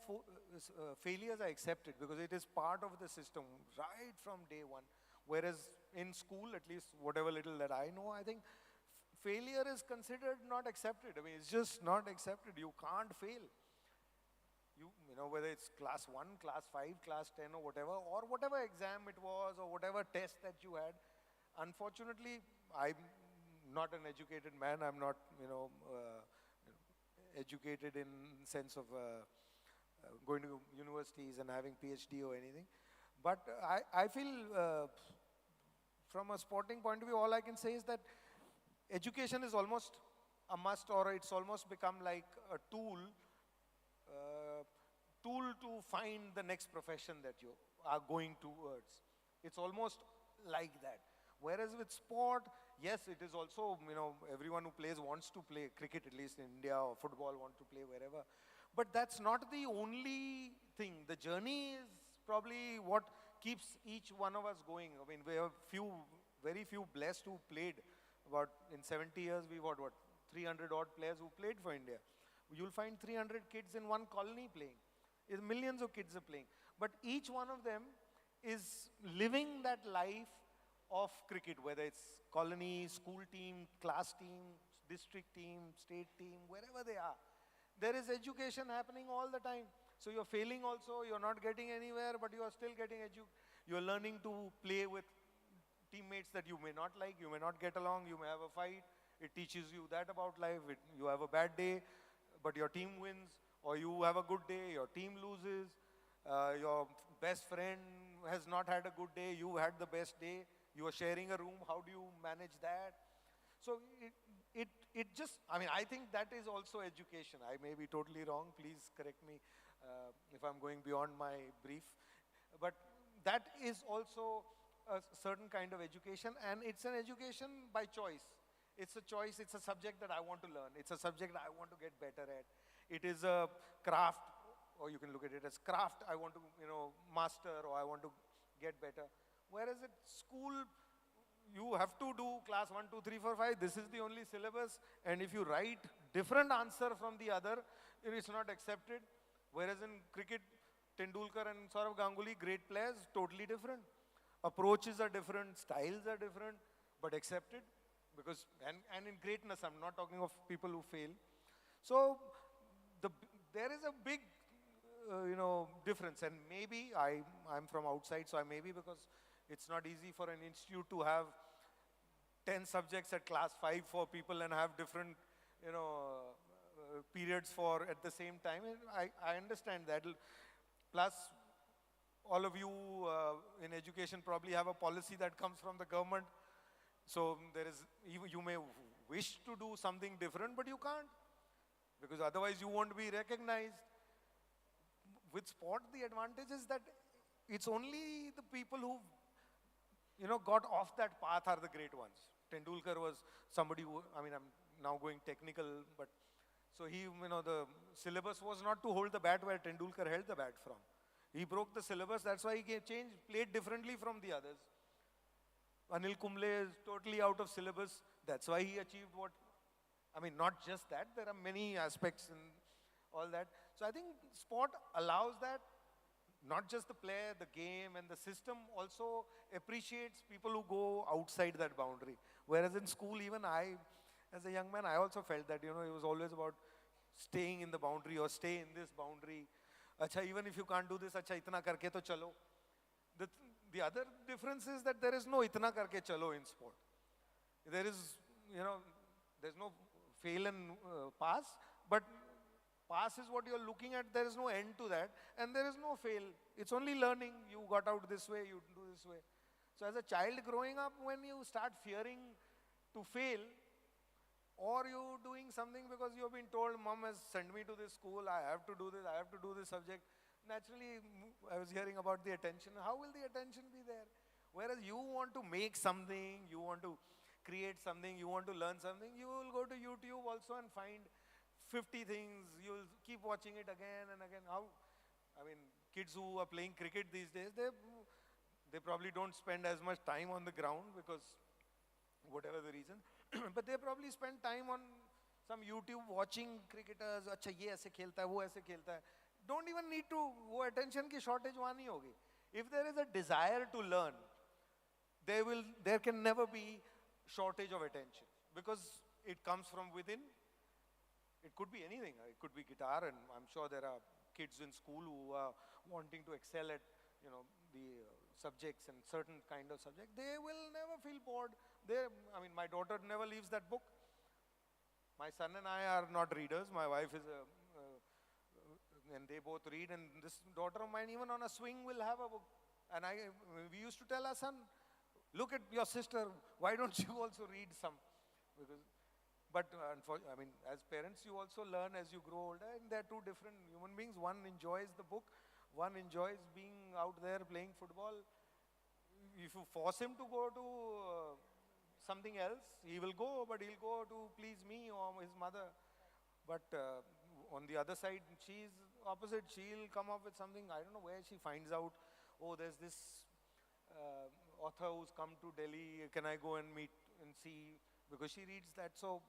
failures are accepted, because it is part of the system right from day one. Whereas in school, at least whatever little that I know, I think failure is considered not accepted. I mean, it's just not accepted. You can't fail. Whether it's class 1, class 5, class 10 or whatever exam it was or whatever test that you had. Unfortunately, I'm not an educated man. I'm not, educated in sense of going to universities and having PhD or anything. But I feel from a sporting point of view, all I can say is that education is almost a must, or it's almost become like a tool to find the next profession that you are going towards. It's almost like that. Whereas with sport, yes, it is also, everyone who plays wants to play cricket, at least in India, or football, want to play wherever. But that's not the only thing. The journey is probably what keeps each one of us going. I mean, we have very few blessed who played. In 70 years, we've got 300 odd players who played for India. You'll find 300 kids in one colony playing. Millions of kids are playing. But each one of them is living that life of cricket, whether it's colony, school team, class team, district team, state team, wherever they are. There is education happening all the time. So you're failing also, you're not getting anywhere, but you are still getting you're learning to play with teammates that you may not like, you may not get along, you may have a fight. It teaches you that about life. You have a bad day, but your team wins. Or you have a good day, your team loses. Your best friend has not had a good day, you had the best day. You are sharing a room, how do you manage that? So it just, I think that is also education. I may be totally wrong, please correct me if I'm going beyond my brief. But that is also a certain kind of education, and it's an education by choice. It's a choice, it's a subject that I want to learn. It's a subject that I want to get better at. It is a craft, or you can look at it as craft I want to, master, or I want to get better. Whereas at school, you have to do class 1, 2, 3, 4, 5. This is the only syllabus. And if you write different answer from the other, it is not accepted. Whereas in cricket, Tendulkar and Saurav Ganguly, great players, totally different. Approaches are different, styles are different, but accepted. Because, and in greatness, I'm not talking of people who fail. So, there is a big, difference. And maybe I'm from outside, so maybe because it's not easy for an institute to have 10 subjects at class 5 for people and have different, periods for at the same time. I understand that. Plus, all of you in education probably have a policy that comes from the government. So you may wish to do something different, but you can't. Because otherwise you won't be recognized. With sport, the advantage is that it's only the people who, got off that path are the great ones. Tendulkar was somebody who, I'm now going technical, but so the syllabus was not to hold the bat where Tendulkar held the bat from. He broke the syllabus, that's why he played differently from the others. Anil Kumble is totally out of syllabus, that's why he achieved what, not just that, there are many aspects in all that. So I think sport allows that, not just the player, the game and the system also appreciates people who go outside that boundary. Whereas in school, even I, as a young man, I also felt that, it was always about staying in the boundary or stay in this boundary. Acha, even if you can't do this, acha, itna karke to chalo. The other difference is that there is no itna karke chalo in sport. There is, there's no fail and pass, but pass is what you're looking at. There is no end to that, and there is no fail. It's only learning. You got out this way, you do this way. So as a child growing up, when you start fearing to fail, or you doing something because you've been told, mom has sent me to this school, I have to do this, I have to do this subject. Naturally, I was hearing about the attention. How will the attention be there? Whereas you want to make something, you want to create something, you want to learn something, you will go to YouTube also and find 50 things. You'll keep watching it again and again. Kids who are playing cricket these days, they probably don't spend as much time on the ground because whatever the reason, but they probably spend time on some YouTube watching cricketers. Acha, ye aise khelta hai, wo aise khelta hai. Don't even need to, wo attention ki shortage wahan nahi hogi. If there is a desire to learn, there can never be shortage of attention because it comes from within. It could be anything. It could be guitar, and I'm sure there are kids in school who are wanting to excel at, the subjects and certain kind of subject. They will never feel bored. My daughter never leaves that book. My son and I are not readers. My wife is and they both read. And this daughter of mine, even on a swing, will have a book. And we used to tell our son, look at your sister. Why don't you also read some? But as parents, you also learn as you grow older, and they're two different human beings. One enjoys the book, one enjoys being out there playing football. If you force him to go to something else, he will go, but he'll go to please me or his mother. But on the other side, she's opposite. She'll come up with something, I don't know where she finds out, oh, there's this author who's come to Delhi, can I go and meet and see? Because she reads that. So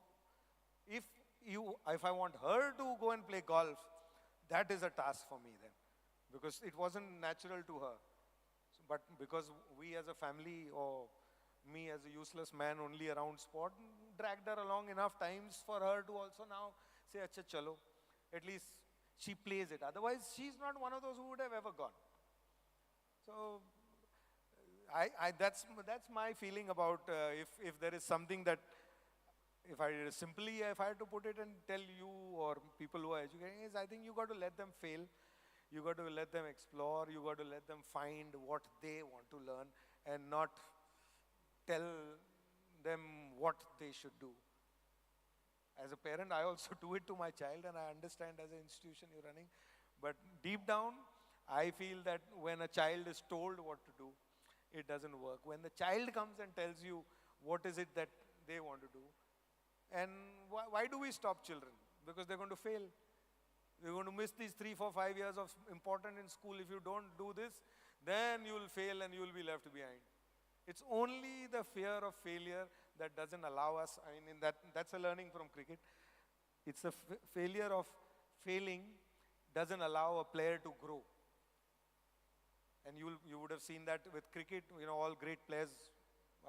if I want her to go and play golf, that is a task for me then, because it wasn't natural to her. But because we as a family, or me as a useless man only around sport, dragged her along enough times for her to also now say, acha chalo, at least she plays it. Otherwise, she's not one of those who would have ever gone. So that's my feeling about if there is something that, if I had to put it and tell you or people who are educating, is I think you got to let them fail. You got to let them explore. You got to let them find what they want to learn and not tell them what they should do. As a parent, I also do it to my child, and I understand as an institution you're running. But deep down, I feel that when a child is told what to do, it doesn't work. When the child comes and tells you what is it that they want to do, and why do we stop children? Because they're going to fail. They're going to miss these 3, 4, 5 years of important in school. If you don't do this, then you will fail and you will be left behind. It's only the fear of failure that doesn't allow us. That's a learning from cricket. It's the failure of failing doesn't allow a player to grow. And you would have seen that with cricket, all great players,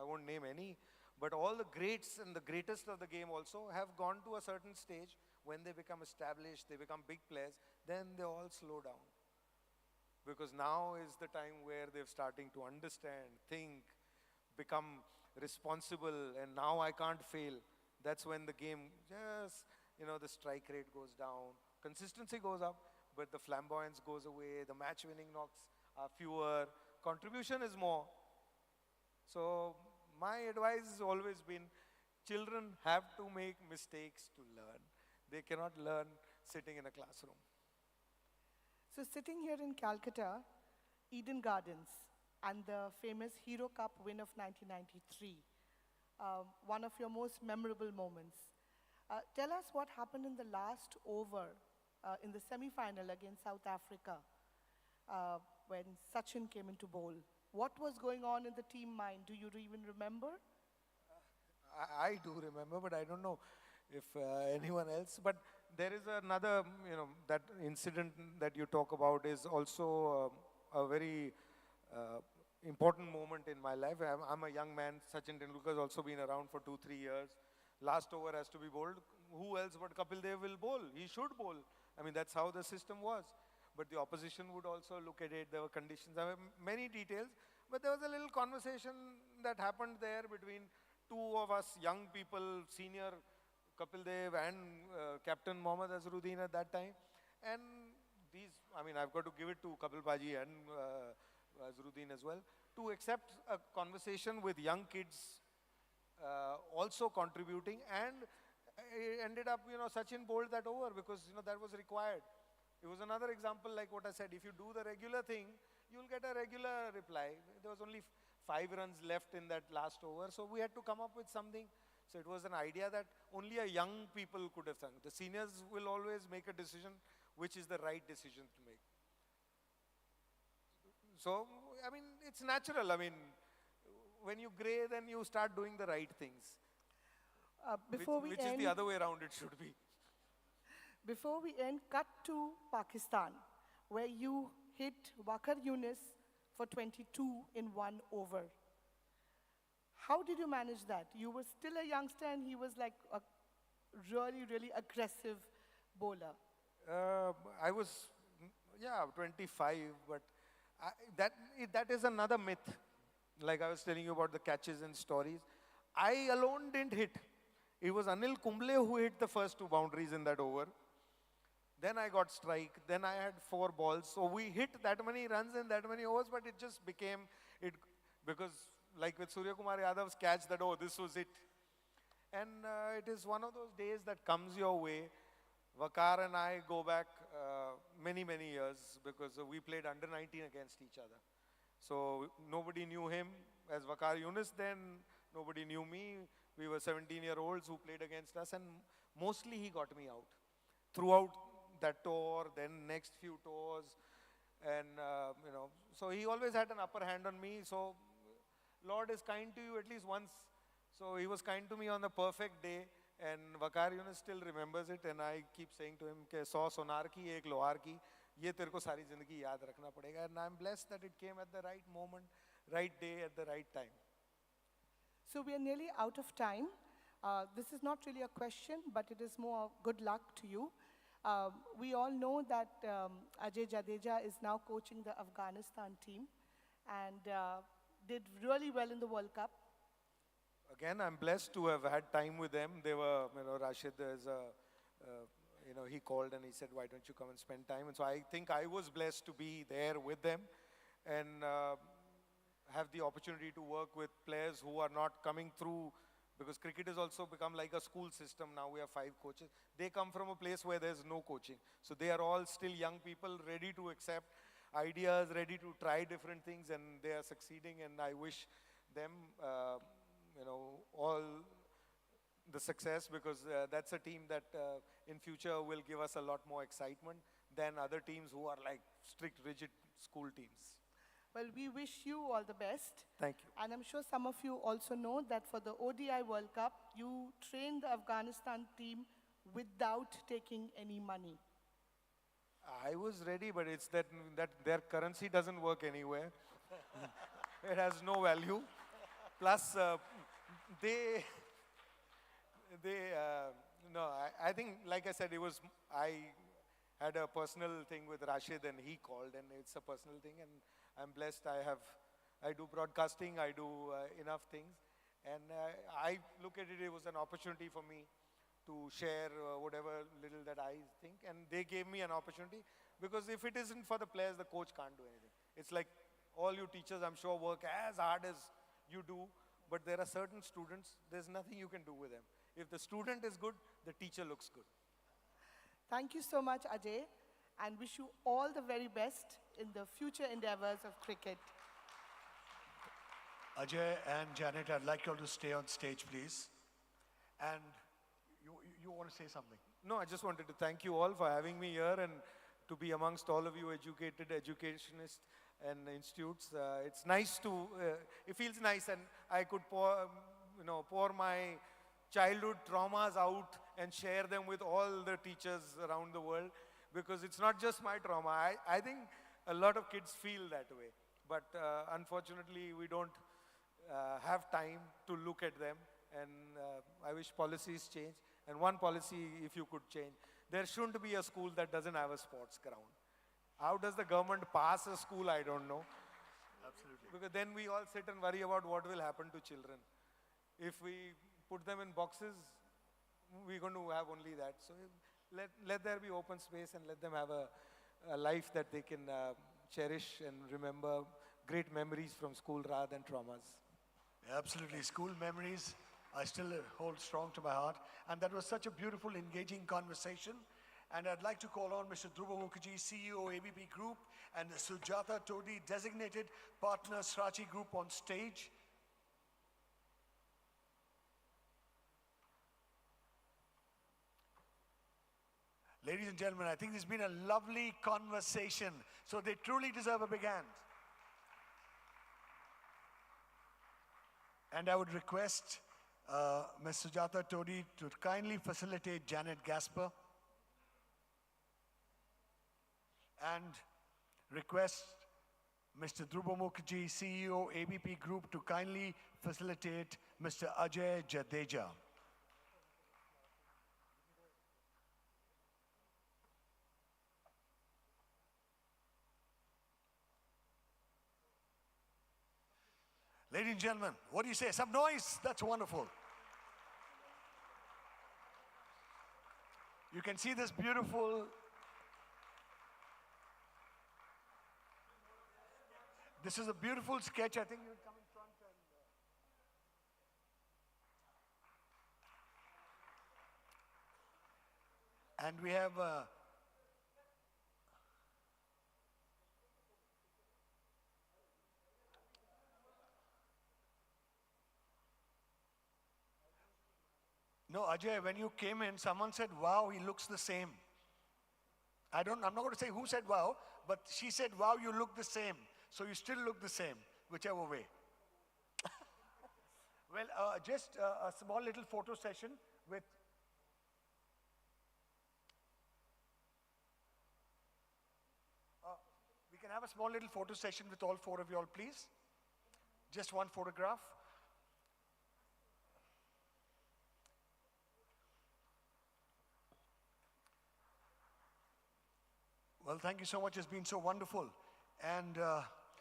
I won't name any, but all the greats and the greatest of the game also have gone to a certain stage. When they become established, they become big players, then they all slow down. Because now is the time where they're starting to understand, think, become responsible, and now I can't fail. That's when the game just, the strike rate goes down, consistency goes up, but the flamboyance goes away, the match winning knocks are fewer, contribution is more. So my advice has always been, children have to make mistakes to learn. They cannot learn sitting in a classroom. So sitting here in Calcutta, Eden Gardens, and the famous Hero Cup win of 1993, one of your most memorable moments. Tell us what happened in the last over in the semi-final against South Africa when Sachin came into bowl. What was going on in the team mind? Do you even remember? I do remember, but I don't know if anyone else. But there is another, that incident that you talk about is also a very important moment in my life. I'm a young man. Sachin Tendulkar has also been around for 2-3 years. Last over has to be bowled. Who else but Kapil Dev will bowl? He should bowl. That's how the system was. but the opposition would also look at it. There were conditions, there were many details, but there was a little conversation that happened there between two of us young people, senior Kapil Dev and Captain Mohammad Azharuddin at that time. And these, I mean, I've got to give it to Kapil Paji and Azharuddin as well, to accept a conversation with young kids also contributing, and it ended up, Sachin bowled that over because, that was required. It was another example like what I said, if you do the regular thing, you'll get a regular reply. There was only 5 runs left in that last over, so we had to come up with something. So it was an idea that only a young people could have done. The seniors will always make a decision which is the right decision to make. So, I mean, it's natural. I mean, when you gray, then you start doing the right things. Which is the other way around it should be. Before we end, cut to Pakistan, where you hit Waqar Younis for 22 in 1 over. How did you manage that? You were still a youngster and he was like a really, really aggressive bowler. I was, 25, but that is another myth. Like I was telling you about the catches and stories. I alone didn't hit. It was Anil Kumble who hit the first 2 boundaries in that over. Then I got strike. Then I had 4 balls. So we hit that many runs in that many overs, but it just became it because like with Surya Kumar Yadav's catch that, oh, this was it. And it is one of those days that comes your way. Waqar and I go back many, many years because we played under 19 against each other. So nobody knew him as Waqar Younis then, nobody knew me. We were 17-year-olds who played against us, and mostly he got me out throughout that tour, then next few tours. And, so he always had an upper hand on me. So Lord is kind to you at least once. So he was kind to me on the perfect day. And Waqar Younis still remembers it, and I keep saying to him, "100 sonar ki, 1 lohar ki, ye tere ko sari zindagi yaad rakhna padega." And I'm blessed that it came at the right moment, right day, at the right time. So we are nearly out of time. This is not really a question, but it is more good luck to you. We all know that Ajay Jadeja is now coaching the Afghanistan team and did really well in the World Cup. Again, I'm blessed to have had time with them. They were, Rashid is he called and he said, "Why don't you come and spend time?" And so I think I was blessed to be there with them and have the opportunity to work with players who are not coming through, because cricket has also become like a school system. Now we have 5 coaches. They come from a place where there's no coaching. So they are all still young people ready to accept ideas, ready to try different things, and they are succeeding. And I wish them, all the success, because that's a team that in future will give us a lot more excitement than other teams who are like strict, rigid school teams. Well, we wish you all the best. Thank you. And I'm sure some of you also know that for the ODI World Cup, you trained the Afghanistan team without taking any money. I was ready, but it's that their currency doesn't work anywhere. It has no value. Plus, I think, like I said, I had a personal thing with Rashid and he called, and it's a personal thing, and I'm blessed. I do broadcasting, I do enough things, and I look at it, it was an opportunity for me to share whatever little that I think, and they gave me an opportunity, because if it isn't for the players, the coach can't do anything. It's like all you teachers, I'm sure, work as hard as you do, but there are certain students, there's nothing you can do with them. If the student is good, the teacher looks good. Thank you so much, Ajay, and wish you all the very best in the future endeavors of cricket. Ajay and Janet, I'd like you all to stay on stage, please. And you want to say something? No, I just wanted to thank you all for having me here and to be amongst all of you educated educationists and institutes. It's nice to, it feels nice, and I could pour my childhood traumas out and share them with all the teachers around the world, because it's not just my trauma. I think a lot of kids feel that way, but unfortunately we don't have time to look at them, and I wish policies change. And one policy, if you could change, there shouldn't be a school that doesn't have a sports ground. How does the government pass a school? I don't know. Absolutely. Because then we all sit and worry about what will happen to children. If we put them in boxes, we're going to have only that. So let there be open space and let them have a life that they can cherish and remember great memories from school rather than traumas. Absolutely. School memories I still hold strong to my heart. And that was such a beautiful, engaging conversation. And I'd like to call on Mr. Dhruva Mukherjee, CEO, ABP Group, and Sujata Todi, Designated Partner, Srachi Group, on stage. Ladies and gentlemen, I think this has been a lovely conversation. So they truly deserve a big hand. And I would request Ms. Sujata Todi to kindly facilitate Janet Gasper. And request Mr. Dhruva Mukherjee, CEO, ABP Group, to kindly facilitate Mr. Ajay Jadeja. Ladies and gentlemen, what do you say? Some noise? That's wonderful. You can see this beautiful This is a beautiful sketch. I think you'll come in front and we have no, Ajay, when you came in, someone said, wow, he looks the same. I'm not going to say who said wow, but she said, wow, you look the same. So you still look the same, whichever way. Well, just a small little photo session with we can have a small little photo session with all four of you all, please. Just one photograph. Well, thank you so much. It's been so wonderful. And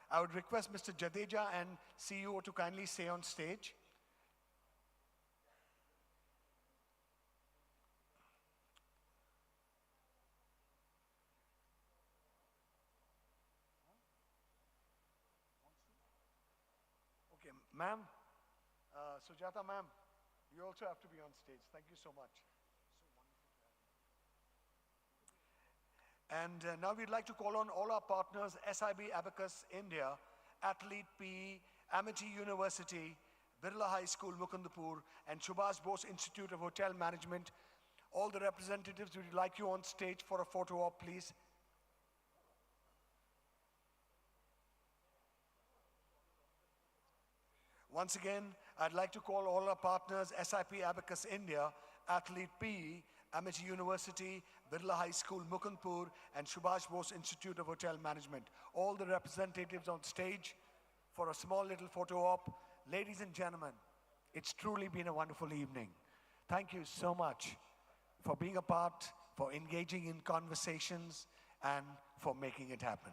I would request Mr. Jadeja and CEO to kindly stay on stage. Okay, ma'am, Sujata ma'am, you also have to be on stage. Thank you so much. And now we'd like to call on all our partners, SIB Abacus India, Athlete PE, Amity University, Birla High School, Mukundapur, and Subhash Bose Institute of Hotel Management. All the representatives, we'd like you on stage for a photo op, please. Once again, I'd like to call all our partners, SIP Abacus India, Athlete PE, Amity University, Birla High School, Mukundpur, and Subhash Bose Institute of Hotel Management. All the representatives on stage for a small little photo op. Ladies and gentlemen, it's truly been a wonderful evening. Thank you so much for being a part, for engaging in conversations, and for making it happen.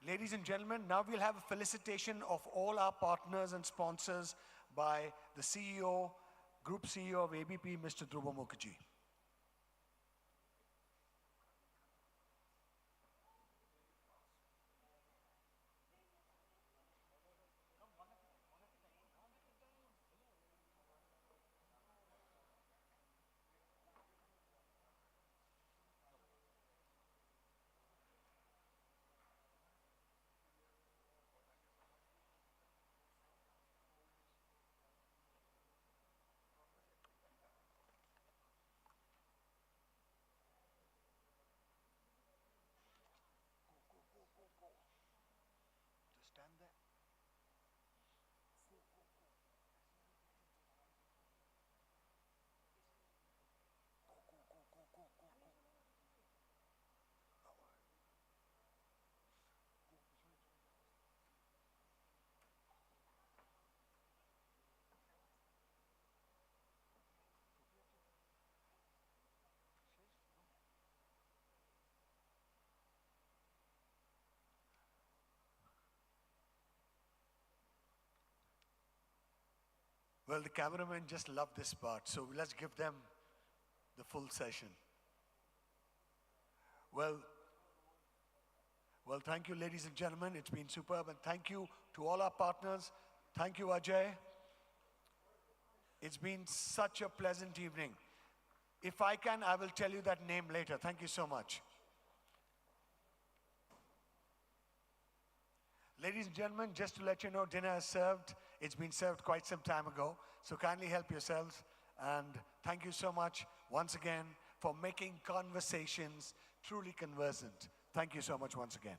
Ladies and gentlemen, now we'll have a felicitation of all our partners and sponsors by the CEO, Group CEO of ABP, Mr. Dhruva Mukherjee. Well, the cameramen just love this part, so let's give them the full session. Well, thank you, ladies and gentlemen. It's been superb, and thank you to all our partners. Thank you, Ajay. It's been such a pleasant evening. If I can, I will tell you that name later. Thank you so much. Ladies and gentlemen, just to let you know, dinner is served. It's been served quite some time ago, so kindly help yourselves. And thank you so much once again for making conversations truly conversant. Thank you so much once again.